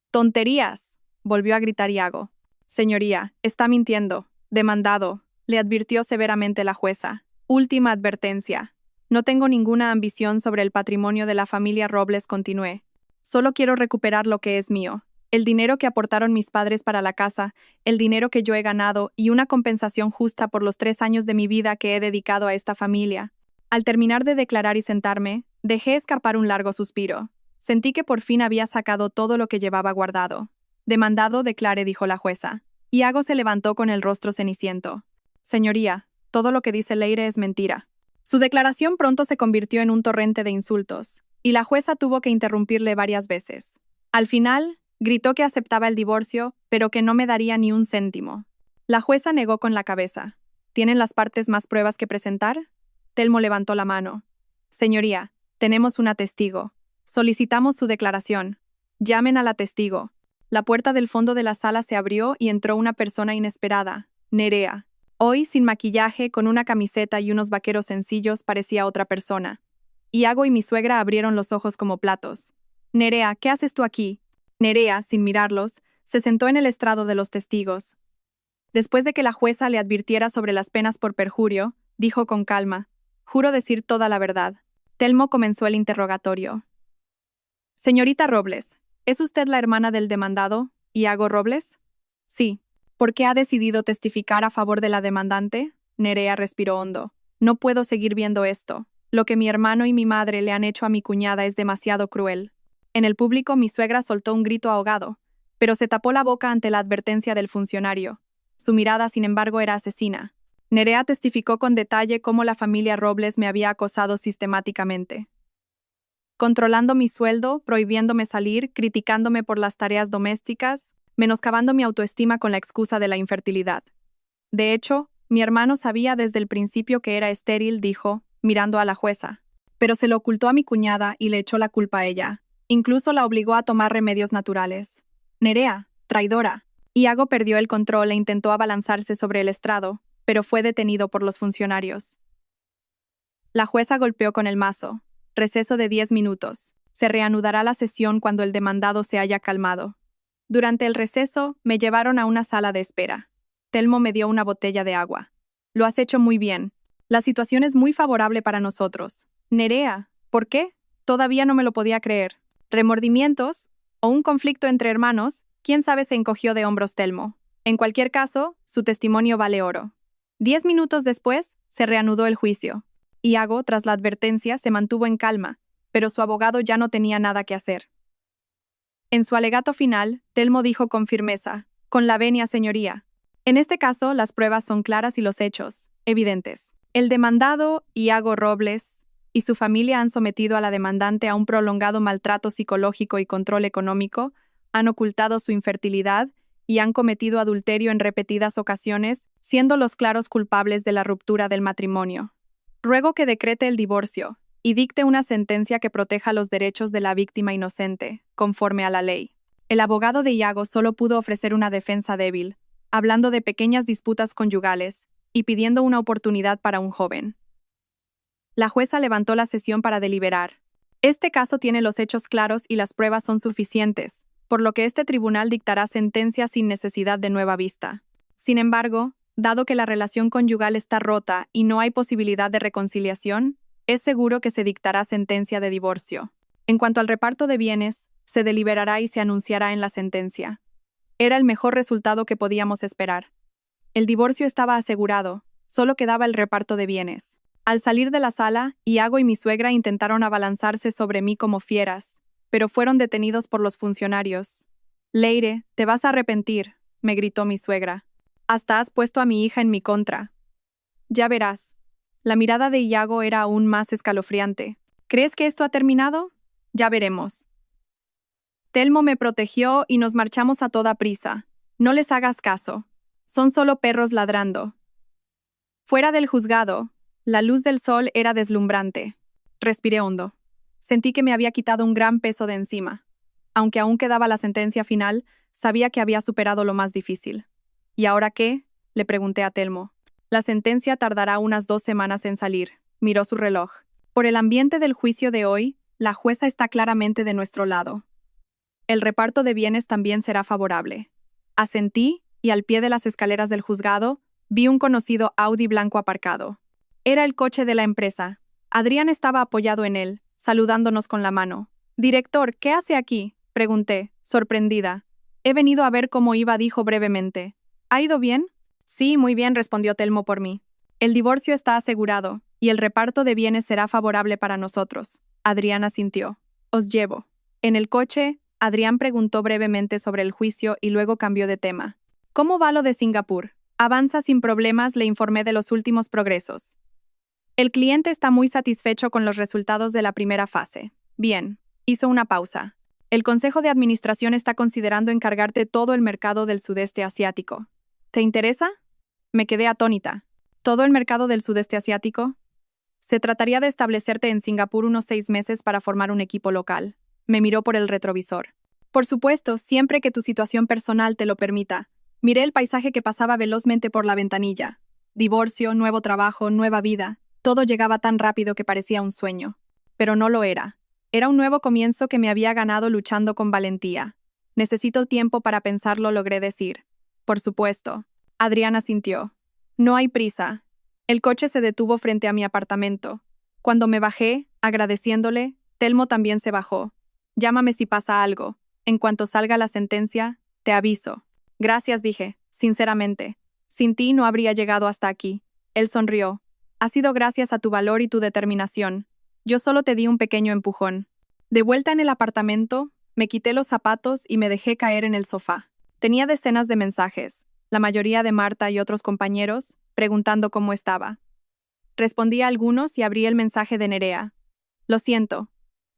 ¡Tonterías!, volvió a gritar Iago. Señoría, está mintiendo. Demandado, le advirtió severamente la jueza. Última advertencia. No tengo ninguna ambición sobre el patrimonio de la familia Robles, continué. Solo quiero recuperar lo que es mío. El dinero que aportaron mis padres para la casa, el dinero que yo he ganado y una compensación justa por los 3 años de mi vida que he dedicado a esta familia. Al terminar de declarar y sentarme, dejé escapar un largo suspiro. Sentí que por fin había sacado todo lo que llevaba guardado. Demandado, declare, dijo la jueza. Iago se levantó con el rostro ceniciento. Señoría, todo lo que dice Leire es mentira. Su declaración pronto se convirtió en un torrente de insultos, y la jueza tuvo que interrumpirle varias veces. Al final, gritó que aceptaba el divorcio, pero que no me daría ni un céntimo. La jueza negó con la cabeza. ¿Tienen las partes más pruebas que presentar? Telmo levantó la mano. Señoría, tenemos una testigo. Solicitamos su declaración. Llamen a la testigo. La puerta del fondo de la sala se abrió y entró una persona inesperada, Nerea. Hoy, sin maquillaje, con una camiseta y unos vaqueros sencillos, parecía otra persona. Iago y mi suegra abrieron los ojos como platos. Nerea, ¿qué haces tú aquí? Nerea, sin mirarlos, se sentó en el estrado de los testigos. Después de que la jueza le advirtiera sobre las penas por perjurio, dijo con calma, juro decir toda la verdad. Telmo comenzó el interrogatorio. Señorita Robles, ¿es usted la hermana del demandado, Iago Robles? Sí. ¿Por qué ha decidido testificar a favor de la demandante? Nerea respiró hondo. No puedo seguir viendo esto. Lo que mi hermano y mi madre le han hecho a mi cuñada es demasiado cruel. En el público mi suegra soltó un grito ahogado, pero se tapó la boca ante la advertencia del funcionario. Su mirada, sin embargo, era asesina. Nerea testificó con detalle cómo la familia Robles me había acosado sistemáticamente, controlando mi sueldo, prohibiéndome salir, criticándome por las tareas domésticas, menoscabando mi autoestima con la excusa de la infertilidad. De hecho, mi hermano sabía desde el principio que era estéril, dijo, mirando a la jueza, pero se lo ocultó a mi cuñada y le echó la culpa a ella. Incluso la obligó a tomar remedios naturales. Nerea, traidora. Iago perdió el control e intentó abalanzarse sobre el estrado, pero fue detenido por los funcionarios. La jueza golpeó con el mazo. Receso de 10 minutos. Se reanudará la sesión cuando el demandado se haya calmado. Durante el receso, me llevaron a una sala de espera. Telmo me dio una botella de agua. Lo has hecho muy bien. La situación es muy favorable para nosotros. Nerea, ¿por qué? Todavía no me lo podía creer. ¿Remordimientos? ¿O un conflicto entre hermanos? ¿Quién sabe? Se encogió de hombros Telmo. En cualquier caso, su testimonio vale oro. 10 minutos después, se reanudó el juicio. Iago, tras la advertencia, se mantuvo en calma, pero su abogado ya no tenía nada que hacer. En su alegato final, Telmo dijo con firmeza: «Con la venia, señoría. En este caso, las pruebas son claras y los hechos evidentes. El demandado, Iago Robles, y su familia han sometido a la demandante a un prolongado maltrato psicológico y control económico, han ocultado su infertilidad y han cometido adulterio en repetidas ocasiones, siendo los claros culpables de la ruptura del matrimonio. Ruego que decrete el divorcio y dicte una sentencia que proteja los derechos de la víctima inocente, conforme a la ley». El abogado de Iago solo pudo ofrecer una defensa débil, hablando de pequeñas disputas conyugales y pidiendo una oportunidad para un joven. La jueza levantó la sesión para deliberar. Este caso tiene los hechos claros y las pruebas son suficientes, por lo que este tribunal dictará sentencia sin necesidad de nueva vista. Sin embargo, dado que la relación conyugal está rota y no hay posibilidad de reconciliación, es seguro que se dictará sentencia de divorcio. En cuanto al reparto de bienes, se deliberará y se anunciará en la sentencia. Era el mejor resultado que podíamos esperar. El divorcio estaba asegurado, solo quedaba el reparto de bienes. Al salir de la sala, Iago y mi suegra intentaron abalanzarse sobre mí como fieras, pero fueron detenidos por los funcionarios. «Leire, te vas a arrepentir», me gritó mi suegra. «Hasta has puesto a mi hija en mi contra». «Ya verás». La mirada de Iago era aún más escalofriante. «¿Crees que esto ha terminado? Ya veremos». Telmo me protegió y nos marchamos a toda prisa. «No les hagas caso. Son solo perros ladrando». Fuera del juzgado, la luz del sol era deslumbrante. Respiré hondo. Sentí que me había quitado un gran peso de encima. Aunque aún quedaba la sentencia final, sabía que había superado lo más difícil. «¿Y ahora qué?», le pregunté a Telmo. «La sentencia tardará unas 2 semanas en salir», miró su reloj. «Por el ambiente del juicio de hoy, la jueza está claramente de nuestro lado. El reparto de bienes también será favorable». Asentí y al pie de las escaleras del juzgado vi un conocido Audi blanco aparcado. Era el coche de la empresa. Adrián estaba apoyado en él, saludándonos con la mano. «Director, ¿qué hace aquí?», pregunté, sorprendida. «He venido a ver cómo iba», dijo brevemente. «¿Ha ido bien?». «Sí, muy bien», respondió Telmo por mí. «El divorcio está asegurado, y el reparto de bienes será favorable para nosotros». Adrián asintió. «Os llevo». En el coche, Adrián preguntó brevemente sobre el juicio y luego cambió de tema. «¿Cómo va lo de Singapur?». «Avanza sin problemas», le informé de los últimos progresos. «El cliente está muy satisfecho con los resultados de la primera fase». «Bien». Hizo una pausa. «El Consejo de Administración está considerando encargarte todo el mercado del sudeste asiático. ¿Te interesa?». Me quedé atónita. ¿Todo el mercado del sudeste asiático? Se trataría de establecerte en Singapur unos 6 meses para formar un equipo local. Me miró por el retrovisor. «Por supuesto, siempre que tu situación personal te lo permita». Miré el paisaje que pasaba velozmente por la ventanilla. Divorcio, nuevo trabajo, nueva vida. Todo llegaba tan rápido que parecía un sueño. Pero no lo era. Era un nuevo comienzo que me había ganado luchando con valentía. «Necesito tiempo para pensarlo», logré decir. «Por supuesto». Adrián asintió. «No hay prisa». El coche se detuvo frente a mi apartamento. Cuando me bajé, agradeciéndole, Telmo también se bajó. «Llámame si pasa algo. En cuanto salga la sentencia, te aviso». «Gracias», dije, sinceramente. «Sin ti no habría llegado hasta aquí». Él sonrió. «Ha sido gracias a tu valor y tu determinación. Yo solo te di un pequeño empujón». De vuelta en el apartamento, me quité los zapatos y me dejé caer en el sofá. Tenía decenas de mensajes, la mayoría de Marta y otros compañeros, preguntando cómo estaba. Respondí a algunos y abrí el mensaje de Nerea. «Lo siento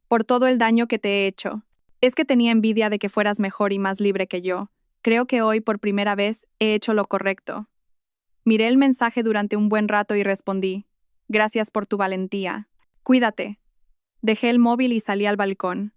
por todo el daño que te he hecho. Es que tenía envidia de que fueras mejor y más libre que yo. Creo que hoy por primera vez he hecho lo correcto». Miré el mensaje durante un buen rato y respondí: «Gracias por tu valentía. Cuídate». Dejé el móvil y salí al balcón.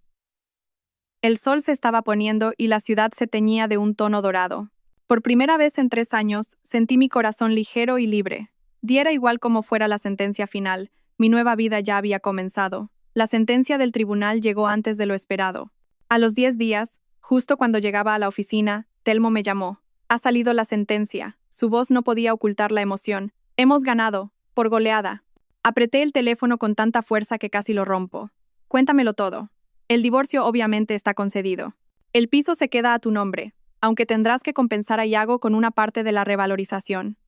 El sol se estaba poniendo y la ciudad se teñía de un tono dorado. Por primera vez en 3 años, sentí mi corazón ligero y libre. Diera igual como fuera la sentencia final, mi nueva vida ya había comenzado. La sentencia del tribunal llegó antes de lo esperado. A los 10 días, justo cuando llegaba a la oficina, Telmo me llamó. Ha salido la sentencia. Su voz no podía ocultar la emoción. Hemos ganado, por goleada. Apreté el teléfono con tanta fuerza que casi lo rompo. Cuéntamelo todo. El divorcio obviamente está concedido. El piso se queda a tu nombre, aunque tendrás que compensar a Iago con una parte de la revalorización.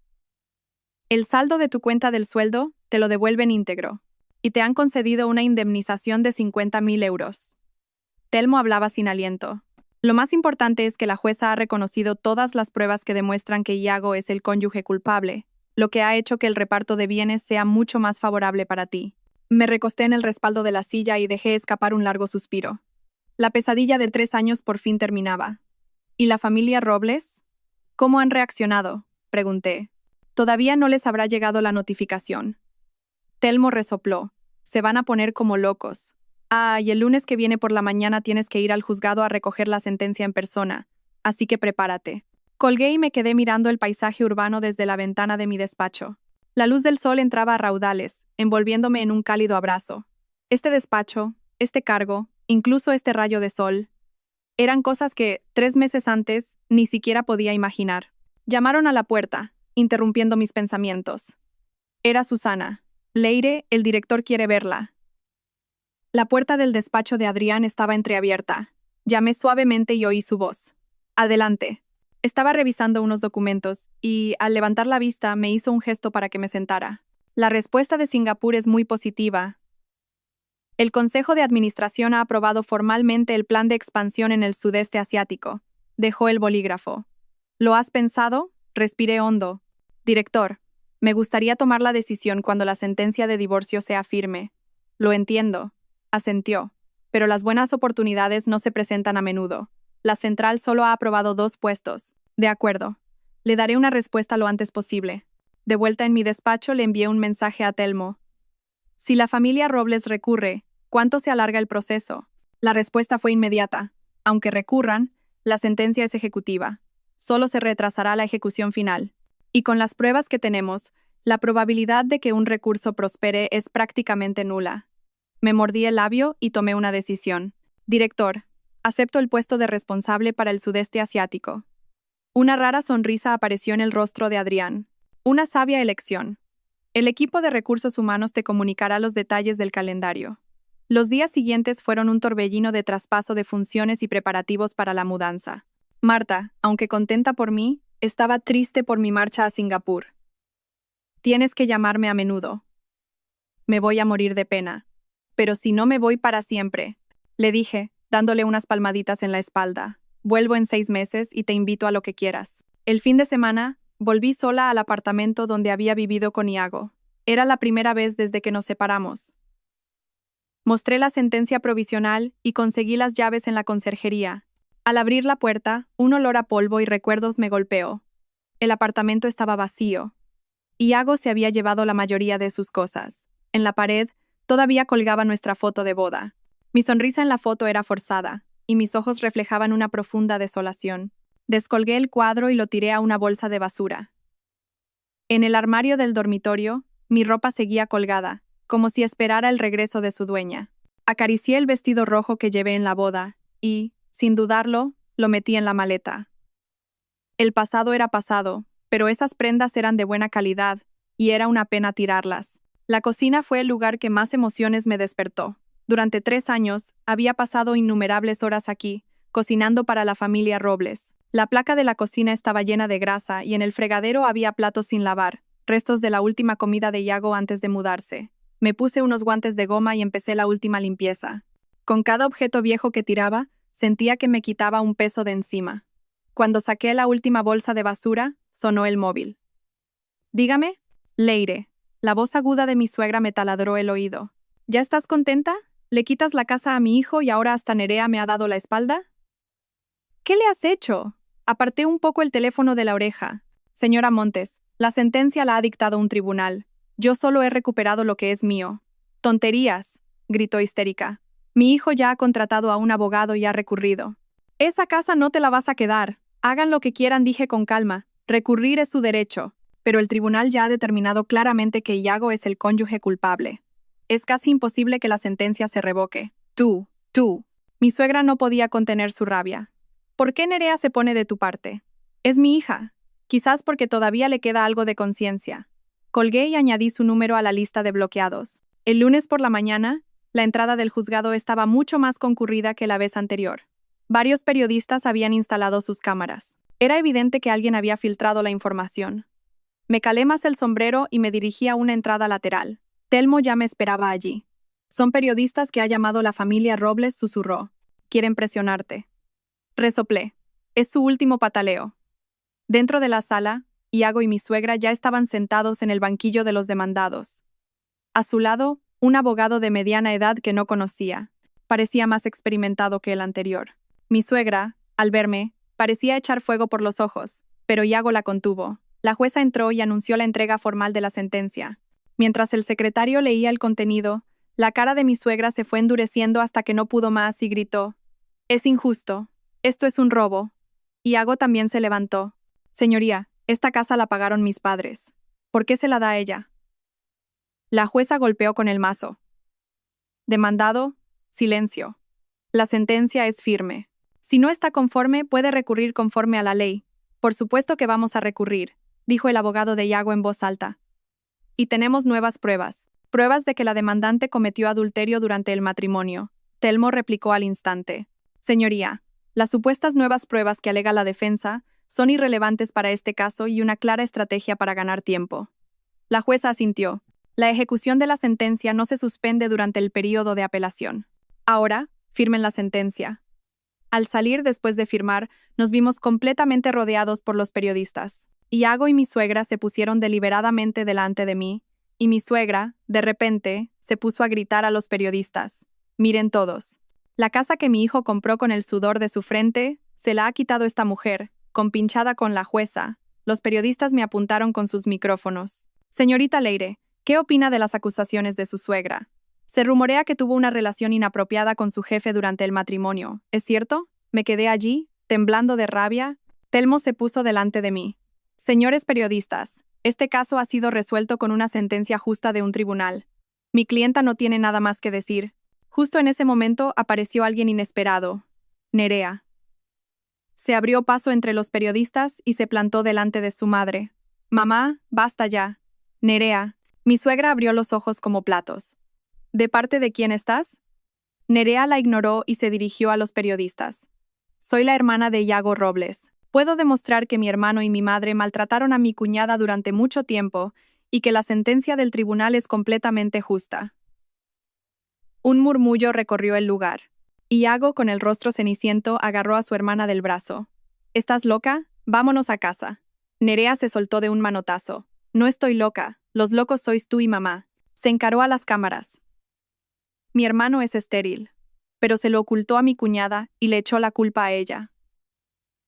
El saldo de tu cuenta del sueldo te lo devuelven íntegro, y te han concedido una indemnización de 50.000 euros. Telmo hablaba sin aliento. Lo más importante es que la jueza ha reconocido todas las pruebas que demuestran que Iago es el cónyuge culpable, lo que ha hecho que el reparto de bienes sea mucho más favorable para ti. Me recosté en el respaldo de la silla y dejé escapar un largo suspiro. La pesadilla de 3 años por fin terminaba. ¿Y la familia Robles? ¿Cómo han reaccionado?, pregunté. Todavía no les habrá llegado la notificación. Telmo resopló. Se van a poner como locos. Y el lunes que viene por la mañana tienes que ir al juzgado a recoger la sentencia en persona, así que prepárate. Colgué y me quedé mirando el paisaje urbano desde la ventana de mi despacho. La luz del sol entraba a raudales, envolviéndome en un cálido abrazo. Este despacho, este cargo, incluso este rayo de sol, eran cosas que, 3 meses antes, ni siquiera podía imaginar. Llamaron a la puerta, interrumpiendo mis pensamientos. Era Susana. Leire, el director quiere verla. La puerta del despacho de Adrián estaba entreabierta. Llamé suavemente y oí su voz. Adelante. Estaba revisando unos documentos y, al levantar la vista, me hizo un gesto para que me sentara. La respuesta de Singapur es muy positiva. El Consejo de Administración ha aprobado formalmente el plan de expansión en el sudeste asiático. Dejó el bolígrafo. ¿Lo has pensado? Respiré hondo. Director, me gustaría tomar la decisión cuando la sentencia de divorcio sea firme. Lo entiendo. Asentió. Pero las buenas oportunidades no se presentan a menudo. La central solo ha aprobado 2 puestos. De acuerdo. Le daré una respuesta lo antes posible. De vuelta en mi despacho le envié un mensaje a Telmo. Si la familia Robles recurre, ¿cuánto se alarga el proceso? La respuesta fue inmediata. Aunque recurran, la sentencia es ejecutiva. Solo se retrasará la ejecución final. Y con las pruebas que tenemos, la probabilidad de que un recurso prospere es prácticamente nula. Me mordí el labio y tomé una decisión. Director, acepto el puesto de responsable para el sudeste asiático. Una rara sonrisa apareció en el rostro de Adrián. Una sabia elección. El equipo de recursos humanos te comunicará los detalles del calendario. Los días siguientes fueron un torbellino de traspaso de funciones y preparativos para la mudanza. Marta, aunque contenta por mí, estaba triste por mi marcha a Singapur. Tienes que llamarme a menudo. Me voy a morir de pena. Pero si no me voy para siempre, le dije, dándole unas palmaditas en la espalda. Vuelvo en 6 meses y te invito a lo que quieras. El fin de semana, volví sola al apartamento donde había vivido con Iago. Era la primera vez desde que nos separamos. Mostré la sentencia provisional y conseguí las llaves en la conserjería. Al abrir la puerta, un olor a polvo y recuerdos me golpeó. El apartamento estaba vacío. Iago se había llevado la mayoría de sus cosas. En la pared, todavía colgaba nuestra foto de boda. Mi sonrisa en la foto era forzada, y mis ojos reflejaban una profunda desolación. Descolgué el cuadro y lo tiré a una bolsa de basura. En el armario del dormitorio, mi ropa seguía colgada, como si esperara el regreso de su dueña. Acaricié el vestido rojo que llevé en la boda, y, sin dudarlo, lo metí en la maleta. El pasado era pasado, pero esas prendas eran de buena calidad, y era una pena tirarlas. La cocina fue el lugar que más emociones me despertó. Durante 3 años, había pasado innumerables horas aquí, cocinando para la familia Robles. La placa de la cocina estaba llena de grasa y en el fregadero había platos sin lavar, restos de la última comida de Iago antes de mudarse. Me puse unos guantes de goma y empecé la última limpieza. Con cada objeto viejo que tiraba, sentía que me quitaba un peso de encima. Cuando saqué la última bolsa de basura, sonó el móvil. Dígame, Leire. La voz aguda de mi suegra me taladró el oído. ¿Ya estás contenta? ¿Le quitas la casa a mi hijo y ahora hasta Nerea me ha dado la espalda? ¿Qué le has hecho? Aparté un poco el teléfono de la oreja. Señora Montes, la sentencia la ha dictado un tribunal. Yo solo he recuperado lo que es mío. Tonterías, gritó histérica. Mi hijo ya ha contratado a un abogado y ha recurrido. Esa casa no te la vas a quedar. Hagan lo que quieran, dije con calma. Recurrir es su derecho. Pero el tribunal ya ha determinado claramente que Iago es el cónyuge culpable. Es casi imposible que la sentencia se revoque. Tú. Mi suegra no podía contener su rabia. ¿Por qué Nerea se pone de tu parte? Es mi hija. Quizás porque todavía le queda algo de conciencia. Colgué y añadí su número a la lista de bloqueados. El lunes por la mañana, la entrada del juzgado estaba mucho más concurrida que la vez anterior. Varios periodistas habían instalado sus cámaras. Era evidente que alguien había filtrado la información. Me calé más el sombrero y me dirigí a una entrada lateral. Telmo ya me esperaba allí. Son periodistas que ha llamado la familia Robles, susurró. Quieren presionarte. Resoplé. Es su último pataleo. Dentro de la sala, Iago y mi suegra ya estaban sentados en el banquillo de los demandados. A su lado, un abogado de mediana edad que no conocía. Parecía más experimentado que el anterior. Mi suegra, al verme, parecía echar fuego por los ojos, pero Iago la contuvo. La jueza entró y anunció la entrega formal de la sentencia. Mientras el secretario leía el contenido, la cara de mi suegra se fue endureciendo hasta que no pudo más y gritó: «Es injusto. Esto es un robo». Iago también se levantó. «Señoría, esta casa la pagaron mis padres. ¿Por qué se la da a ella?». La jueza golpeó con el mazo. «Demandado, silencio. La sentencia es firme. Si no está conforme, puede recurrir conforme a la ley». «Por supuesto que vamos a recurrir», dijo el abogado de Iago en voz alta. «Y tenemos nuevas pruebas. Pruebas de que la demandante cometió adulterio durante el matrimonio». Telmo replicó al instante. «Señoría, las supuestas nuevas pruebas que alega la defensa son irrelevantes para este caso y una clara estrategia para ganar tiempo». La jueza asintió. La ejecución de la sentencia no se suspende durante el período de apelación. Ahora, firmen la sentencia. Al salir después de firmar, nos vimos completamente rodeados por los periodistas. Iago y mi suegra se pusieron deliberadamente delante de mí, y mi suegra, de repente, se puso a gritar a los periodistas: «Miren todos. La casa que mi hijo compró con el sudor de su frente, se la ha quitado esta mujer, compinchada con la jueza». Los periodistas me apuntaron con sus micrófonos. «Señorita Leire, ¿qué opina de las acusaciones de su suegra? Se rumorea que tuvo una relación inapropiada con su jefe durante el matrimonio. ¿Es cierto?». Me quedé allí, temblando de rabia. Telmo se puso delante de mí. «Señores periodistas, este caso ha sido resuelto con una sentencia justa de un tribunal. Mi clienta no tiene nada más que decir». Justo en ese momento apareció alguien inesperado. Nerea. Se abrió paso entre los periodistas y se plantó delante de su madre. «Mamá, basta ya». «Nerea». Mi suegra abrió los ojos como platos. «¿De parte de quién estás?». Nerea la ignoró y se dirigió a los periodistas. «Soy la hermana de Iago Robles. Puedo demostrar que mi hermano y mi madre maltrataron a mi cuñada durante mucho tiempo y que la sentencia del tribunal es completamente justa». Un murmullo recorrió el lugar. Iago, con el rostro ceniciento, agarró a su hermana del brazo. «¿Estás loca? Vámonos a casa». Nerea se soltó de un manotazo. «No estoy loca. Los locos sois tú y mamá». Se encaró a las cámaras. «Mi hermano es estéril, pero se lo ocultó a mi cuñada y le echó la culpa a ella.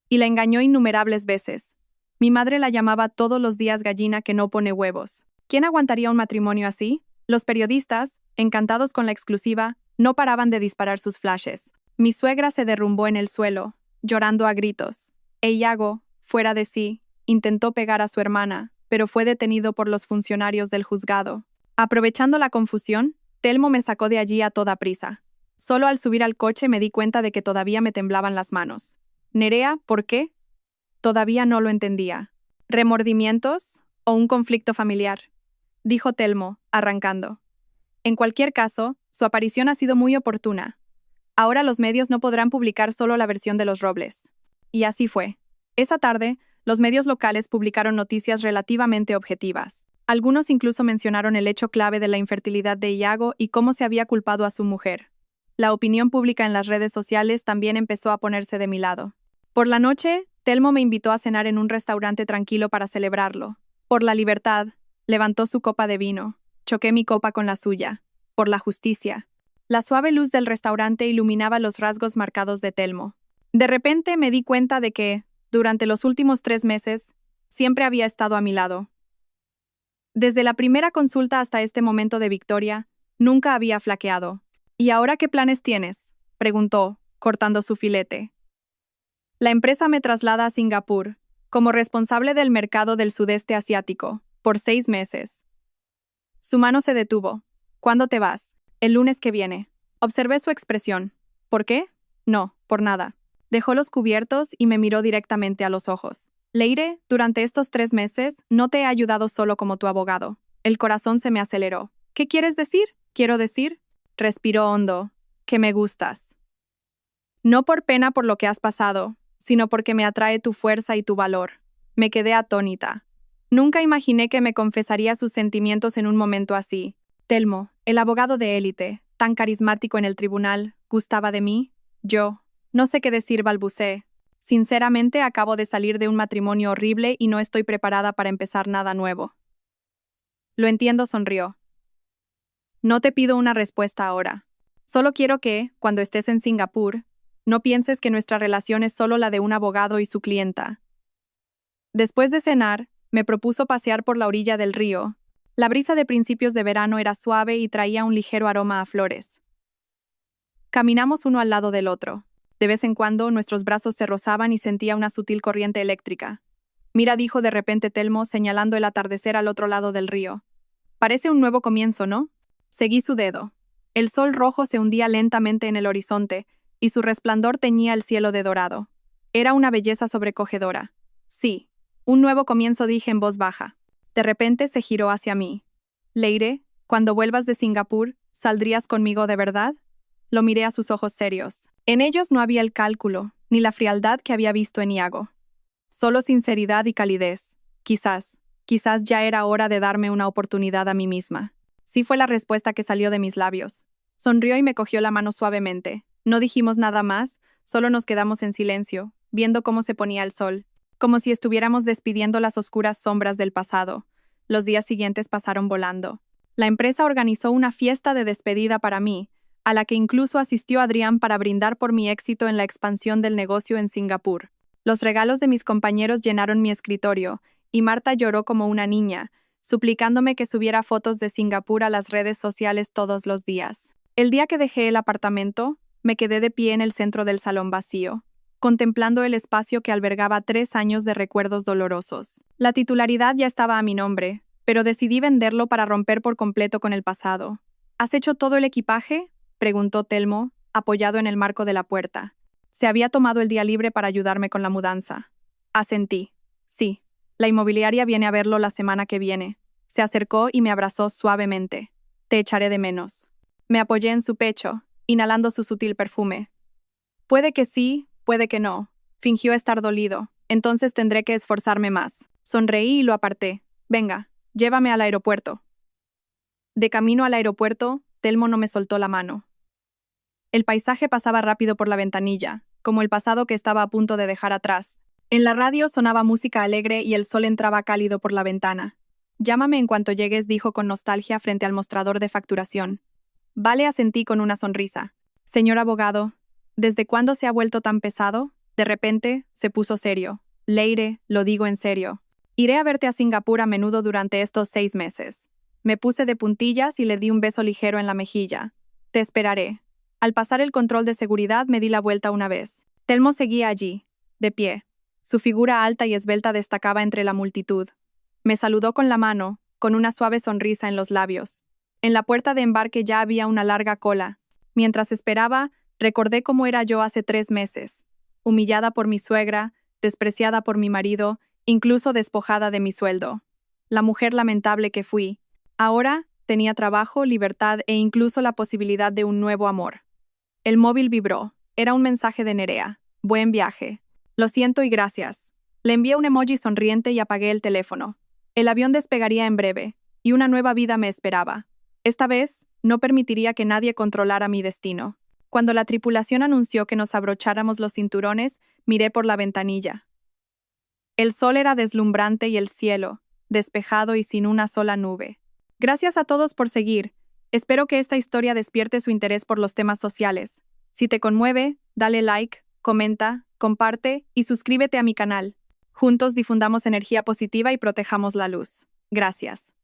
Y la engañó innumerables veces. Mi madre la llamaba todos los días gallina que no pone huevos. ¿Quién aguantaría un matrimonio así?». Los periodistas, encantados con la exclusiva, no paraban de disparar sus flashes. Mi suegra se derrumbó en el suelo, llorando a gritos. Iago, fuera de sí, intentó pegar a su hermana, pero fue detenido por los funcionarios del juzgado. Aprovechando la confusión, Telmo me sacó de allí a toda prisa. Solo al subir al coche me di cuenta de que todavía me temblaban las manos. «Nerea, ¿por qué?». Todavía no lo entendía. ¿Remordimientos o un conflicto familiar?, dijo Telmo, arrancando. «En cualquier caso, su aparición ha sido muy oportuna. Ahora los medios no podrán publicar solo la versión de los Robles». Y así fue. Esa tarde, los medios locales publicaron noticias relativamente objetivas. Algunos incluso mencionaron el hecho clave de la infertilidad de Iago y cómo se había culpado a su mujer. La opinión pública en las redes sociales también empezó a ponerse de mi lado. Por la noche, Telmo me invitó a cenar en un restaurante tranquilo para celebrarlo. Por la libertad, levantó su copa de vino. Choqué mi copa con la suya. Por la justicia. La suave luz del restaurante iluminaba los rasgos marcados de Telmo. De repente me di cuenta de que, durante los últimos 3 meses, siempre había estado a mi lado. Desde la primera consulta hasta este momento de victoria, nunca había flaqueado. ¿Y ahora qué planes tienes?, preguntó, cortando su filete. La empresa me traslada a Singapur, como responsable del mercado del sudeste asiático, por 6 meses. Su mano se detuvo. ¿Cuándo te vas? El lunes que viene. Observé su expresión. ¿Por qué? No, por nada. Dejó los cubiertos y me miró directamente a los ojos. Leire, durante estos 3 meses no te he ayudado solo como tu abogado. El corazón se me aceleró. ¿Qué quieres decir? Quiero decir, respiró hondo, que me gustas. No por pena por lo que has pasado, sino porque me atrae tu fuerza y tu valor. Me quedé atónita. Nunca imaginé que me confesaría sus sentimientos en un momento así. Telmo, el abogado de élite, tan carismático en el tribunal, ¿gustaba de mí? Yo. No sé qué decir, balbuceé. Sinceramente, acabo de salir de un matrimonio horrible y no estoy preparada para empezar nada nuevo. Lo entiendo, sonrió. No te pido una respuesta ahora. Solo quiero que, cuando estés en Singapur, no pienses que nuestra relación es solo la de un abogado y su clienta. Después de cenar, me propuso pasear por la orilla del río. La brisa de principios de verano era suave y traía un ligero aroma a flores. Caminamos uno al lado del otro. De vez en cuando, nuestros brazos se rozaban y sentía una sutil corriente eléctrica. Mira, dijo de repente Telmo, señalando el atardecer al otro lado del río. Parece un nuevo comienzo, ¿no? Seguí su dedo. El sol rojo se hundía lentamente en el horizonte, y su resplandor teñía el cielo de dorado. Era una belleza sobrecogedora. Sí, un nuevo comienzo, dije en voz baja. De repente se giró hacia mí. Leire, cuando vuelvas de Singapur, ¿saldrías conmigo de verdad? Lo miré a sus ojos serios. En ellos no había el cálculo, ni la frialdad que había visto en Iago. Solo sinceridad y calidez. Quizás ya era hora de darme una oportunidad a mí misma. Sí fue la respuesta que salió de mis labios. Sonrió y me cogió la mano suavemente. No dijimos nada más, solo nos quedamos en silencio, viendo cómo se ponía el sol, como si estuviéramos despidiendo las oscuras sombras del pasado. Los días siguientes pasaron volando. La empresa organizó una fiesta de despedida para mí, a la que incluso asistió Adrián para brindar por mi éxito en la expansión del negocio en Singapur. Los regalos de mis compañeros llenaron mi escritorio, y Marta lloró como una niña, suplicándome que subiera fotos de Singapur a las redes sociales todos los días. El día que dejé el apartamento, me quedé de pie en el centro del salón vacío, contemplando el espacio que albergaba 3 años de recuerdos dolorosos. La titularidad ya estaba a mi nombre, pero decidí venderlo para romper por completo con el pasado. ¿Has hecho todo el equipaje?, preguntó Telmo, apoyado en el marco de la puerta. Se había tomado el día libre para ayudarme con la mudanza. Asentí. Sí, la inmobiliaria viene a verlo la semana que viene. Se acercó y me abrazó suavemente. Te echaré de menos. Me apoyé en su pecho, inhalando su sutil perfume. Puede que sí, puede que no. Fingió estar dolido. Entonces tendré que esforzarme más. Sonreí y lo aparté. Venga, llévame al aeropuerto. De camino al aeropuerto, Telmo no me soltó la mano. El paisaje pasaba rápido por la ventanilla, como el pasado que estaba a punto de dejar atrás. En la radio sonaba música alegre y el sol entraba cálido por la ventana. Llámame en cuanto llegues, dijo con nostalgia frente al mostrador de facturación. Vale, asentí con una sonrisa. Señor abogado, ¿desde cuándo se ha vuelto tan pesado? De repente, se puso serio. Leire, lo digo en serio. Iré a verte a Singapur a menudo durante estos 6 meses. Me puse de puntillas y le di un beso ligero en la mejilla. Te esperaré. Al pasar el control de seguridad me di la vuelta una vez. Telmo seguía allí, de pie. Su figura alta y esbelta destacaba entre la multitud. Me saludó con la mano, con una suave sonrisa en los labios. En la puerta de embarque ya había una larga cola. Mientras esperaba, recordé cómo era yo hace 3 meses. Humillada por mi suegra, despreciada por mi marido, incluso despojada de mi sueldo. La mujer lamentable que fui. Ahora tenía trabajo, libertad e incluso la posibilidad de un nuevo amor. El móvil vibró. Era un mensaje de Nerea. Buen viaje. Lo siento y gracias. Le envié un emoji sonriente y apagué el teléfono. El avión despegaría en breve, y una nueva vida me esperaba. Esta vez, no permitiría que nadie controlara mi destino. Cuando la tripulación anunció que nos abrocháramos los cinturones, miré por la ventanilla. El sol era deslumbrante y el cielo, despejado y sin una sola nube. Gracias a todos por seguir. Espero que esta historia despierte su interés por los temas sociales. Si te conmueve, dale like, comenta, comparte y suscríbete a mi canal. Juntos difundamos energía positiva y protejamos la luz. Gracias.